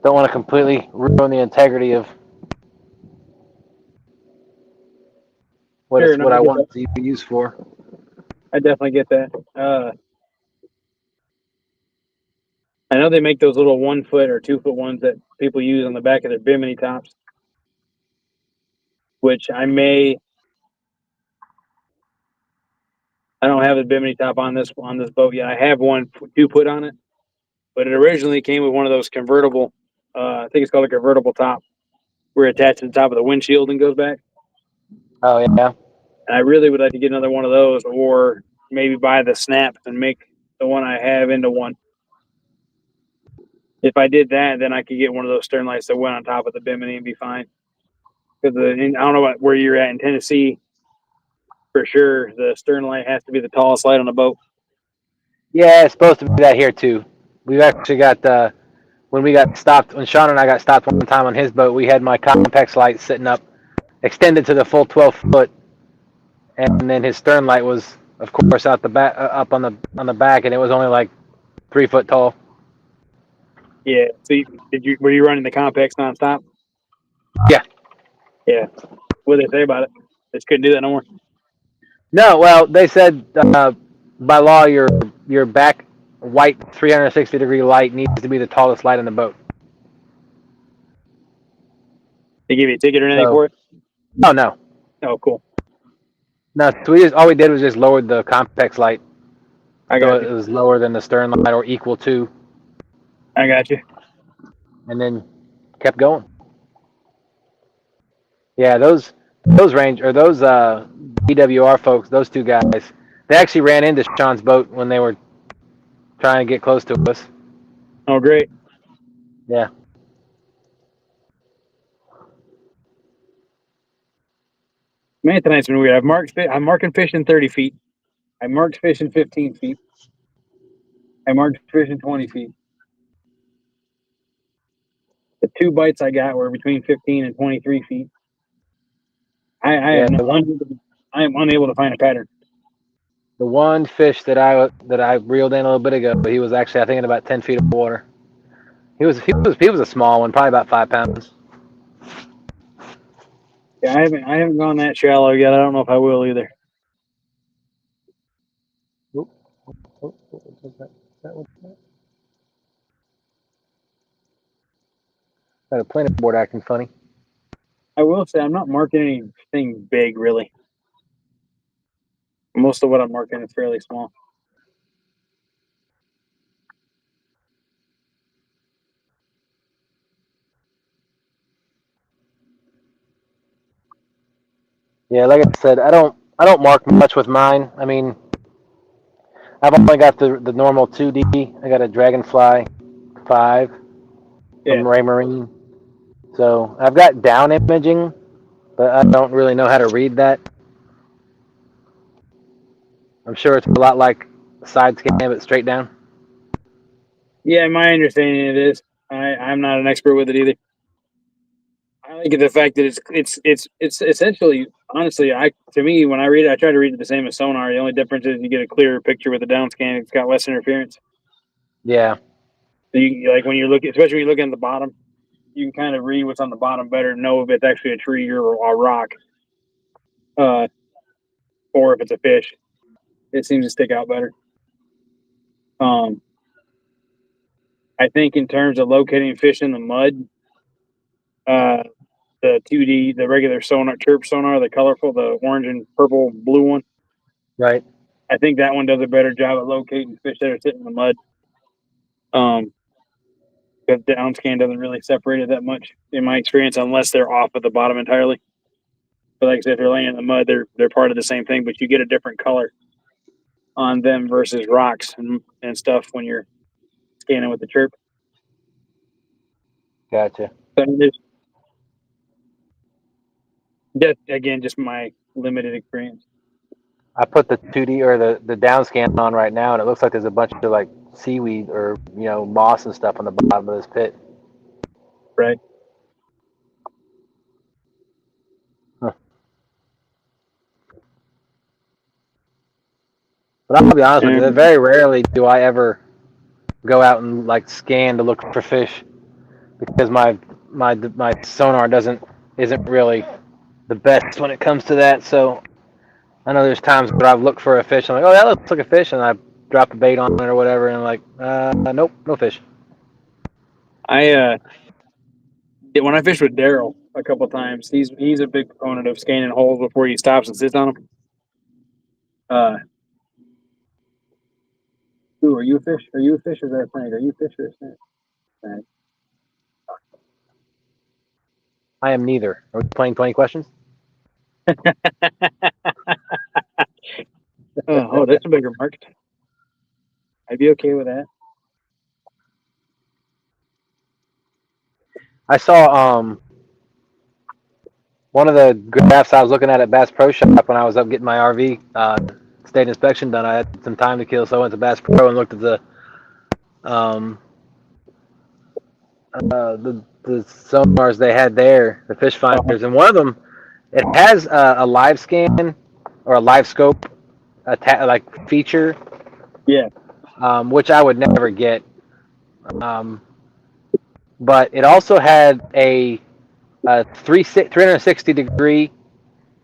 to completely ruin the integrity of Sure, no, what I I get want that. it to be used for. I definitely get that. I know they make those little 1 foot or 2 foot ones that people use on the back of their bimini tops, which I don't have a bimini top on this boat yet. I have one 2 foot on it, but it originally came with one of those convertible. I think it's called a convertible top, where it attaches to the top of the windshield and goes back. Oh yeah. And I really would like to get another one of those, or maybe buy the snaps and make the one I have into one. If I did that, then I could get one of those stern lights that went on top of the bimini and be fine. Because I don't know where you're at in Tennessee. For sure, the stern light has to be the tallest light on the boat. Yeah, it's supposed to be that here too. We've actually got when Sean and I got stopped one time on his boat, we had my Compex light sitting up, extended to the full 12 foot, and then his stern light was, of course, out the back, up on the back, and it was only like 3 foot tall. Yeah. So were you running the Compex nonstop? Yeah. Yeah. What did they say about it? They just couldn't do that no more. No, well, they said by law your back white 360-degree light needs to be the tallest light in the boat. They give you a ticket or anything So, for it? no. Oh, cool. No, so all we did was just lowered the Compex light, I so got it you. was lower than the stern light or equal to, I got you. and then kept going. Yeah, those DWR folks, those two guys, they actually ran into Sean's boat when they were trying to get close to us. Oh, great. Yeah. Man, tonight's been weird. I'm marking fish in 30 feet. I marked fish in 15 feet. I marked fish in 20 feet. The 2 bites I got were between 15 and 23 feet. I Yeah, am unable to find a pattern. the one fish that I reeled in a little bit ago, he was actually, I think, in about 10 feet of water. He was a small one, probably about 5 pounds. Yeah, I haven't gone that shallow yet. I don't know if I will either. Got a planer board acting funny. I will say I'm not marking anything big really. Most of what I'm marking is fairly small. Yeah, like I said, I don't mark much with mine. I mean, I've only got the normal 2D. I got a Dragonfly 5 Yeah. from Ray Marine. So I've got down imaging, but I don't really know how to read that. I'm sure it's a lot like side scan, but straight down. Yeah, my understanding it is. I'm not an expert with it either. I like the fact that it's essentially, honestly, to me when I read it, I try to read it the same as sonar. The only difference is you get a clearer picture with the down scan. It's got less interference. Yeah. So you like when you look, especially when you look at the bottom, you can kind of read what's on the bottom better, know if it's actually a tree or a rock, or if it's a fish. It seems to stick out better. I think in terms of locating fish in the mud, the 2D, the regular sonar, chirp sonar, the colorful, the orange and purple, blue one. Right. I think that one does a better job at locating fish that are sitting in the mud. Because the scan doesn't really separate it that much in my experience, unless they're off at the bottom entirely. But like I said, if they're laying in the mud, they're part of the same thing, but you get a different color on them versus rocks and stuff when you're scanning with the chirp. Gotcha. So just my limited experience. I put the 2D or the down scan on right now, and it looks like there's a bunch of like seaweed or moss and stuff on the bottom of this pit. Right. Huh. But I'll be honest with you, very rarely do I ever go out and like scan to look for fish because my sonar isn't really the best when it comes to that. So I know there's times where I've looked for a fish, I'm like, oh, that looks like a fish, and I drop a bait on it or whatever, and I'm like, nope, no fish. When I fished with Daryl a couple times, he's a big proponent of scanning holes before he stops and sits on them. Ooh, are you a fish? Are you a fish or is that a snake? Are you a fish or a snake? I am neither. Are we playing 20 questions? Oh, that's a bigger mark. I'd be okay with that. I saw one of the graphs I was looking at Bass Pro Shop when I was up getting my RV state inspection done. I had some time to kill, so I went to Bass Pro and looked at the sonars they had there, the fish finders, and one of them, it has a live scan or a live scope like feature. Yeah. Which I would never get. But it also had a 360 degree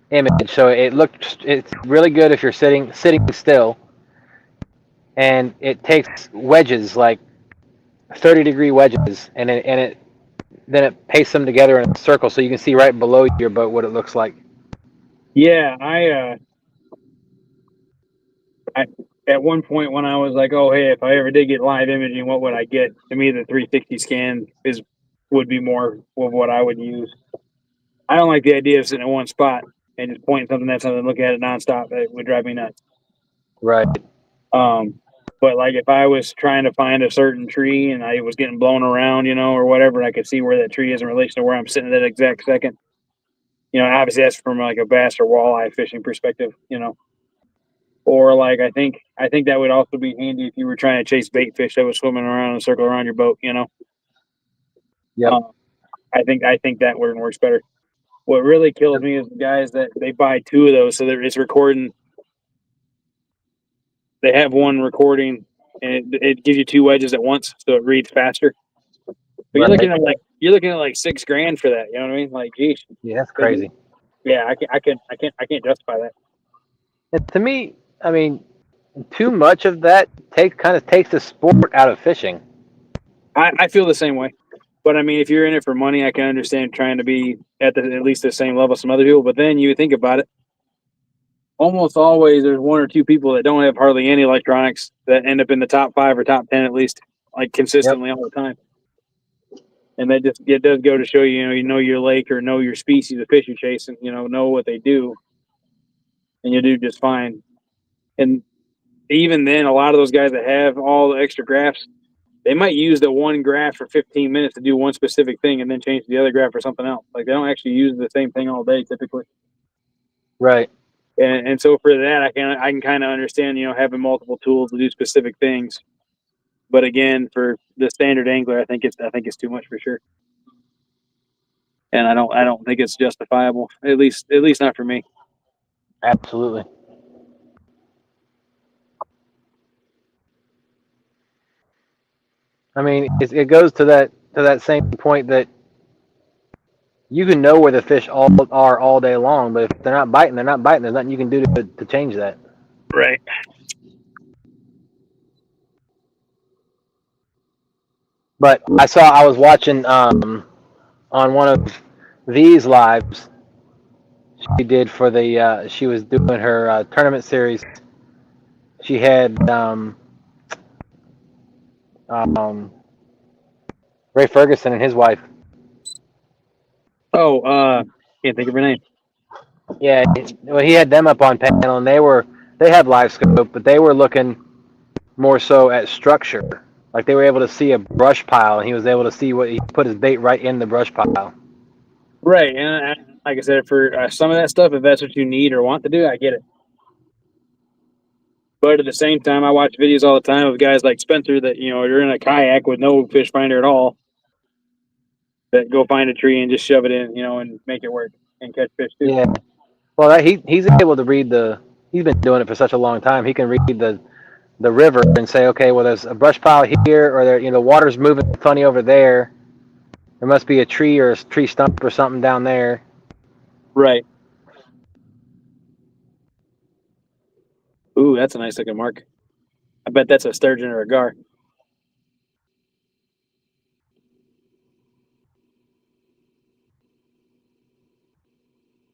image, so it's really good if you're sitting still, and it takes wedges, like 30-degree wedges, and then it pastes them together in a circle, so you can see right below your boat what it looks like. Yeah, I at one point when I was like, oh hey, if I ever did get live imaging, what would I get? To me, the 360 scan would be more of what I would use. I don't like the idea of sitting in one spot and just pointing something at something, look at it nonstop. It would drive me nuts. Right. But like if I was trying to find a certain tree and I was getting blown around, or whatever, and I could see where that tree is in relation to where I'm sitting at that exact second. Obviously that's from like a bass or walleye fishing perspective, Or like I think that would also be handy if you were trying to chase bait fish that was swimming around in a circle around your boat, Yep. I think that word works better. What really kills me is the guys that they buy two of those, so it's recording. They have one recording, and it gives you two wedges at once, so it reads faster. But you're looking at like $6,000 for that. You know what I mean? Like, geez. Yeah, that's crazy. Yeah, I can't justify that. And to me, I mean, too much of that kind of takes the sport out of fishing. I feel the same way. But I mean, if you're in it for money, I can understand trying to be at least the same level as some other people. But then you think about it, almost always there's one or two people that don't have hardly any electronics that end up in the top 5 or top 10 at least, like consistently all the time. And that it does go to show you know your lake or know your species of fish you're chasing, know what they do, and you do just fine. And even then, a lot of those guys that have all the extra graphs, they might use the one graph for 15 minutes to do one specific thing and then change the other graph for something else. Like they don't actually use the same thing all day typically. Right. And so for that, I can kind of understand, having multiple tools to do specific things. But again, for the standard angler, I think it's too much for sure. And I don't think it's justifiable. At least not for me. Absolutely. I mean, it goes to that same point that you can know where the fish are all day long, but if they're not biting, they're not biting. There's nothing you can do to change that. Right. But I was watching on one of these lives she did for she was doing her tournament series. She had Ray Ferguson and his wife. Oh, can't think of her name. Yeah, well, he had them up on panel, and they had live scope, but they were looking more so at structure. Like they were able to see a brush pile, and he was able to see what he put his bait right in the brush pile. Right, and like I said, for some of that stuff, if that's what you need or want to do, I get it. But at the same time, I watch videos all the time of guys like Spencer that you're in a kayak with no fish finder at all, that go find a tree and just shove it in, and make it work and catch fish too. Yeah. Well, he's able to read the. He's been doing it for such a long time. He can read the river and say, okay, well, there's a brush pile here, or there, the water's moving funny over there. There must be a tree or a tree stump or something down there. Right. Ooh, that's a nice looking mark. I bet that's a sturgeon or a gar.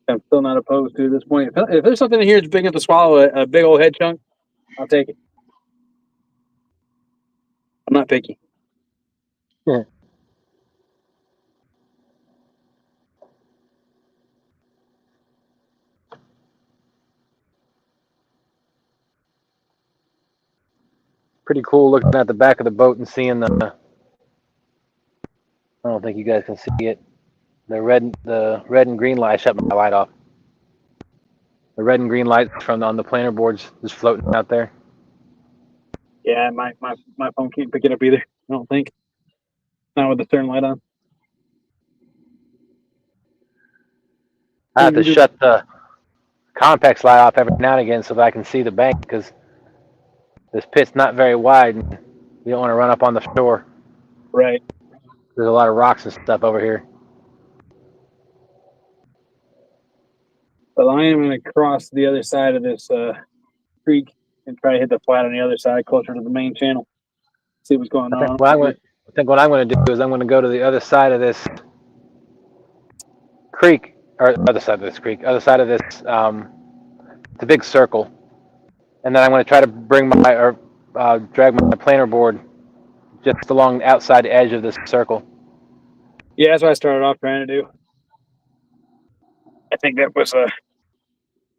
I'm still not opposed to at this point. If there's something in here that's big enough to swallow a big old head chunk, I'll take it. I'm not picky. Yeah. Pretty cool looking at the back of the boat and seeing the. I don't think you guys can see it. The red and green light. I shut my light off. The red and green lights from on the planer boards just floating out there. Yeah, my phone can't pick it up either. I don't think. Not with the stern light on. I have to shut the Compex light off every now and again so that I can see the bank because this pit's not very wide and you don't want to run up on the shore. Right. There's a lot of rocks and stuff over here. But I am going to cross the other side of this creek and try to hit the flat on the other side, closer to the main channel. See what's going on. I think what I'm going to do is I'm going to go to the other side of this creek, or other side of this creek, other side of this. It's a big circle, and then I'm going to try to bring drag my planer board just along the outside edge of this circle. Yeah, that's what I started off trying to do. I think that was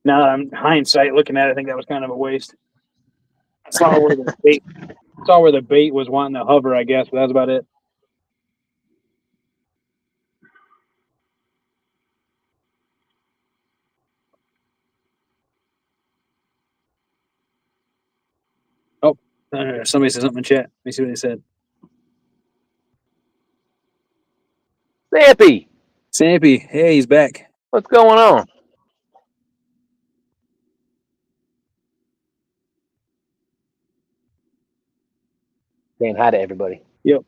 now that I'm hindsight looking at it, I think that was kind of a waste. I saw where the bait was wanting to hover, I guess, but that's about it. Oh, somebody said something in chat. Let me see what they said. Sappy, Sampy, hey, he's back. what's going on? Saying hi to everybody. Yep.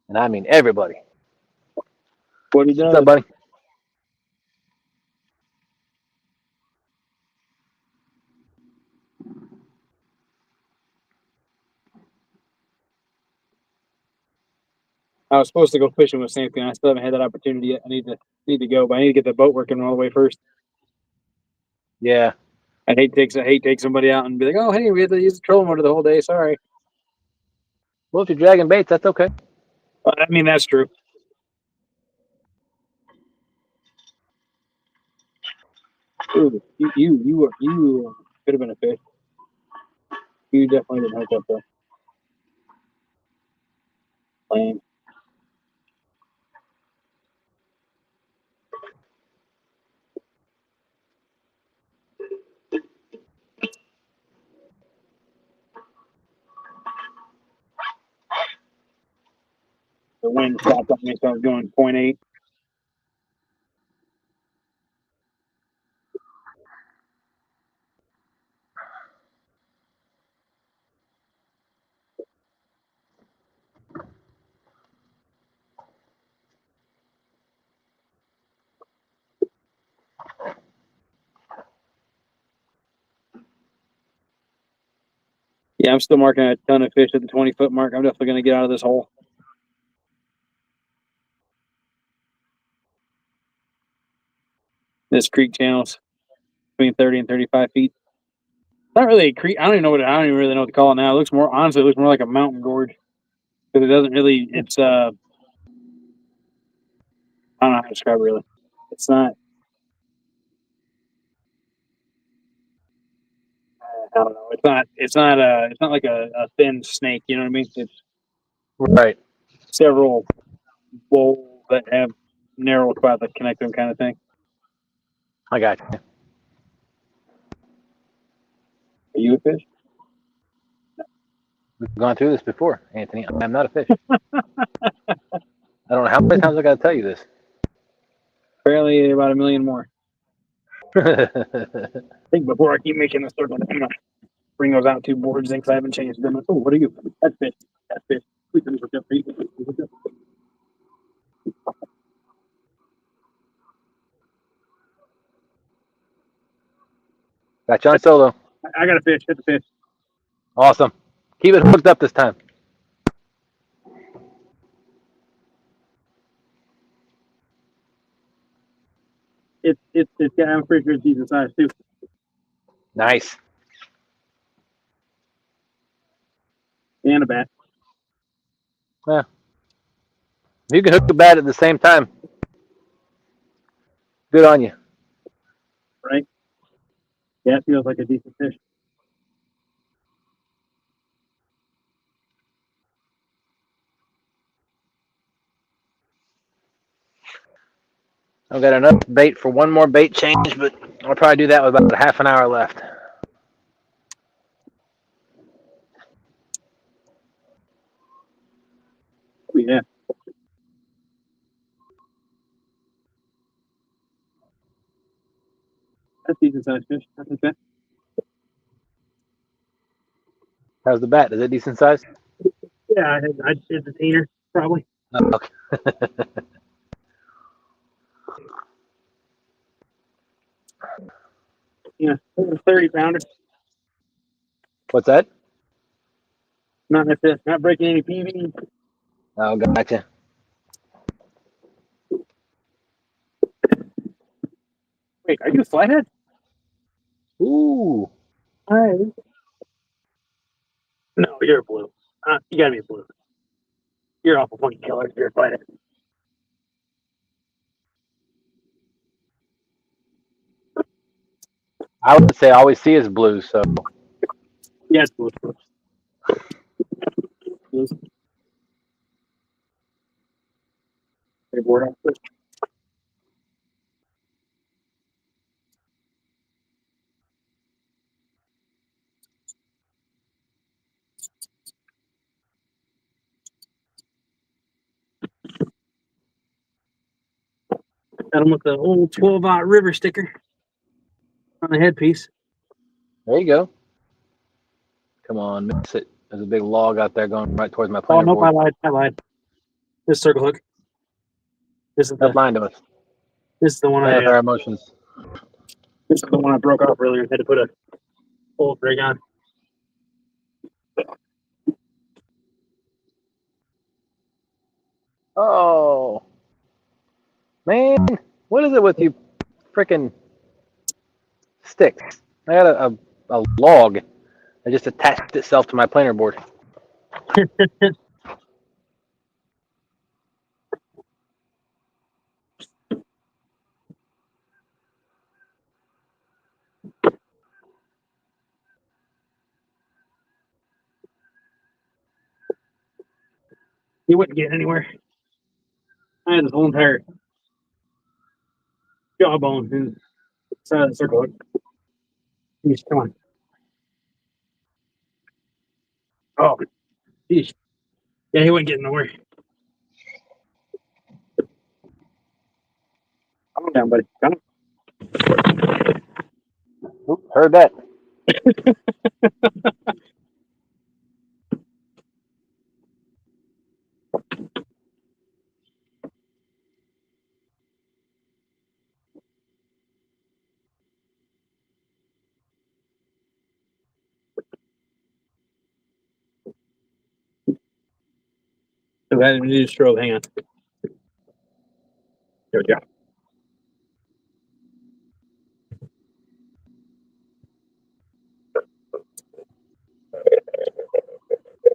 And I mean everybody. What he does. What's up, buddy? I was supposed to go fishing with Sampy, and I still haven't had that opportunity yet. I need to go, but I need to get the boat working all the way first. Yeah. I hate to take somebody out and be like, oh, hey, we had to use the trolling motor the whole day. Sorry. Well, if you're dragging baits, that's okay. I mean, that's true. Ooh, you could have been a fish. You definitely didn't hook up though. Lame. The wind stopped on me, so I was going 0.8. Yeah, I'm still marking a ton of fish at the 20-foot mark. I'm definitely going to get out of this hole. This creek channel's between 30 and 35 feet. It's not really a creek. I don't even really know what to call it now. It looks more like a mountain gorge. Because it doesn't really, it's, I don't know how to describe it really. It's not. I don't know. It's not. It's not. It's not like a thin snake. You know what I mean? It's Right. several bowls that have narrow spots that connect them, kind of thing. I got you. Are you a fish? We've gone through this before, Anthony. I'm not a fish. I don't know how many times I got to tell you this. Apparently, about a million more. I think before I keep making this circle, I'm gonna bring those out 2 boards because I haven't changed them. Oh, what are you? That's fish. That's fish. We can look up fish. Got you on solo. I got a fish. Hit the fish. Awesome. Keep it hooked up this time. Yeah, I'm pretty sure it's decent size too. Nice. And a bat. Yeah. You can hook the bat at the same time. Good on you. Right? Yeah, it feels like a decent fish. I've got enough bait for one more bait change, but I'll probably do that with about half an hour left. Oh, yeah. That's decent sized fish. I think that. How's the bat? Is it decent size? Yeah, I'd say it's a teener, probably. Oh, okay. Yeah, 30 pounder. What's that? Not breaking any PV. Oh, gotcha. Wait, are you a flathead? Ooh. Hi. No, you're a blue. You gotta be a blue. You're awful funky color if you're a flathead. I would say all we see is blue, so. Yeah, it's blue. Blue. Hey, board off this. Got him with the old 12-aught river sticker on the headpiece. There you go. Come on, miss it. There's a big log out there going right towards my Oh, planer nope, board. I lied. This circle hook. This is Stop lying to us. This is the one Play with our emotions. This is the one I broke off earlier. Had to put a old rig on. Oh. Man, what is it with you freaking sticks? I got a log that just attached itself to my planer board. He wouldn't get anywhere. I had this whole entire jawbone in the side of the circle hook. Jeez, come on. Oh, jeez. Yeah, he wouldn't get nowhere. Calm down, buddy. Calm. Oop, heard that. So I had to do strobe. Hang on. There we go.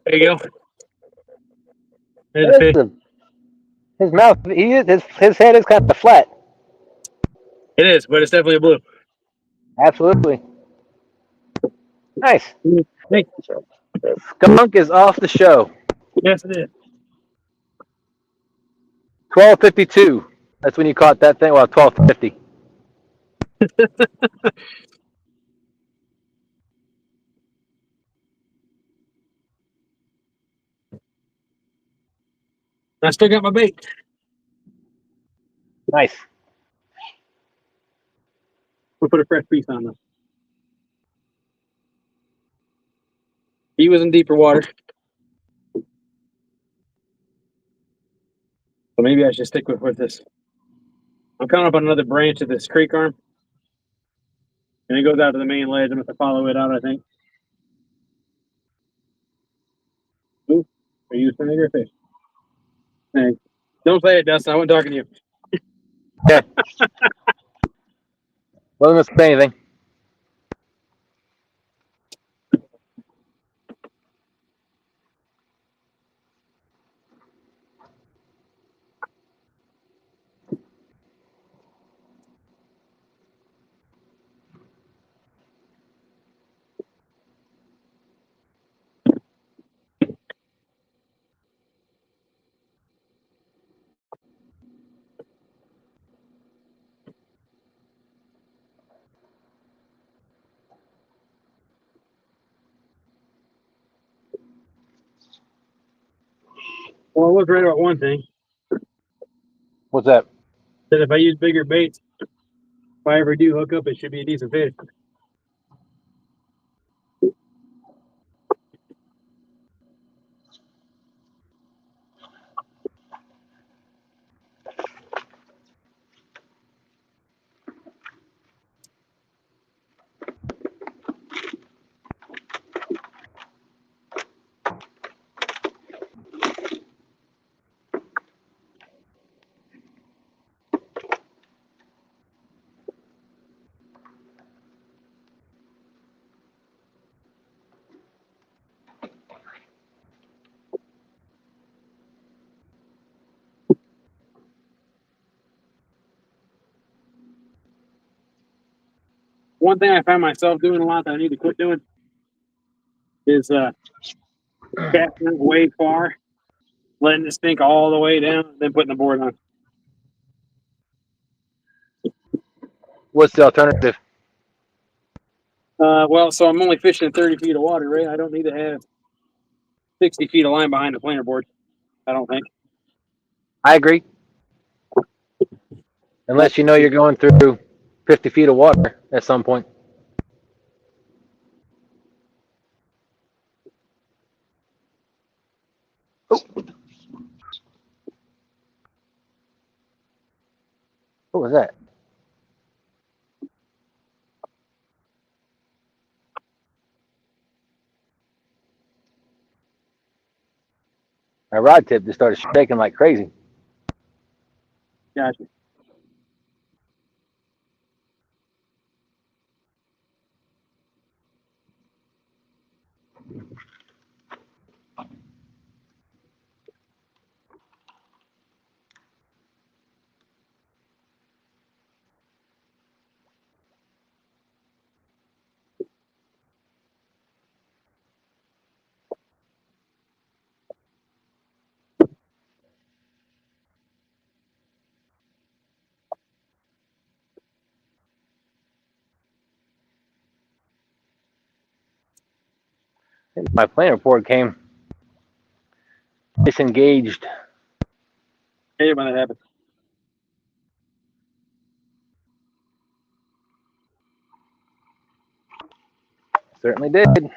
There you go. There's a fish. His mouth, his head is kind of flat. It is, but it's definitely a blue. Absolutely. Nice. Hey, Skunk is off the show. yes, it is. 12:52. That's when you caught that thing. Well, 12:50. I still got my bait. Nice. We'll put a fresh piece on them. He was in deeper water. So maybe I should stick with this. I'm coming up on another branch of this creek arm. And it goes out to the main ledge. I'm going to follow it out, I think. Ooh, are you a snag or a fish? Snag. Don't say it, Dustin. I wasn't talking to you. Yeah. Wasn't gonna say anything. Well, I was right about one thing. What's that? That if I use bigger baits, if I ever do hook up, it should be a decent fish. One thing I find myself doing a lot that I need to quit doing is casting it way far, letting it sink all the way down, then putting the board on. What's the alternative? Well, so I'm only fishing 30 feet of water, right? I don't need to have 60 feet of line behind the planer board. I don't think. I agree. Unless you know you're going through 50 feet of water at some point. Oh. What was that? My rod tip just started shaking like crazy. Gotcha. My planer board came disengaged. Hate it when that happens. Certainly did.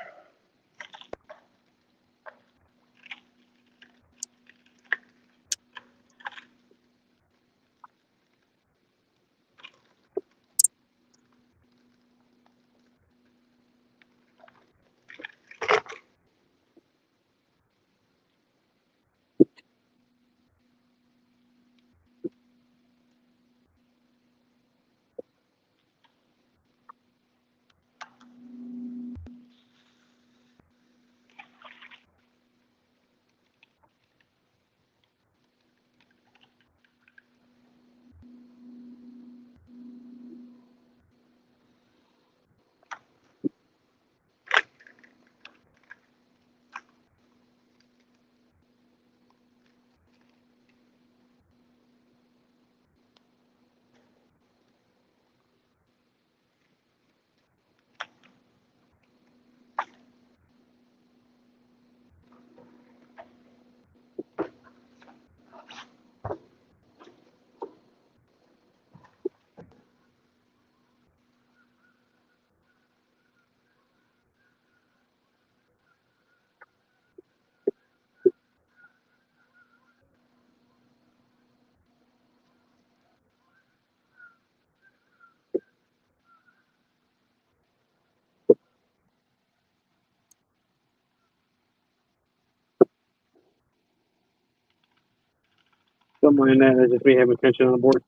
Something like that. That's just me having tension on the board.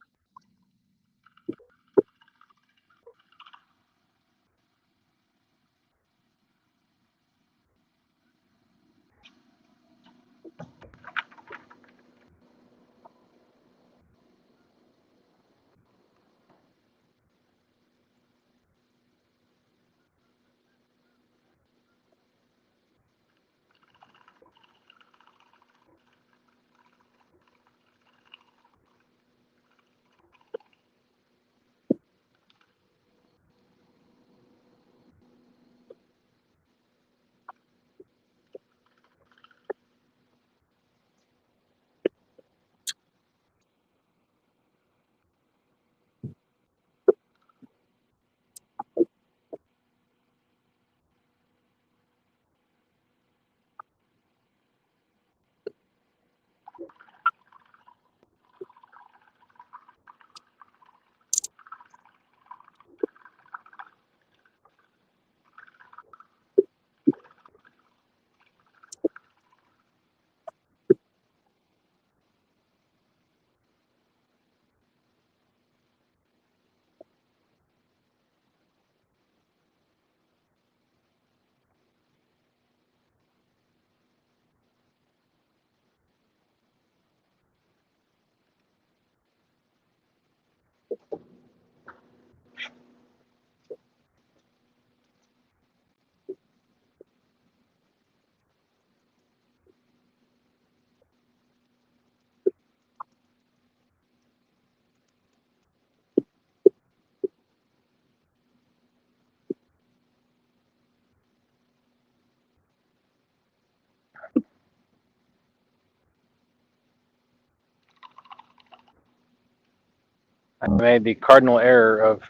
I made the cardinal error of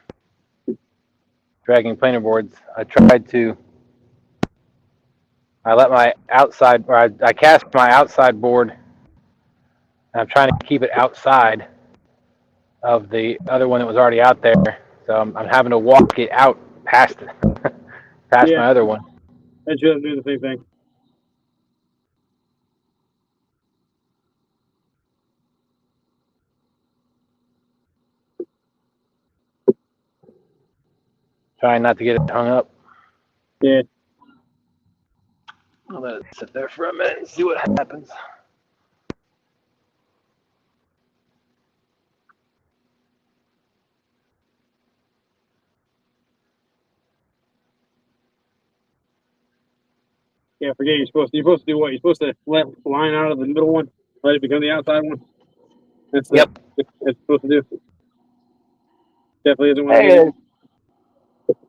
dragging planer boards. I let my outside, or I cast my outside board, and I'm trying to keep it outside of the other one that was already out there. So I'm having to walk it out past it, past my other one. I should do the same thing. Trying not to get it hung up. Yeah. I'll let it sit there for a minute and see what happens. Yeah, forget you're supposed to do what? You're supposed to let line out of the middle one, let it become the outside one. That's Yep. It's supposed to do. Definitely isn't what I did.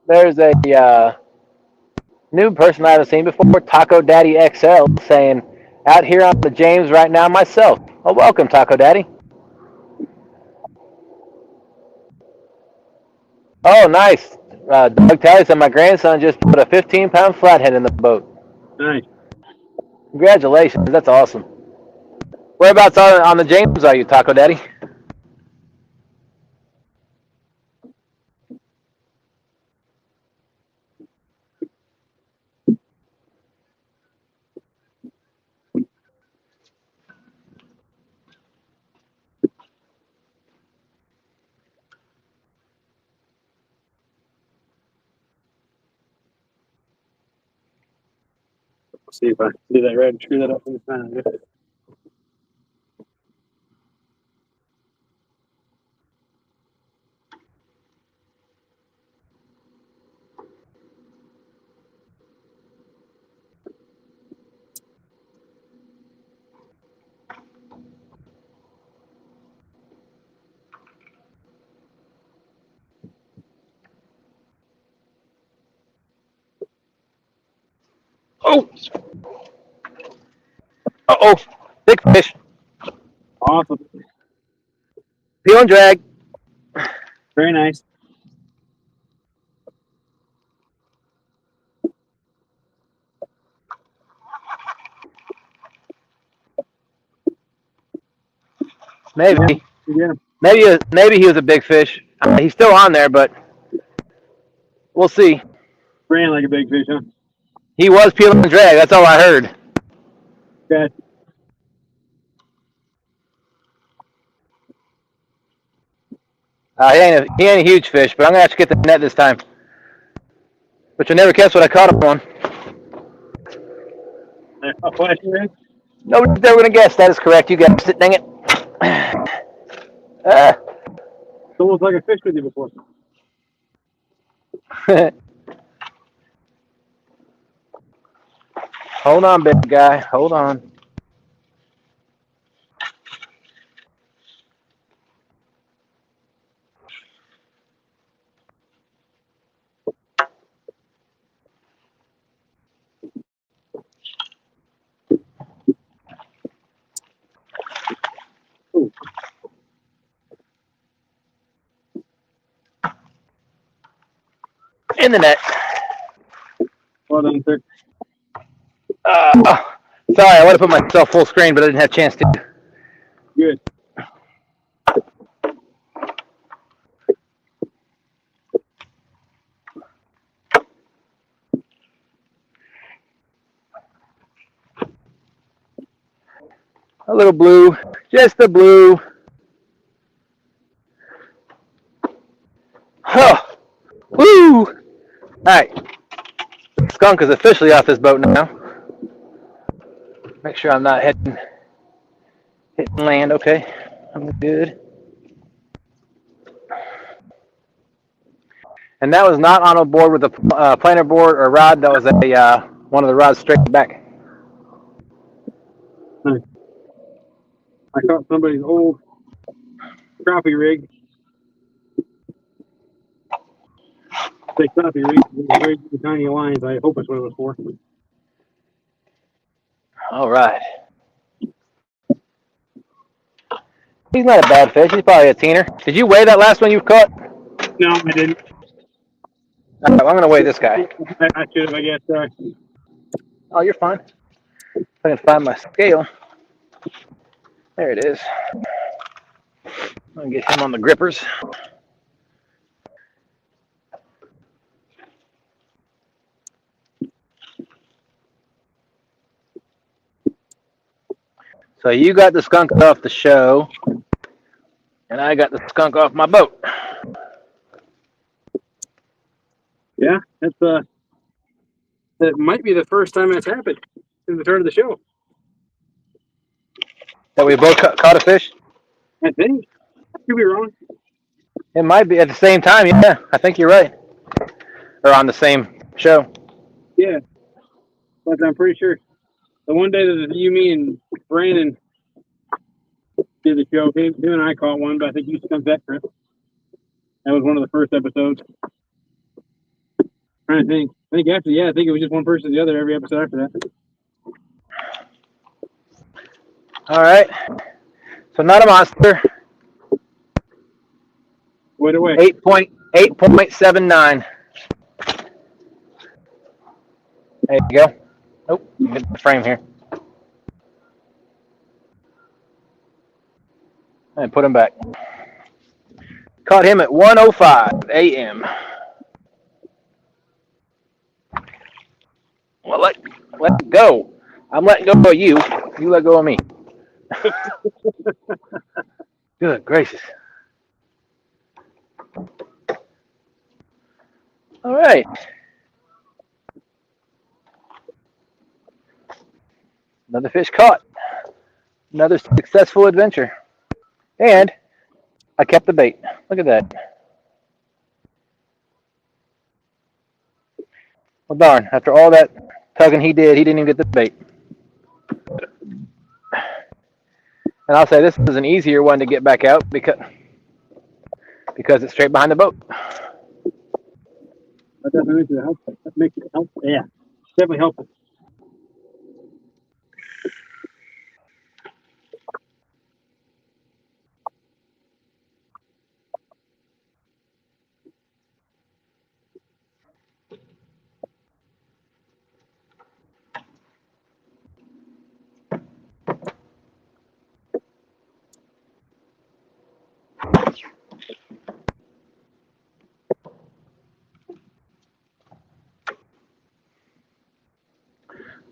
There's a new person I haven't seen before, Taco Daddy XL, saying, "Out here on the James right now myself." Oh, welcome, Taco Daddy. Oh, nice. Doug Talley said my grandson just put a 15-pound flathead in the boat. Nice. Congratulations. That's awesome. Whereabouts on the James are you, Taco Daddy? Let's see if I do that red and screw that up from the side. Oh! Uh-oh! Big fish. Awesome. Peel and drag. Very nice. Maybe. Yeah. Maybe he was a big fish. He's still on there, but we'll see. Ran like a big fish, huh? He was peeling and drag. That's all I heard. Okay. He ain't a huge fish, but I'm gonna have to get the net this time. But you'll never guess what I caught him on. A flashing rig? Nobody's ever gonna guess. That is correct. You guessed it. Dang it. It's almost like a fish with you before. Hold on, big guy. Hold on. Ooh. In the net. Well done, sir. Sorry, I want to put myself full screen, but I didn't have a chance to. Good. A little blue. Just the blue. Huh. Woo! Alright. Skunk is officially off this boat now. Make sure I'm not hitting land. Okay. I'm good. And that was not on a board with a planer board or rod. That was a one of the rods straight back. Nice. I caught somebody's old crappie rig. Say crappie rig. Very tiny lines. I hope it's what it was for. All right. He's not a bad fish. He's probably a teener. Did you weigh that last one you caught? No, I didn't. All right, well, I'm going to weigh this guy. I should have, I guess. Sorry. Oh, you're fine. If I can find my scale. There it is. I'm going to get him on the grippers. So you got the skunk off the show, and I got the skunk off my boat. Yeah, that's that might be the first time that's happened since the start of the show. That we both caught a fish? I think. Could be wrong. It might be at the same time, yeah. I think you're right. Or on the same show. Yeah, but I'm pretty sure the one day that you, me, and Brandon did the show, him and I caught one, but I think you skunked that trip. That was one of the first episodes. Trying to think. I think after, I think it was just one person or the other every episode after that. All right. So not a monster. Wait away. 8.79. There you go. Nope. Get the frame here. And put him back. Caught him at 1:05 a.m. Well, let go. I'm letting go of you. You let go of me. Good gracious. All right. Another fish caught. Another successful adventure. And I kept the bait. Look at that. Well, darn. After all that tugging he did, he didn't even get the bait. And I'll say this is an easier one to get back out because it's straight behind the boat. That definitely helps. That makes it help. Yeah, definitely helps.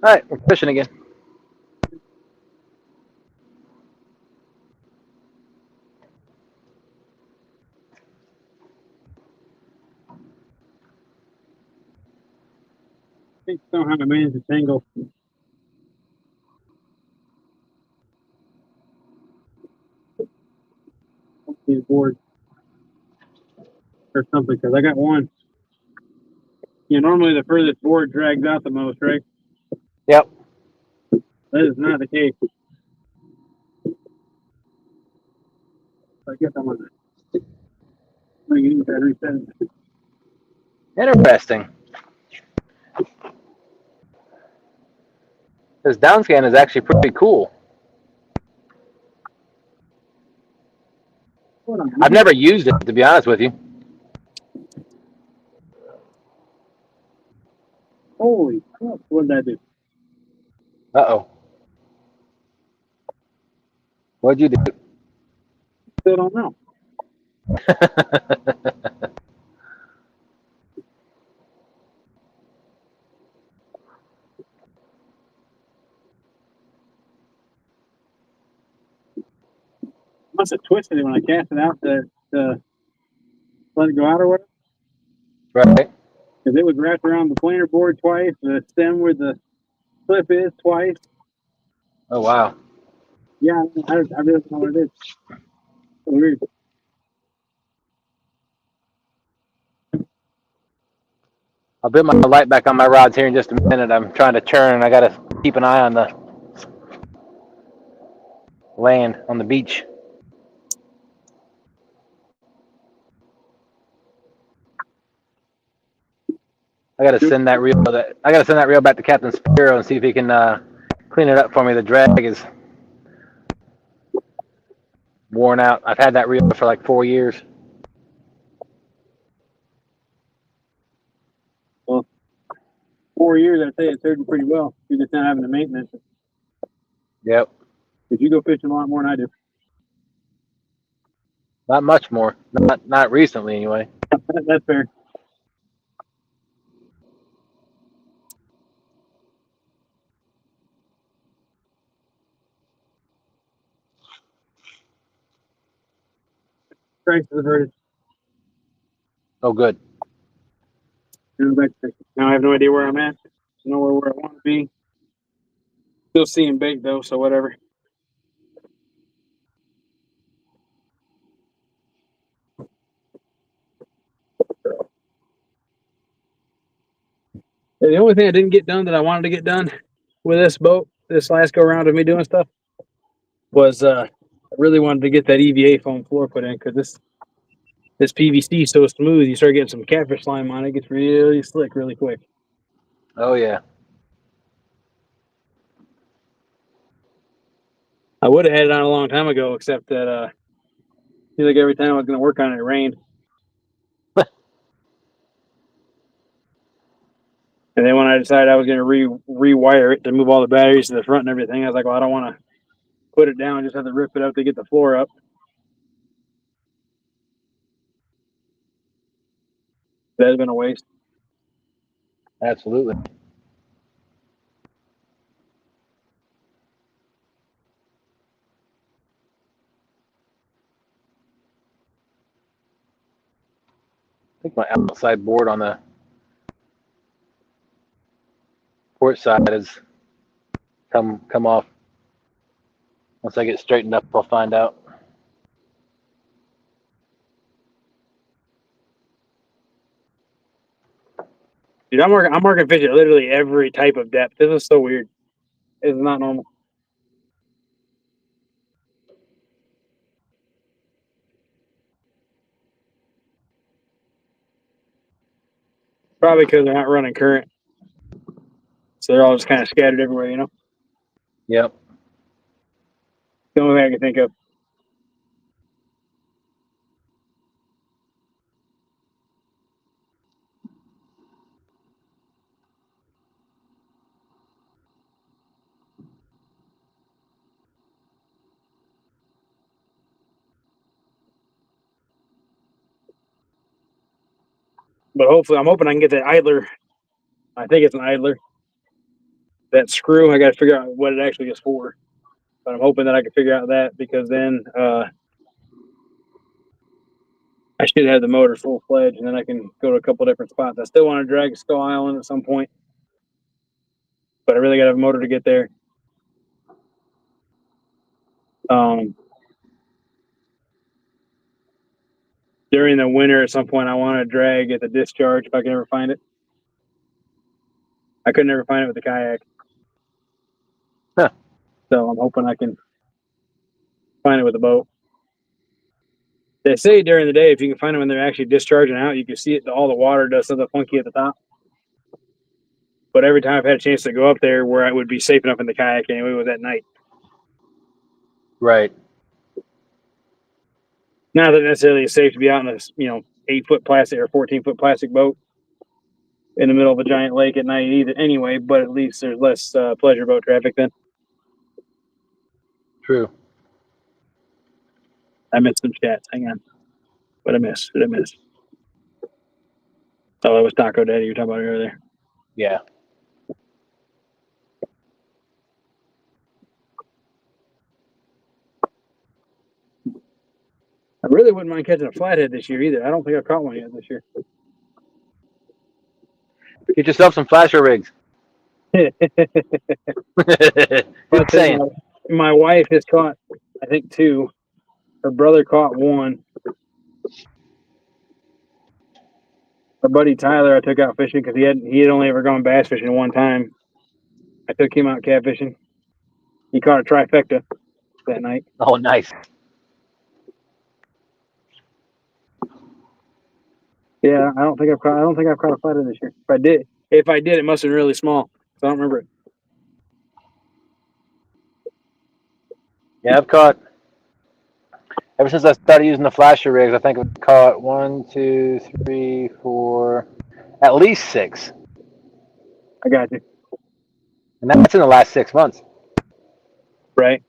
All right, we're fishing again. think somehow I managed to tangle these boards or something, because I got one. You know, normally the furthest board drags out the most, right? Yep. That is not the case. I guess I'm gonna use that reset. Interesting. This downscan is actually pretty cool. I've never used it, to be honest with you. Holy crap, what did I do? Uh-oh. What'd you do? Still don't know. Must have twisted it when I cast it out to let it go out or whatever. Right. Because it was wrapped around the planer board twice, the stem where the clip is twice. Oh, wow. Yeah, I really don't know what it is. So weird. I'll put my light back on my rods here in just a minute. I'm trying to churn, and I got to keep an eye on the land on the beach. I got to send that reel back to Captain Spiro and see if he can clean it up for me. The drag is worn out. I've had that reel for like 4 years. Well, 4 years, I'd say it's served you pretty well. You're just not having the maintenance. Yep. Because you go fishing a lot more than I do. Not much more. Not recently, anyway. That's fair. Price is averted. Oh, good. Now I have no idea where I'm at. Nowhere where I want to be. Still seeing bait though, so whatever. The only thing I didn't get done that I wanted to get done with this boat, this last go around of me doing stuff, was I really wanted to get that EVA foam floor put in, because this PVC is so smooth. You start getting some catfish slime on it, it gets really slick really quick. Oh, yeah. I would have had it on a long time ago, except that seems like every time I was going to work on it, it rained. And then when I decided I was going to rewire it to move all the batteries to the front and everything, I was like, well, I don't want to put it down. I just have to rip it up to get the floor up. That has been a waste. Absolutely. I think my outside board on the port side has come off. Once I get straightened up, I'll find out. Dude, I'm marking fish at literally every type of depth. This is so weird. It's not normal. Probably because they're not running current. So they're all just kind of scattered everywhere, you know? Yep. The only thing I can think of. But hopefully, I'm hoping I can get that idler. I think it's an idler. That screw, I got to figure out what it actually is for. But I'm hoping that I can figure out that, because then I should have the motor full fledged, and then I can go to a couple different spots. I still want to drag Skull Island at some point. but I really got to have a motor to get there. During the winter, at some point, I want to drag at the discharge if I can ever find it. I could never find it with the kayak. Huh. So I'm hoping I can find it with a boat. They say during the day, if you can find them when they're actually discharging out, you can see it. All the water does something funky at the top. But every time I've had a chance to go up there where I would be safe enough in the kayak anyway was at night. Right. Not that necessarily it's safe to be out in a 8-foot plastic or 14-foot plastic boat in the middle of a giant lake at night either. Anyway, but at least there's less pleasure boat traffic then. True. I missed some chats. Hang on. What I miss? Did I miss? Oh, that was Taco Daddy you were talking about earlier. Yeah. I really wouldn't mind catching a flathead this year either. I don't think I've caught one yet this year. Get yourself some flasher rigs. Just saying. My wife has caught, I think, 2. Her brother caught 1. My buddy Tyler, I took out fishing because he had only ever gone bass fishing one time. I took him out catfishing. He caught a trifecta that night. Oh, nice. Yeah, I don't think I've caught a flathead this year. If I did, it must have been really small. So I don't remember it. Yeah, I've caught. Ever since I started using the flasher rigs, I think I've caught 1, 2, 3, 4, at least 6, I got you. and that's in the last 6 months. Right.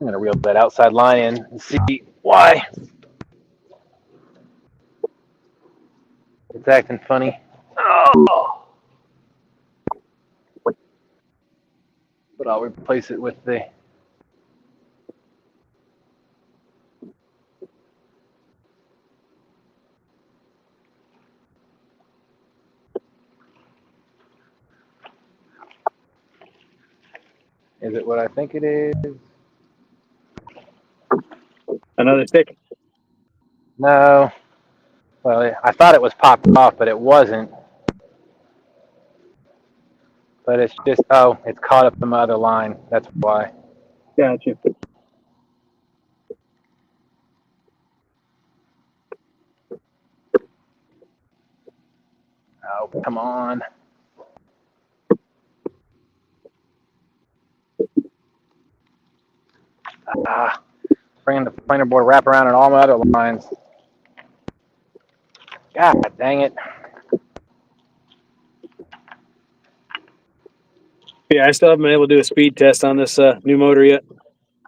I'm gonna reel that outside line in and see why it's acting funny. Oh. But I'll replace it with the. Is it what I think it is? Another stick? No. Well, I thought it was popped off, but it wasn't. But it's just, oh, it's caught up in my other line. That's why. Got you. Oh, come on. Bringing the planer board wrap around on all my other lines. God dang it. Yeah, I still haven't been able to do a speed test on this new motor yet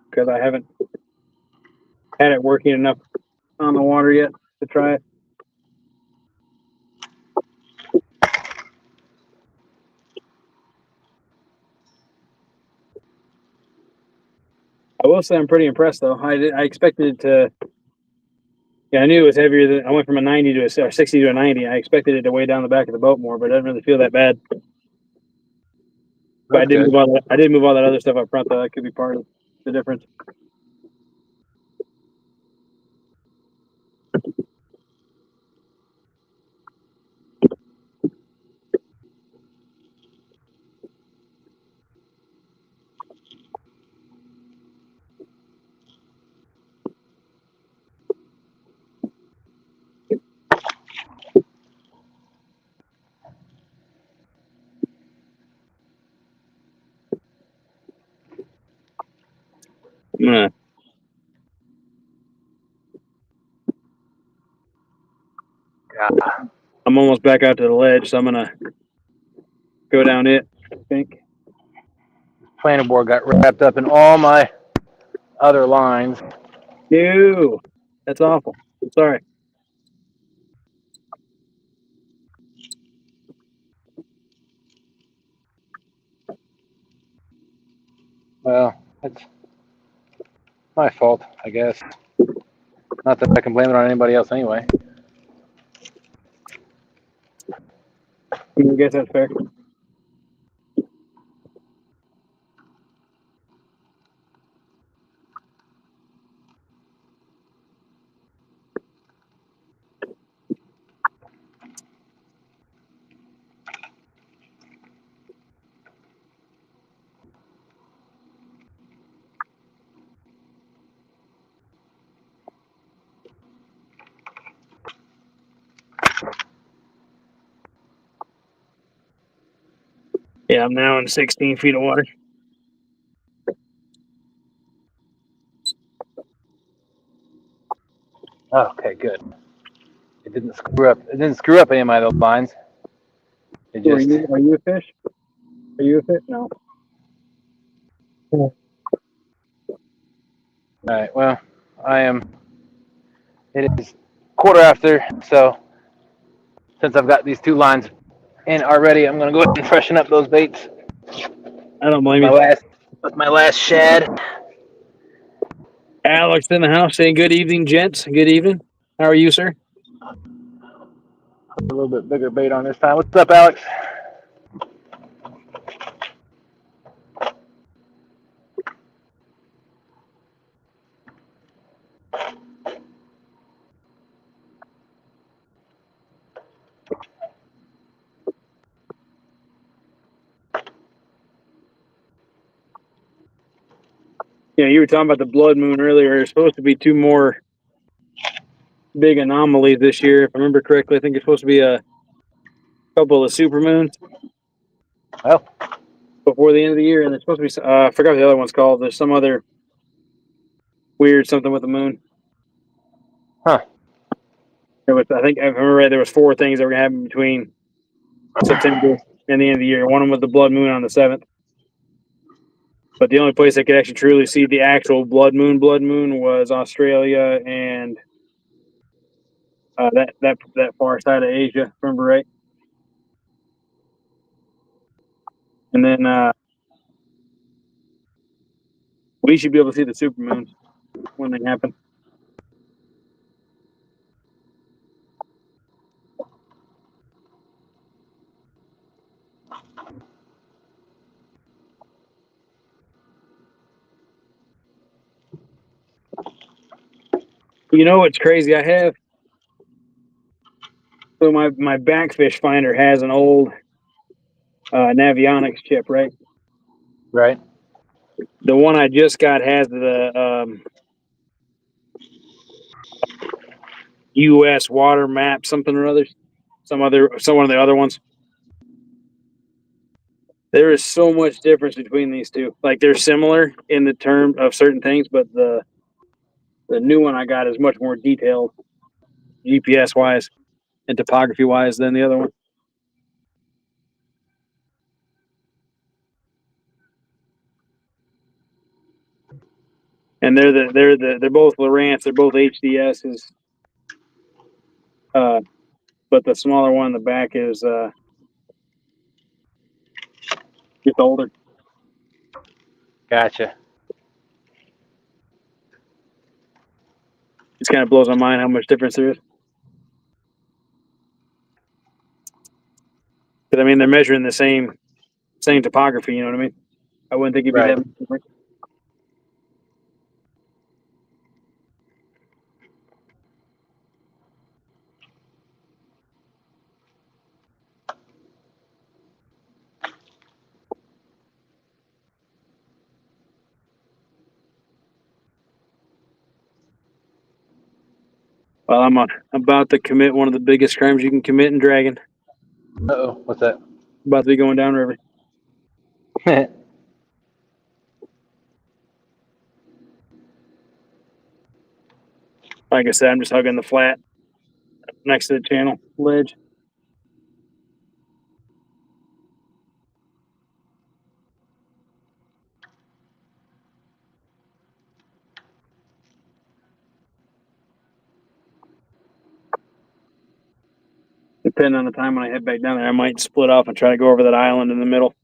because I haven't had it working enough on the water yet to try it. I will say I'm pretty impressed though. I expected it to. Yeah, I knew it was heavier than. I went from a 90 to a 60 to a 90. I expected it to weigh down the back of the boat more, but it doesn't really feel that bad. But I did move all that other stuff up front though. That could be part of the difference. I'm almost back out to the ledge, so I'm gonna go down it. I think. Planer board got wrapped up in all my other lines. Ew, that's awful. I'm sorry. Well, it's my fault, I guess. Not that I can blame it on anybody else anyway. I guess that's fair. Yeah, I'm now in 16 feet of water. Okay, good. It didn't screw up. It didn't screw up any of my other lines. It Are just. you a fish? Are you a fish? No. All right. Well, I am. It is 1:15, so since I've got these 2 lines in already, I'm gonna go ahead and freshen up those baits. I don't blame My you. last, with my last shad. Alex in the house saying good evening, gents. Good evening. How are you, sir? A little bit bigger bait on this time. What's up, Alex? Yeah, you were talking about the blood moon earlier. There's supposed to be 2 more big anomalies this year. If I remember correctly, I think it's supposed to be a couple of supermoons Oh, before the end of the year, and there's supposed to be I forgot what the other one's called. There's some other weird something with the moon. huh. There was, I think, if I remember right, there was 4 things that were gonna happen between September and the end of the year. One of them was the blood moon on the 7th. But the only place I could actually truly see the actual blood moon was Australia and that far side of Asia. Remember right? And then we should be able to see the supermoons when they happen. You know what's crazy? I have so my backfish finder has an old Navionics chip, right? Right. The one I just got has the U.S. water map, something or other, some one of the other ones. There is so much difference between these two. Like they're similar in the term of certain things, but the new one I got is much more detailed, GPS wise and topography wise, than the other one. And they're both Lowrance, they're both HDSs. But the smaller one in the back is just older. Gotcha. It kind of blows my mind how much difference there is. But I mean, they're measuring the same topography. You know what I mean? I wouldn't think it'd be Right. that much different. Well, I'm about to commit one of the biggest crimes you can commit in Dragon. Uh-oh. What's that? About to be going downriver. Like I said, I'm just hugging the flat next to the channel ledge. Depending on the time when I head back down there, I might split off and try to go over that island in the middle.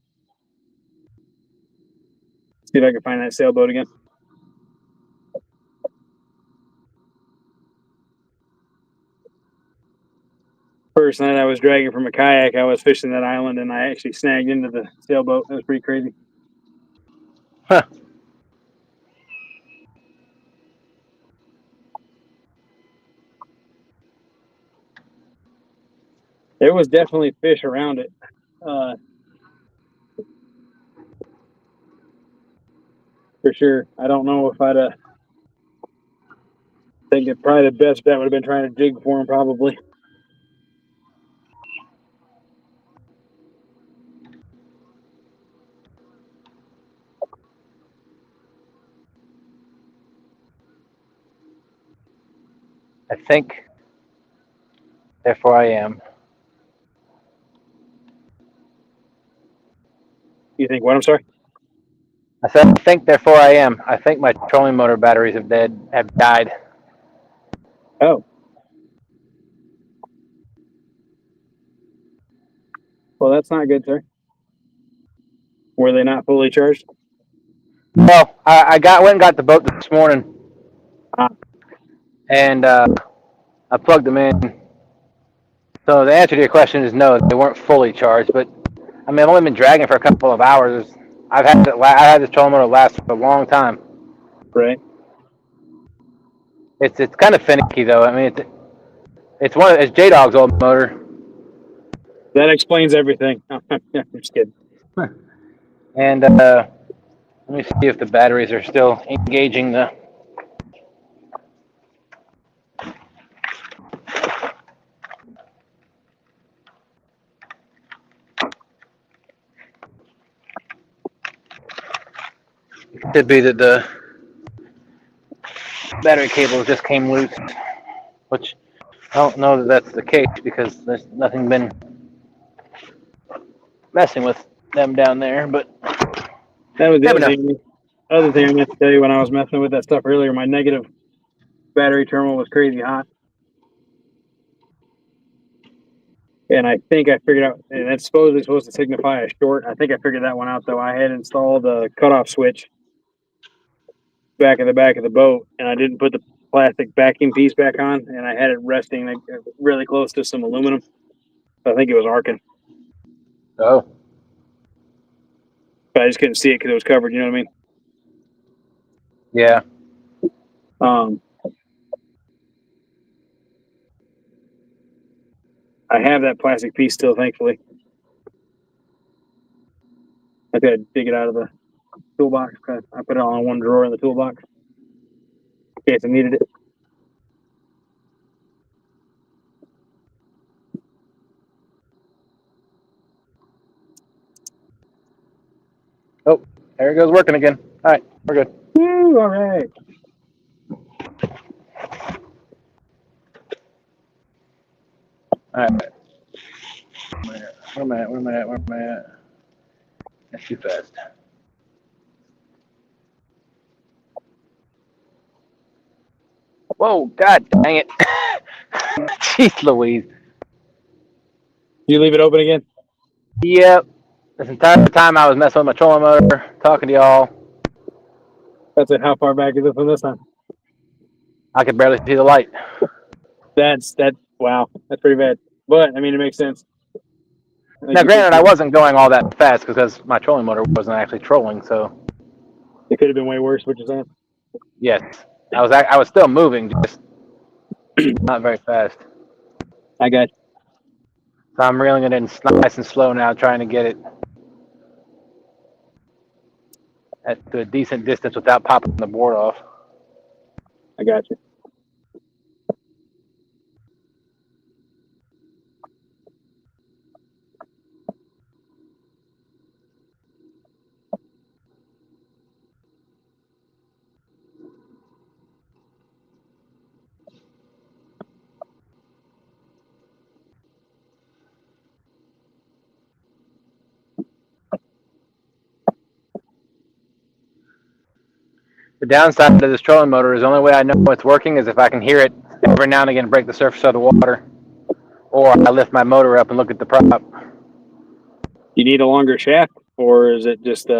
See if I can find that sailboat again. First night I was dragging from a kayak, I was fishing that island, and I actually snagged into the sailboat. That was pretty crazy. Huh. There was definitely fish around it. For sure. I don't know if I'd think it probably the best bet would have been trying to jig for him, probably. I think, therefore I am. You think what? I'm sorry? I said, I think, therefore I am. I think my trolling motor batteries have died. Oh. Well, that's not good, sir. Were they not fully charged? Well, I went and got the boat this morning, and I plugged them in. So the answer to your question is no, they weren't fully charged. But I mean, I've only been dragging for a couple of hours. I had this trolling motor last for a long time. Right. It's kind of finicky though. I mean, it's jaydog's old motor. That explains everything. I'm just kidding. And let me see if the batteries are still engaging the. It could be that the battery cable just came loose, which I don't know that that's the case because there's nothing been messing with them down there. But That was the never other thing I meant to tell you when I was messing with that stuff earlier. My negative battery terminal was crazy hot. And I think I figured out, and it's supposedly supposed to signify a short. I think I figured that one out, though. I had installed a cutoff switch back of the boat, and I didn't put the plastic backing piece back on, and I had it resting like, really close to some aluminum. So I think it was arcing. Oh. But I just couldn't see it because it was covered, you know what I mean? Yeah. I have that plastic piece still, thankfully. I got to dig it out of the toolbox. I put it all in one drawer in the toolbox in case I needed it. Oh, there it goes working again. All right, we're good. Woo, all right. All right. Where am I at? That's too fast. Whoa, God dang it. Jeez Louise. You leave it open again? Yep. This entire time I was messing with my trolling motor, talking to y'all. That's it. How far back is it from this time? I could barely see the light. Wow. That's pretty bad. But, I mean, it makes sense. Now, granted, I wasn't going all that fast because my trolling motor wasn't actually trolling, so. It could have been way worse, what you're saying? Yes. I was still moving, just not very fast. I got you. So I'm reeling it in nice and slow now, trying to get it at a decent distance without popping the board off. I got you. The downside to this trolling motor is the only way I know it's working is if I can hear it every now and again break the surface of the water, or I lift my motor up and look at the prop. You need a longer shaft, or is it just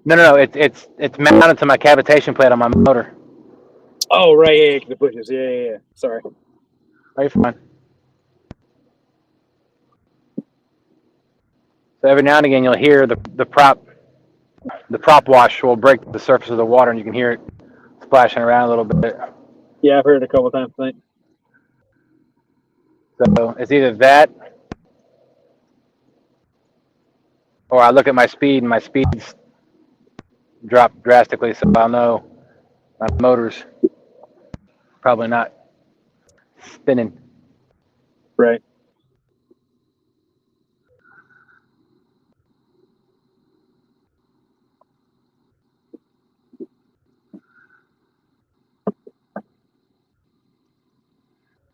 No. It's mounted to my cavitation plate on my motor. Oh, right, yeah, the bushes. Yeah. Sorry. Right, fine. So every now and again, you'll hear the prop wash will break the surface of the water, and you can hear it splashing around a little bit. Yeah, I've heard it a couple times tonight. So it's either that, or I look at my speed, and my speed's dropped drastically, so I'll know my motor's probably not spinning. Right.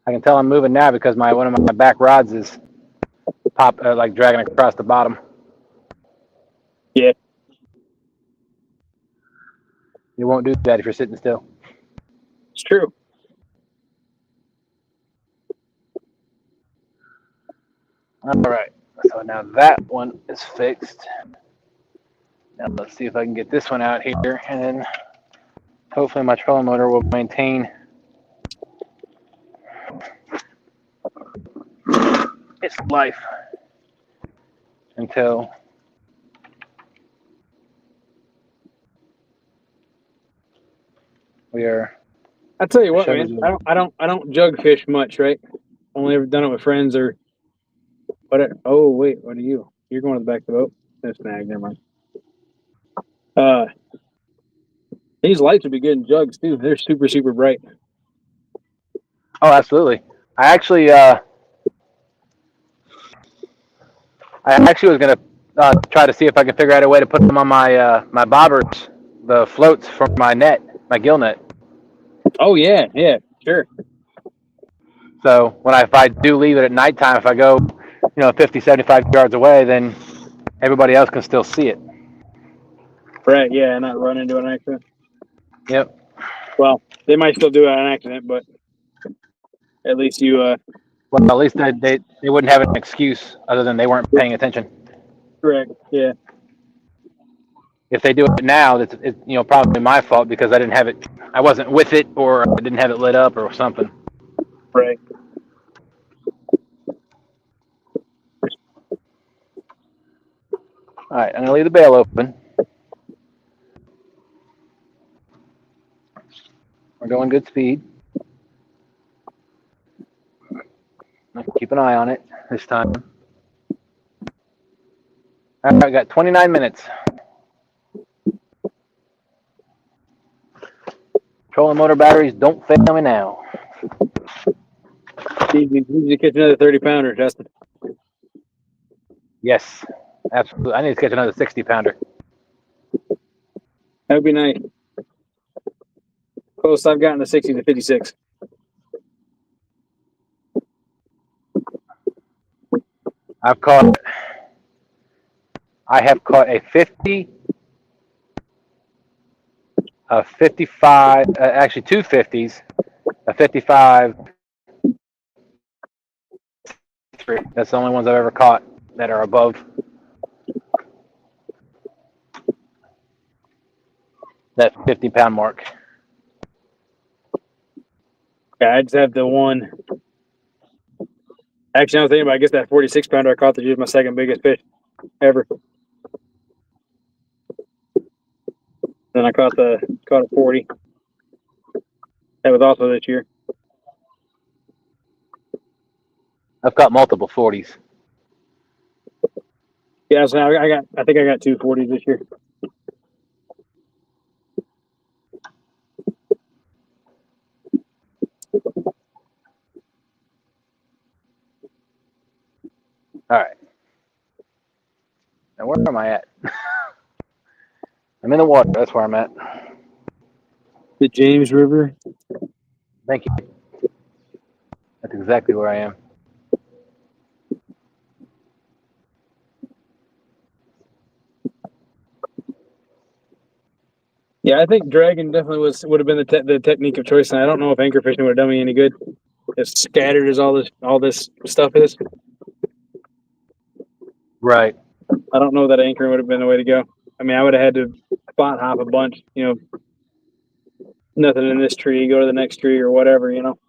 I can tell I'm moving now because one of my back rods is like dragging across the bottom. Yeah. You won't do that if you're sitting still. It's true. All right. So now that one is fixed. Now let's see if I can get this one out here, and then hopefully my trolling motor will maintain its life until we are. I tell you what, man. I don't jug fish much, right? Only ever done it with friends or whatever. Oh wait, what are you? You're going to the back of the boat. That's snag. Never mind. These lights would be good in jugs too. They're super bright. Oh, absolutely. I actually was gonna try to see if I can figure out a way to put them on my my bobbers, the floats for my net, my gill net. Oh yeah, sure. So if I do leave it at nighttime, if I go, 50, 75 yards away, then everybody else can still see it. Right, yeah, and not run into an accident. Yep. Well, they might still do it on accident, but at least you. Well, at least they wouldn't have an excuse other than they weren't paying attention. Correct. Yeah. If they do it now, it's probably my fault because I didn't have it. I wasn't with it, or I didn't have it lit up, or something. Right. All right, I'm gonna leave the bail open. We're going good speed. Keep an eye on it this time. All right, I got 29 minutes. Trolling motor batteries don't fail me now. Need to catch another 30-pounder, Justin. Yes, absolutely. I need to catch another 60-pounder. That would be nice. Close I've gotten to 60 to 56. I have caught a 50, a 55, actually two 50s, a 55. That's the only ones I've ever caught that are above that 50-pound mark. Yeah, I just have the one. Actually, I'm thinking about. I guess that 46-pounder I caught that was my second biggest fish ever. Then I caught a 40. That was also this year. I've caught multiple 40s. Yeah, so I think I got two 40s this year. All right. Now, where am I at? I'm in the water. That's where I'm at. The James River. Thank you. That's exactly where I am. Yeah, I think dragging definitely would have been the technique of choice, and I don't know if anchor fishing would have done me any good. As scattered as all this stuff is, Right. I don't know that anchoring would have been the way to go. I mean, I would have had to spot hop a bunch, you know, nothing in this tree, go to the next tree or whatever, you know.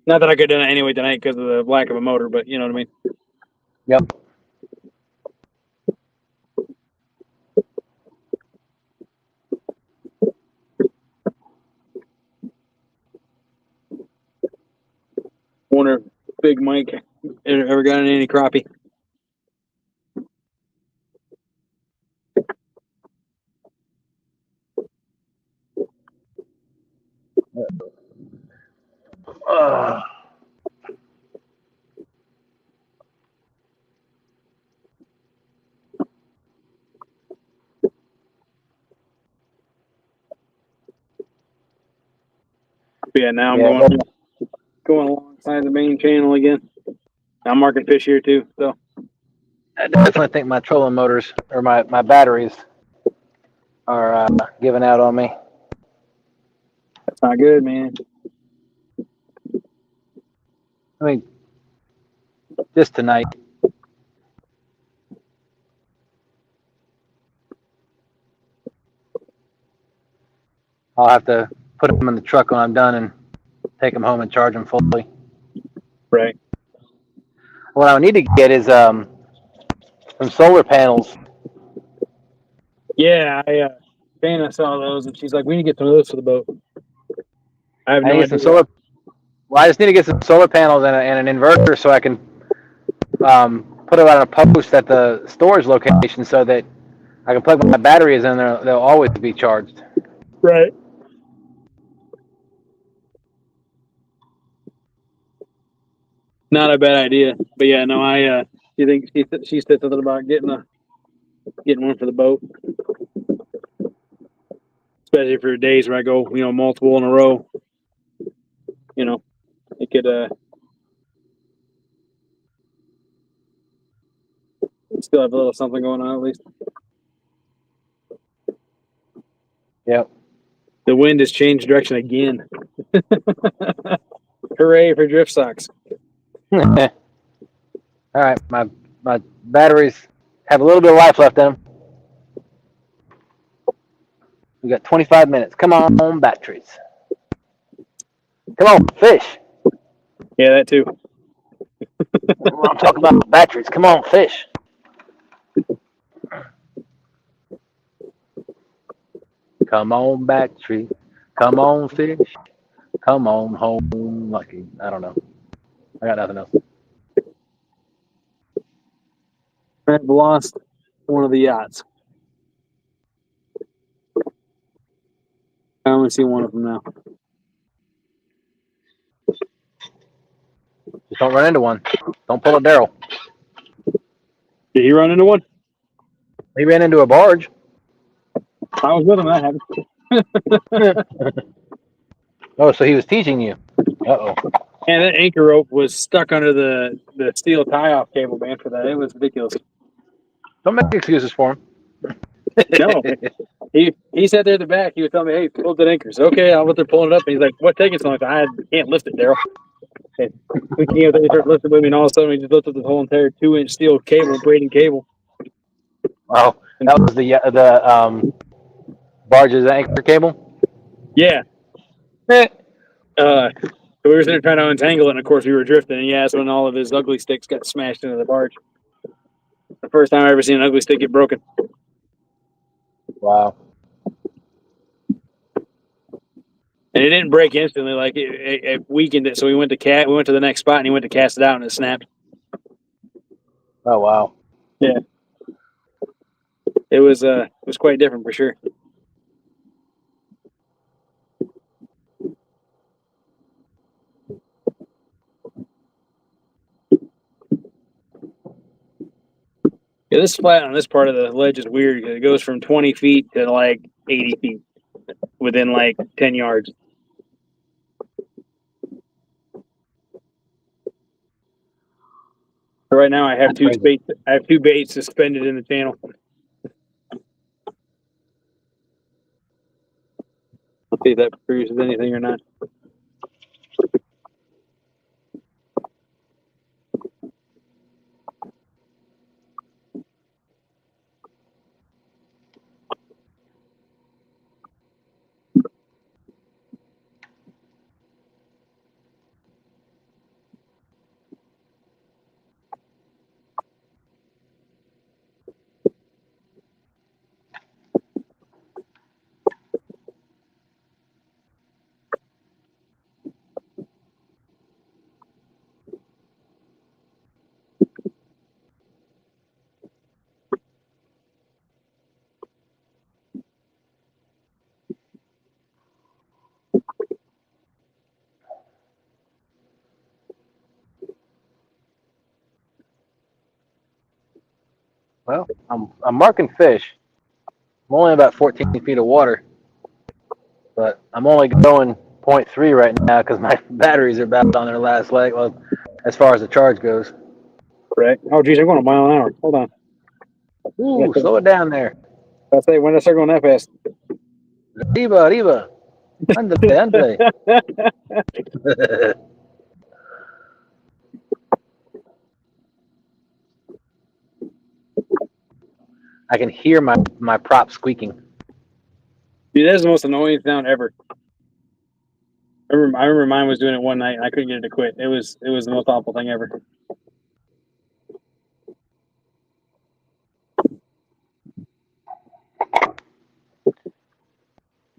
Not that I could have done it anyway tonight because of the lack of a motor, but you know what I mean? Yep. Wonder if Big Mike ever got any crappie. But yeah, now I'm going alongside the main channel again. I'm marking fish here too, so I definitely think my trolling motors or my batteries are giving out on me. that's not good, man. I mean, just tonight. I'll have to put them in the truck when I'm done and take them home and charge them fully. Right. What I need to get is some solar panels. Yeah, Dana saw those and she's like, we need to get some of those for the boat. I have I no need idea. some solar. Well, I just need to get some solar panels and an inverter so I can put it on a post at the storage location so that I can plug my batteries in there. They'll always be charged. Right. Not a bad idea, but yeah, no, you think she said something about getting one for the boat, especially for days where I go, you know, multiple in a row. You know, it could still have a little something going on at least. Yep. The wind has changed direction again. Hooray for drift socks. All right, my batteries have a little bit of life left in them. We got 25 minutes. Come on, batteries. Come on, fish. Yeah, that too. I'm talking about batteries. Come on, fish. Come on, battery. Come on, fish. Come on home, lucky. I don't know. I got nothing else. I've lost one of the yachts. I only see one of them now. Just don't run into one. Don't pull a Daryl. Did he run into one? He ran into a barge. I was with him. That happened. Oh, so he was teaching you. Uh-oh. And that anchor rope was stuck under the steel tie-off cable, man, for that. It was ridiculous. Don't make excuses for him. No. He sat there at the back. He was telling me, hey, pull that anchor. So, okay, I went there pulling it up. And he's like, what's taking so long? I can't lift it, Daryl. We came up there, he started lifting with me, and all of a sudden we just lifted the whole entire 2-inch steel cable, braiding cable. Oh, that was the barge's anchor cable? Yeah. So we were sitting there trying to untangle it, and of course we were drifting. And yeah, that's when all of his ugly sticks got smashed into the barge. The first time I ever seen an ugly stick get broken. Wow. And it didn't break instantly; like it weakened it. So we went to the next spot, and he went to cast it out, and it snapped. Oh, wow. Yeah, it was quite different for sure. Yeah, this flat on this part of the ledge is weird because it goes from 20 feet to like 80 feet within like 10 yards. Right now, I have two baits suspended in the channel. I'll see if that produces anything or not. Well, I'm marking fish. I'm only about 14 feet of water, but I'm only going 0.3 right now because my batteries are about on their last leg. Well, as far as the charge goes. Correct. Oh, geez, I'm going a mile an hour. Hold on. Ooh, slow it down there. I say, when did I start going that fast? Arriba, arriba. Andale, andale. I can hear my prop squeaking. Dude, that's the most annoying sound ever. I remember mine was doing it one night and I couldn't get it to quit. It was the most awful thing ever.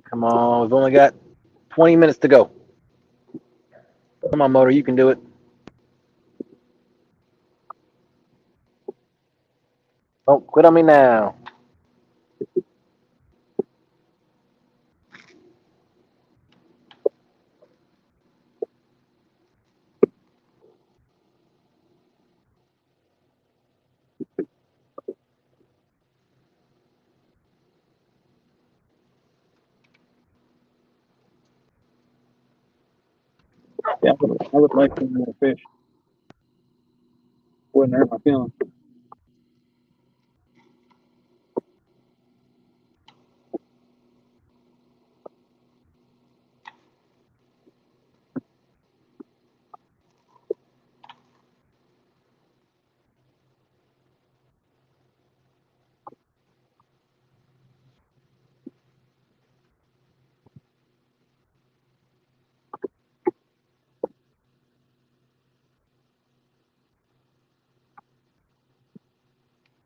Come on, we've only got 20 minutes to go. Come on, motor, you can do it. Don't quit on me now. Yeah, I would like some more fish. Wouldn't hurt my feelings.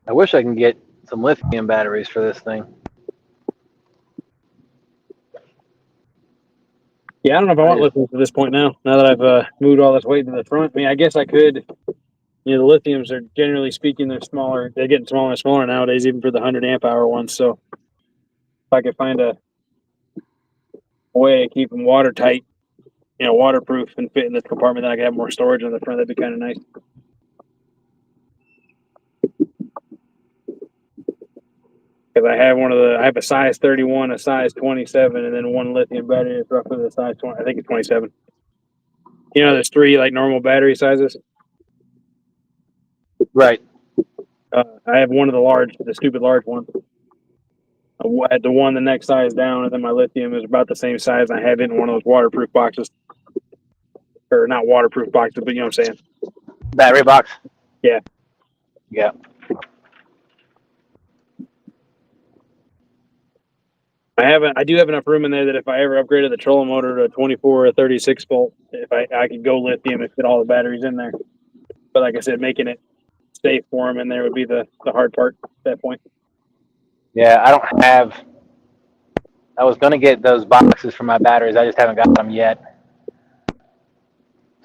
I wish I can get some lithium batteries for this thing. Yeah, I don't know if I want lithium at this point now. Now that I've moved all this weight to the front, I mean, I guess I could. You know, the lithiums are generally speaking, they're smaller. They're getting smaller and smaller nowadays, even for the 100 amp hour ones. So if I could find a way to keep them watertight, you know, waterproof and fit in this compartment, then I could have more storage on the front. That'd be kind of nice. Because I have a size 31, a size 27, and then one lithium battery that's roughly the size 20. I think it's 27. You know, there's three like normal battery sizes. Right. I have one of the stupid large one. I had the one the next size down, and then my lithium is about the same size. I have it in one of those waterproof boxes, or not waterproof boxes, but you know what I'm saying. Battery box? Yeah. Yeah. I do have enough room in there that if I ever upgraded the trolling motor to a 24 or 36 volt, if I could go lithium and fit all the batteries in there. But like I said, making it safe for them in there would be the hard part at that point. Yeah, I was going to get those boxes for my batteries. I just haven't got them yet.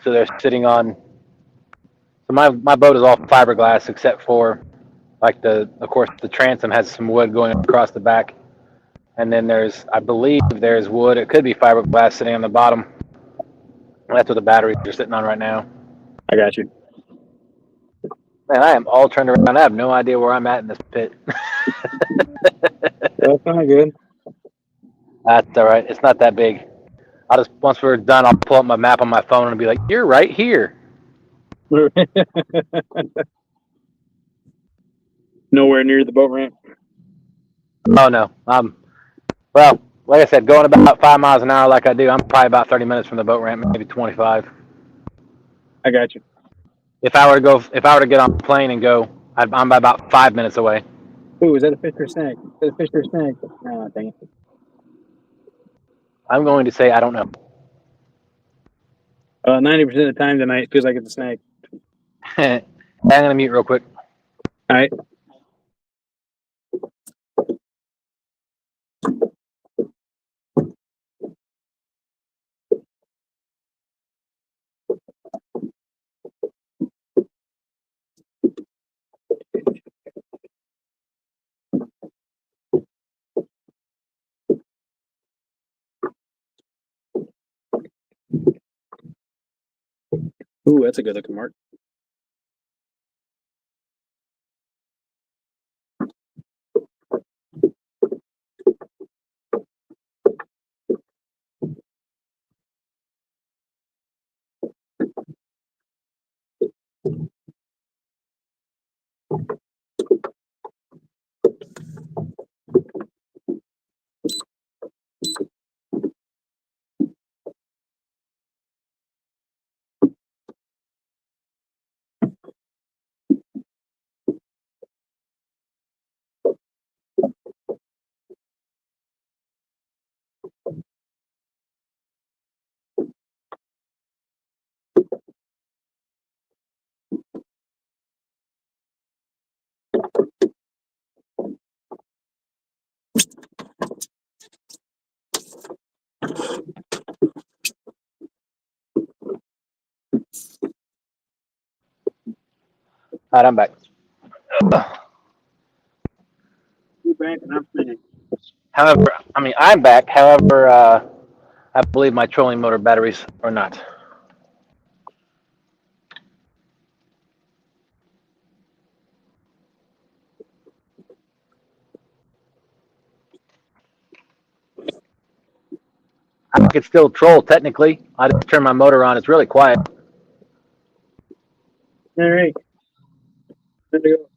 So they're sitting on. So my boat is all fiberglass except for, like, of course, the transom has some wood going across the back. And then I believe there's wood. It could be fiberglass sitting on the bottom. That's what the batteries are sitting on right now. I got you. Man, I am all turned around. I have no idea where I'm at in this pit. That's not good. That's all right. It's not that big. Once we're done, I'll pull up my map on my phone and be like, "You're right here." Nowhere near the boat ramp. Oh no, well, like I said, going about 5 miles an hour like I do, I'm probably about 30 minutes from the boat ramp, maybe 25. I got you. If I were to get on a plane and go, I'm about 5 minutes away. Ooh, is that a fish or a snag? Is that a fish or a snag? Oh, dang it. I'm going to say I don't know. 90% of the time tonight it feels like it's a snag. I'm gonna mute real quick. All right. Ooh, that's a good looking mark. All right, I'm back. You're back and I'm spinning. However, I mean, I'm back. However, I believe my trolling motor batteries are not. I could still troll technically. I just turn my motor on. It's really quiet. All right. Time to go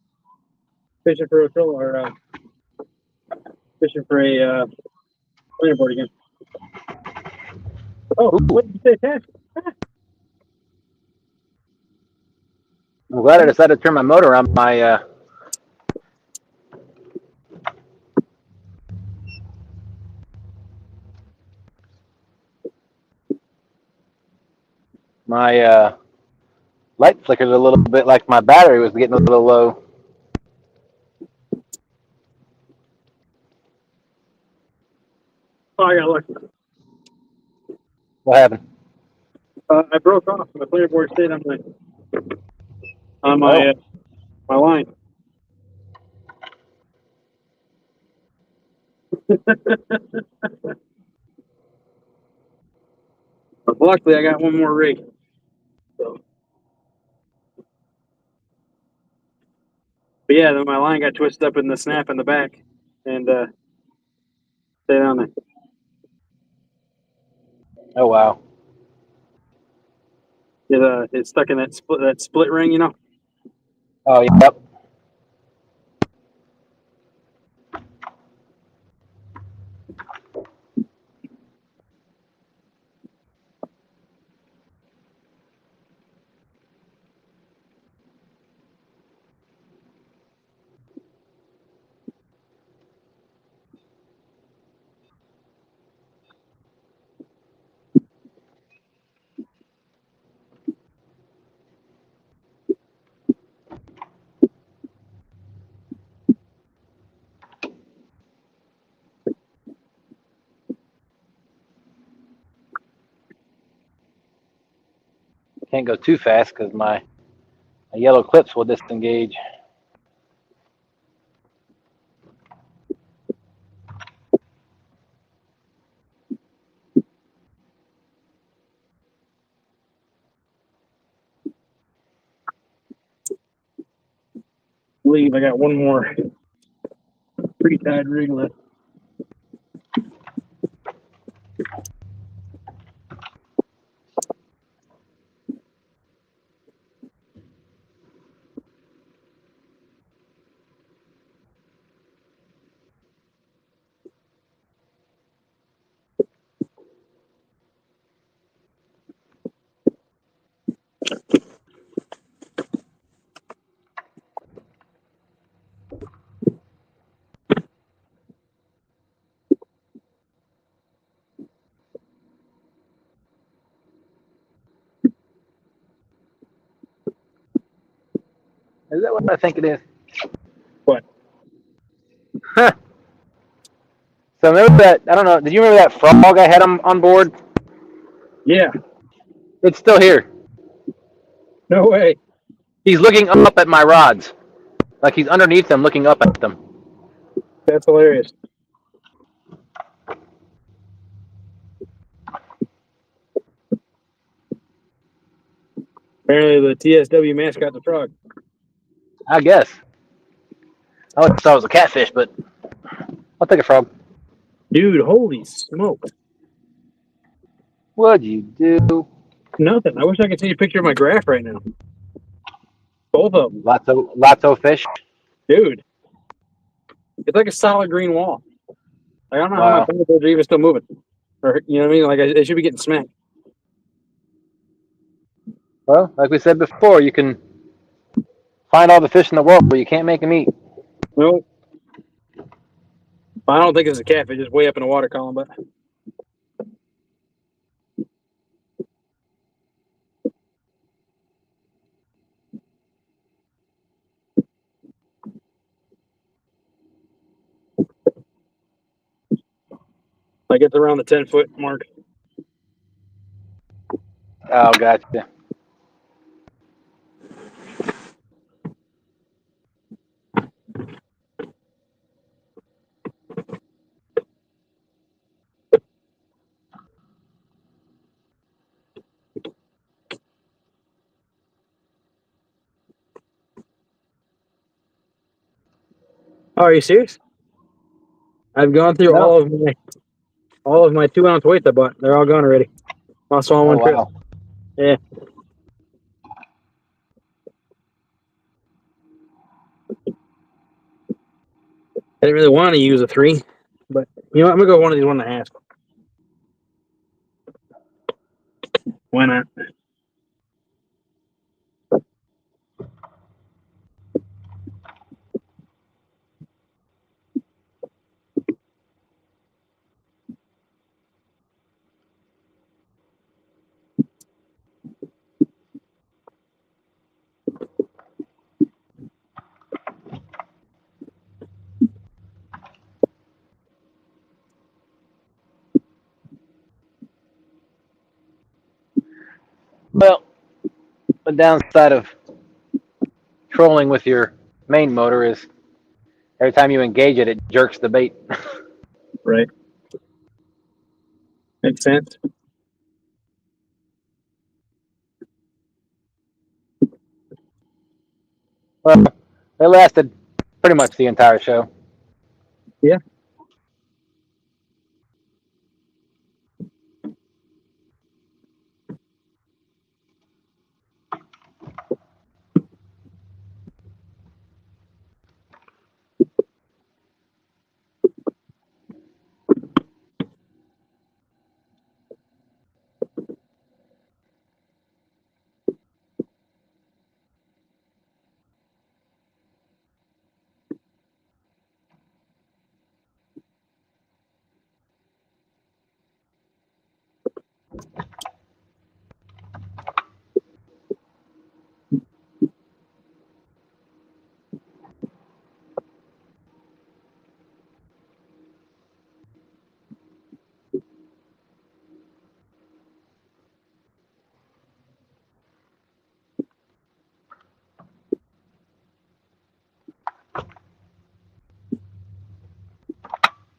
fishing for a troll or fishing for a planer board again. Oh, Ooh. what did you say, Pat? I'm glad I decided to turn my motor on. My light flickered a little bit, like my battery was getting a little low. Oh, I got lucky. What happened? I broke off. My planer board stayed on my Oh. my line. But luckily, I got one more rig. So. But yeah, then my line got twisted up in the snap in the back and stayed on there. Oh wow. It's stuck in that split ring, you know. Oh yep. Can't go too fast because my yellow clips will disengage. I believe I got one more pre-tied rig left. Is that what I think it is? What? Huh. So remember that? I don't know. Did you remember that frog I had on board? Yeah. It's still here. No way. He's looking up at my rods, like he's underneath them, looking up at them. That's hilarious. Apparently, the TSW mascot's a frog. I guess. I always thought it was a catfish, but I'll take a frog. Dude, holy smoke. What'd you do? Nothing. I wish I could see a picture of my graph right now. Both of them. Lots of fish. Dude. It's like a solid green wall. I don't know how my Wow. paddles are even still moving. Or, you know what I mean? Like, they should be getting smacked. Well, like we said before, you can find all the fish in the world, but you can't make them eat. Nope. I don't think it's a catfish. It's way up in the water column, but like it's around the 10-foot mark. Oh, gotcha. Oh, are you serious? I've gone through No. all of my 2-ounce weights I bought. They're all gone already. Lost all on Oh, one trip. wow. Yeah. I didn't really want to use a 3, but you know what? I'm gonna go with one of these 1.5. Why not? Well, the downside of trolling with your main motor is every time you engage it, it jerks the bait. Right. Makes sense. Well, it lasted pretty much the entire show. Yeah.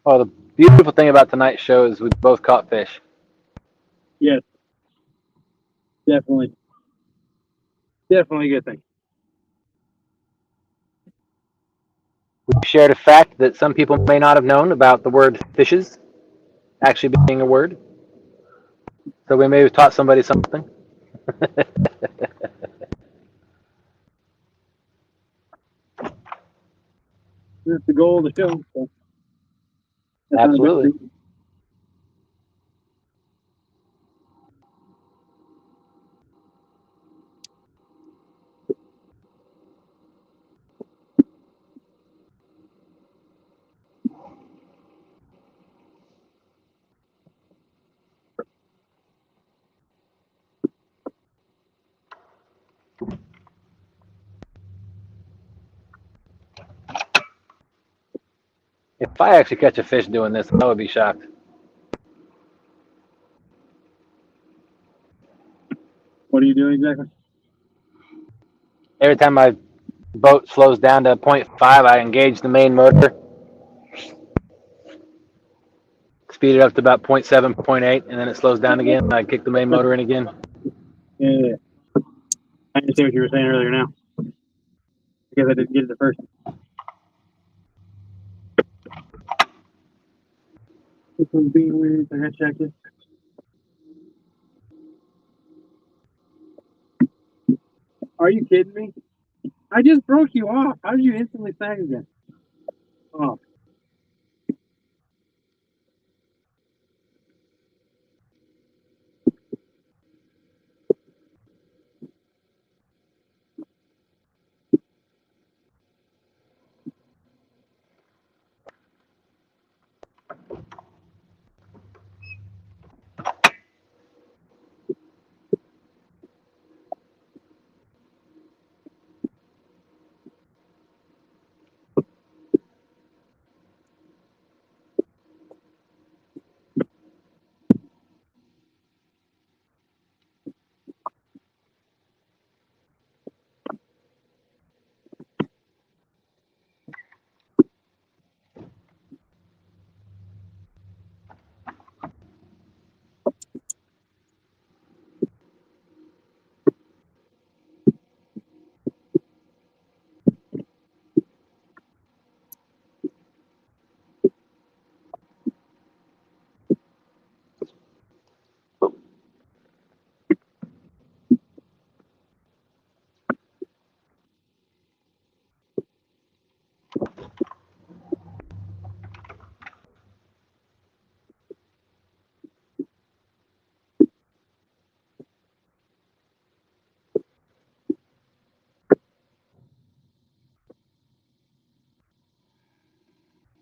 Oh, the beautiful thing about tonight's show is we both caught fish. Yes. Definitely. Definitely a good thing. We shared a fact that some people may not have known about the word fishes actually being a word. So we may have taught somebody something. That's the goal of the show. So that's not a bad Absolutely. reason. If I actually catch a fish doing this, I would be shocked. What are you doing exactly? Every time my boat slows down to 0.5, I engage the main motor, speed it up to about 0.7, 0.8, and then it slows down again. I kick the main motor in again. Yeah. I understand what you were saying earlier now. Because I didn't get it at first. This one's being weird. I gotta check it. Are you kidding me? I just broke you off. How did you instantly snag again? Oh.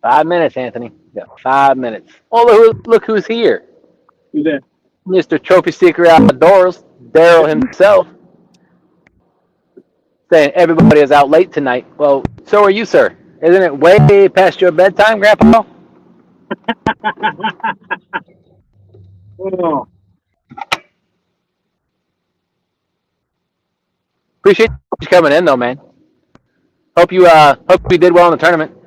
Five minutes, Anthony. You got 5 minutes. Oh, look who's here. Who's that? Mr. Trophy Seeker Outdoors, Daryl himself, saying everybody is out late tonight. Well, so are you, sir. Isn't it way past your bedtime, Grandpa? Oh. Appreciate you coming in, though, man. Hope you did well in the tournament.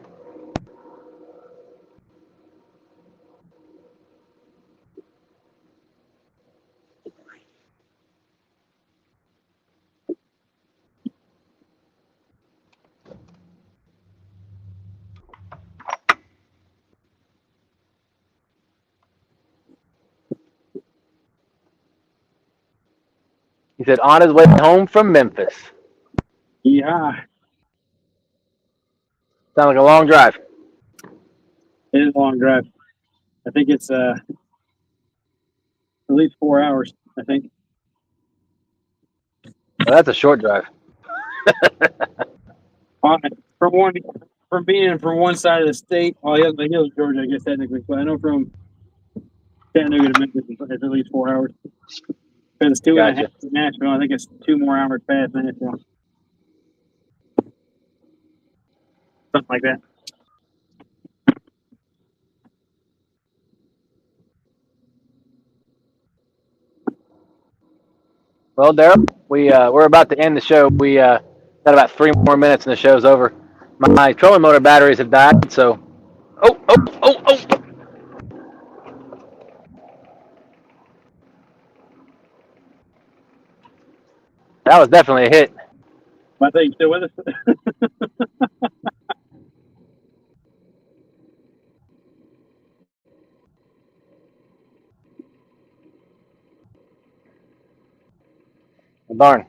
He said on his way home from Memphis. Yeah. Sounds like a long drive. It is a long drive. I think it's at least 4 hours, I think. Well, that's a short drive. From being from one side of the state, well, yeah, the hills, Georgia, I guess technically, but I know from Chattanooga to Memphis it's at least 4 hours. Because it's 2.5 to Nashville, I think it's 2 more hours past Nashville. Something like that. Well, Daryl, we're about to end the show. We got about 3 more minutes and the show's over. My trolling motor batteries have died, so. Oh! That was definitely a hit. I think you still with us. Darn.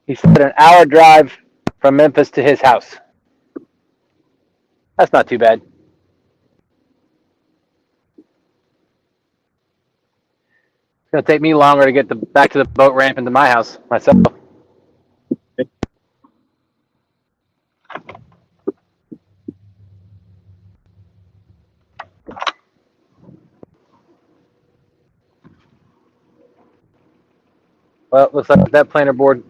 He said an hour drive from Memphis to his house. That's not too bad. It's going to take me longer to get back to the boat ramp into my house myself. Well, it looks like that planer board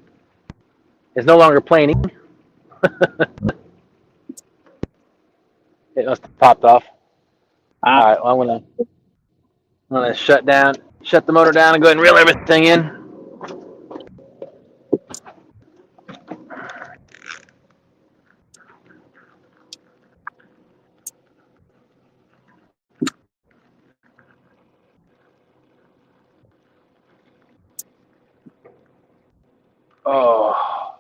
is no longer planing. It must have popped off. All right, well, I'm gonna shut the motor down, and go ahead and reel everything in. Oh.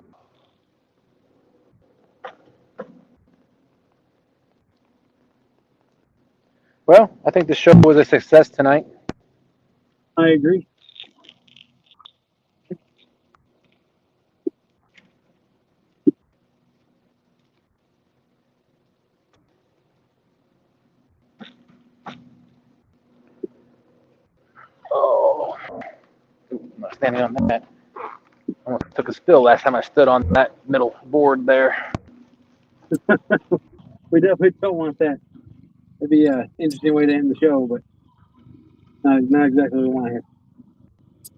Well, I think the show was a success tonight. I agree. Oh. Ooh, I'm not standing on that. I almost took a spill last time I stood on that middle board there. We definitely don't want that. It'd be an interesting way to end the show, but not exactly what we want here.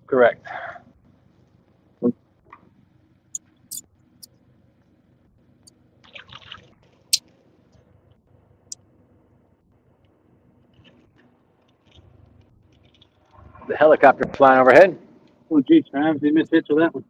Correct. The helicopter flying overhead. Oh, geez, I obviously missed hits with that one.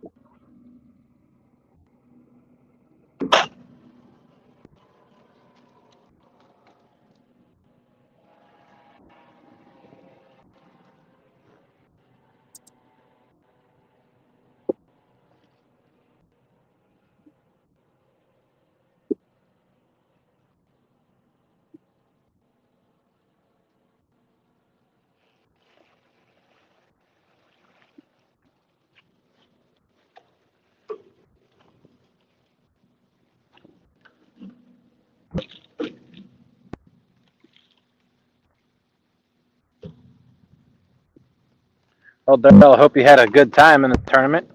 Well, Darrell, I hope you had a good time in the tournament.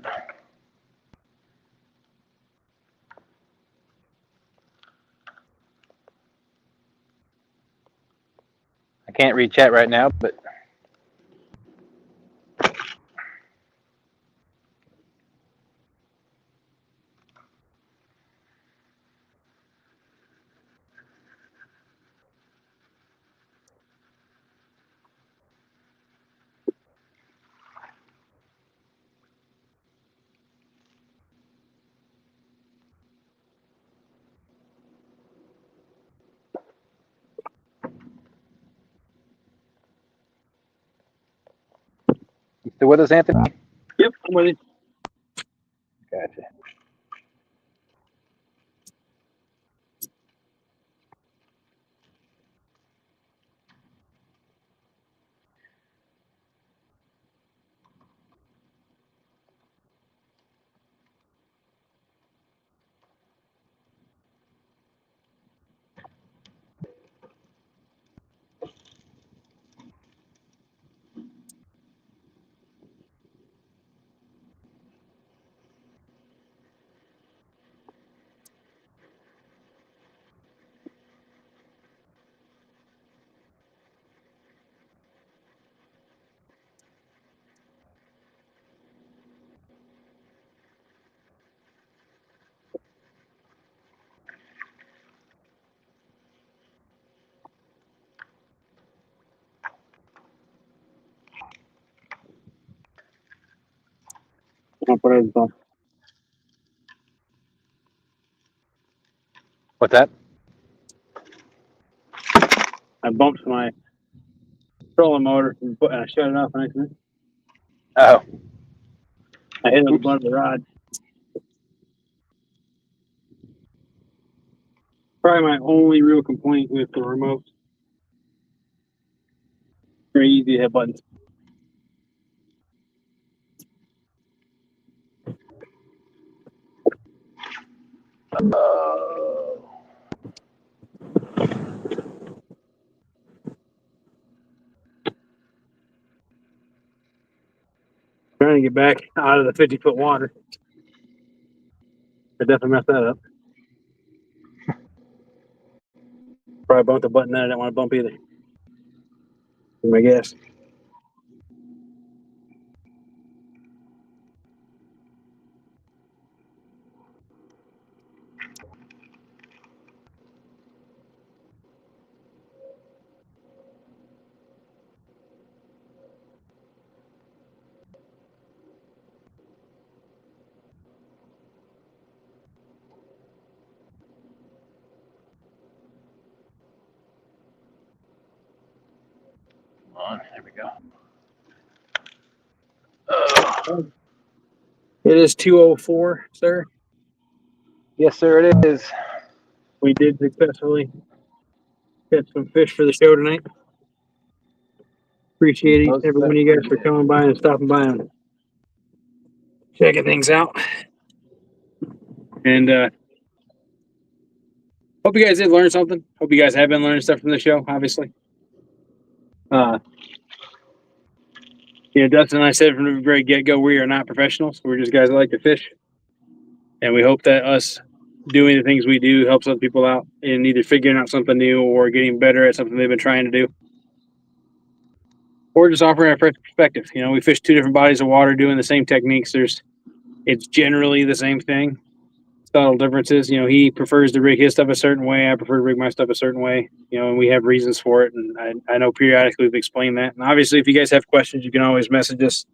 I can't read chat right now, but you still with us, Anthony? Yep, I'm with you. Gotcha. I'll put it on. What's that? I bumped my trolling motor and I shut it off an accident. Oh. I hit it with the Oops. butt of the rod. Probably my only real complaint with the remote. Very easy to hit buttons. Trying to get back out of the 50-foot water. I definitely messed that up. Probably bumped a button that I didn't want to bump either. My guess. On. There we go. Oh. It It is 2:04, sir. Yes, sir, it is. We did successfully catch some fish for the show tonight. Appreciate Most every one of you guys for coming by and stopping by and checking things out. And hope you guys did learn something. Hope you guys have been learning stuff from the show, obviously. Dustin and I said from the very get-go, we are not professionals. We're just guys that like to fish. And we hope that us doing the things we do helps other people out in either figuring out something new or getting better at something they've been trying to do. Or just offering a fresh perspective. We fish two different bodies of water doing the same techniques. It's generally the same thing. Subtle differences. He prefers to rig his stuff a certain way. I prefer to rig my stuff a certain way. And we have reasons for it. And I know periodically we've explained that. And obviously, if you guys have questions, you can always message us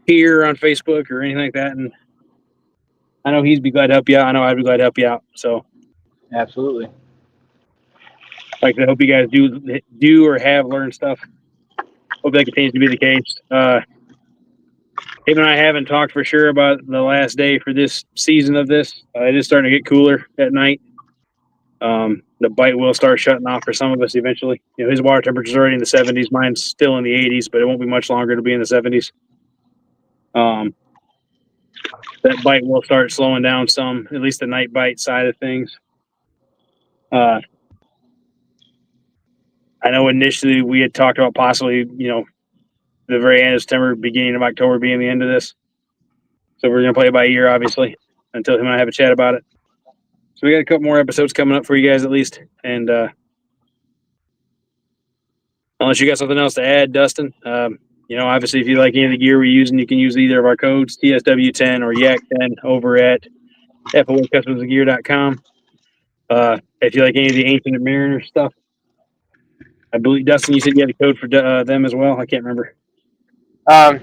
here on Facebook or anything like that. And I know he'd be glad to help you out. I know I'd be glad to help you out. So, absolutely. I hope you guys do or have learned stuff. Hope that continues to be the case. Him and I haven't talked for sure about the last day for this season of this. It is starting to get cooler at night. The bite will start shutting off for some of us eventually. His water temperature's already in the 70s. Mine's still in the 80s, but it won't be much longer to be in the 70s. That bite will start slowing down some, at least the night bite side of things. I know initially we had talked about possibly, the very end of September, beginning of October being the end of this. So we're going to play it by ear, obviously, until him and I have a chat about it. So we got a couple more episodes coming up for you guys at least. And unless you got something else to add, Dustin, obviously if you like any of the gear we're using, you can use either of our codes, TSW10 or YAK10 over at FOAcustomsgear.com. If you like any of the Ancient Mariner stuff, I believe, Dustin, you said you had a code for them as well. I can't remember. You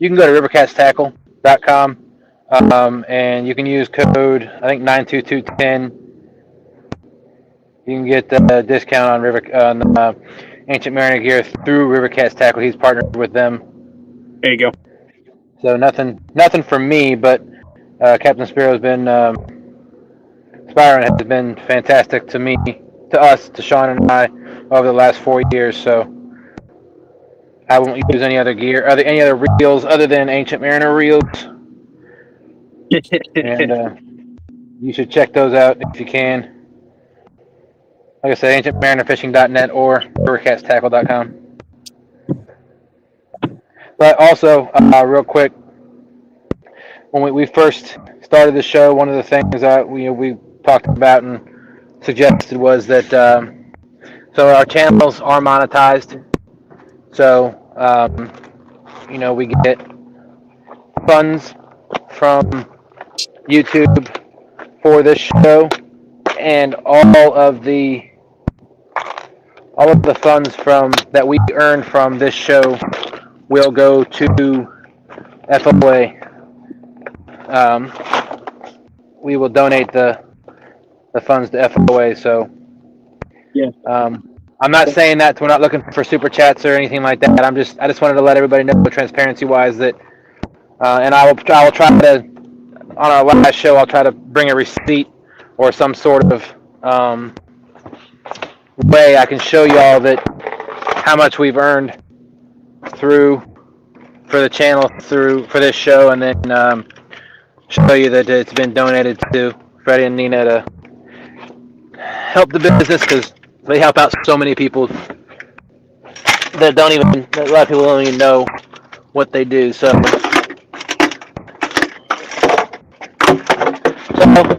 can go to rivercasttackle.com, and you can use code, I think, 92210. You can get a discount on Ancient Mariner gear through Rivercast Tackle. He's partnered with them. There you go. So nothing from me, but Captain Spiro's been Spyron has been fantastic to me, to us, to Sean and I over the last 4 years. So I won't use any other gear, any other reels other than Ancient Mariner reels. And you should check those out if you can. Like I said, ancientmarinerfishing.net or rivercasttackle.com. But also, real quick, when we first started the show, one of the things that we talked about and suggested was that so our channels are monetized. So we get funds from YouTube for this show, and all of the funds that we earn from this show will go to FOA. We will donate the funds to FOA. So, yeah. I'm not saying that we're not looking for super chats or anything like that. I just wanted to let everybody know, transparency-wise, that, and I will try to, on our last show, I'll try to bring a receipt or some sort of way I can show y'all that how much we've earned for the channel for this show, and then show you that it's been donated to Freddie and Nina to help the business, because they help out so many people that a lot of people don't even know what they do. So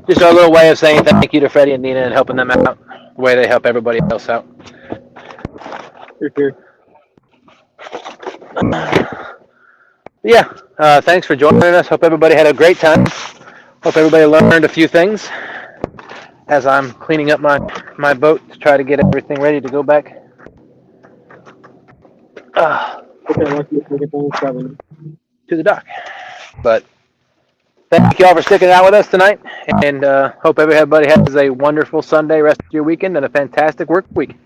just a little way of saying thank you to Freddie and Nina and helping them out the way they help everybody else out. Sure. Yeah, thanks for joining us. Hope everybody had a great time. Hope everybody learned a few things as I'm cleaning up my boat to try to get everything ready to go back to the dock. But thank you all for sticking out with us tonight, and hope everybody has a wonderful Sunday, rest of your weekend, and a fantastic work week.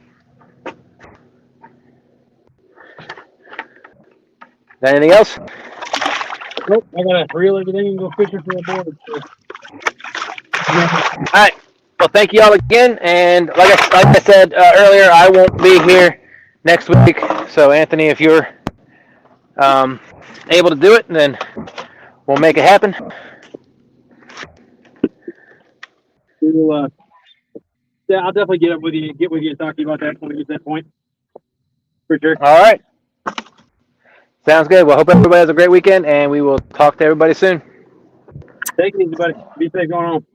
Anything else? Nope, I gotta reel everything and go fishing for a board. So. All right. Well, thank you all again. And like I said earlier, I won't be here next week. So, Anthony, if you're able to do it, then we'll make it happen. We'll, yeah, I'll definitely get with you and talk to you about that when we get to that point. For sure. All right. Sounds good. Well, hope everybody has a great weekend, and we will talk to everybody soon. Take it easy, buddy. Be safe going home.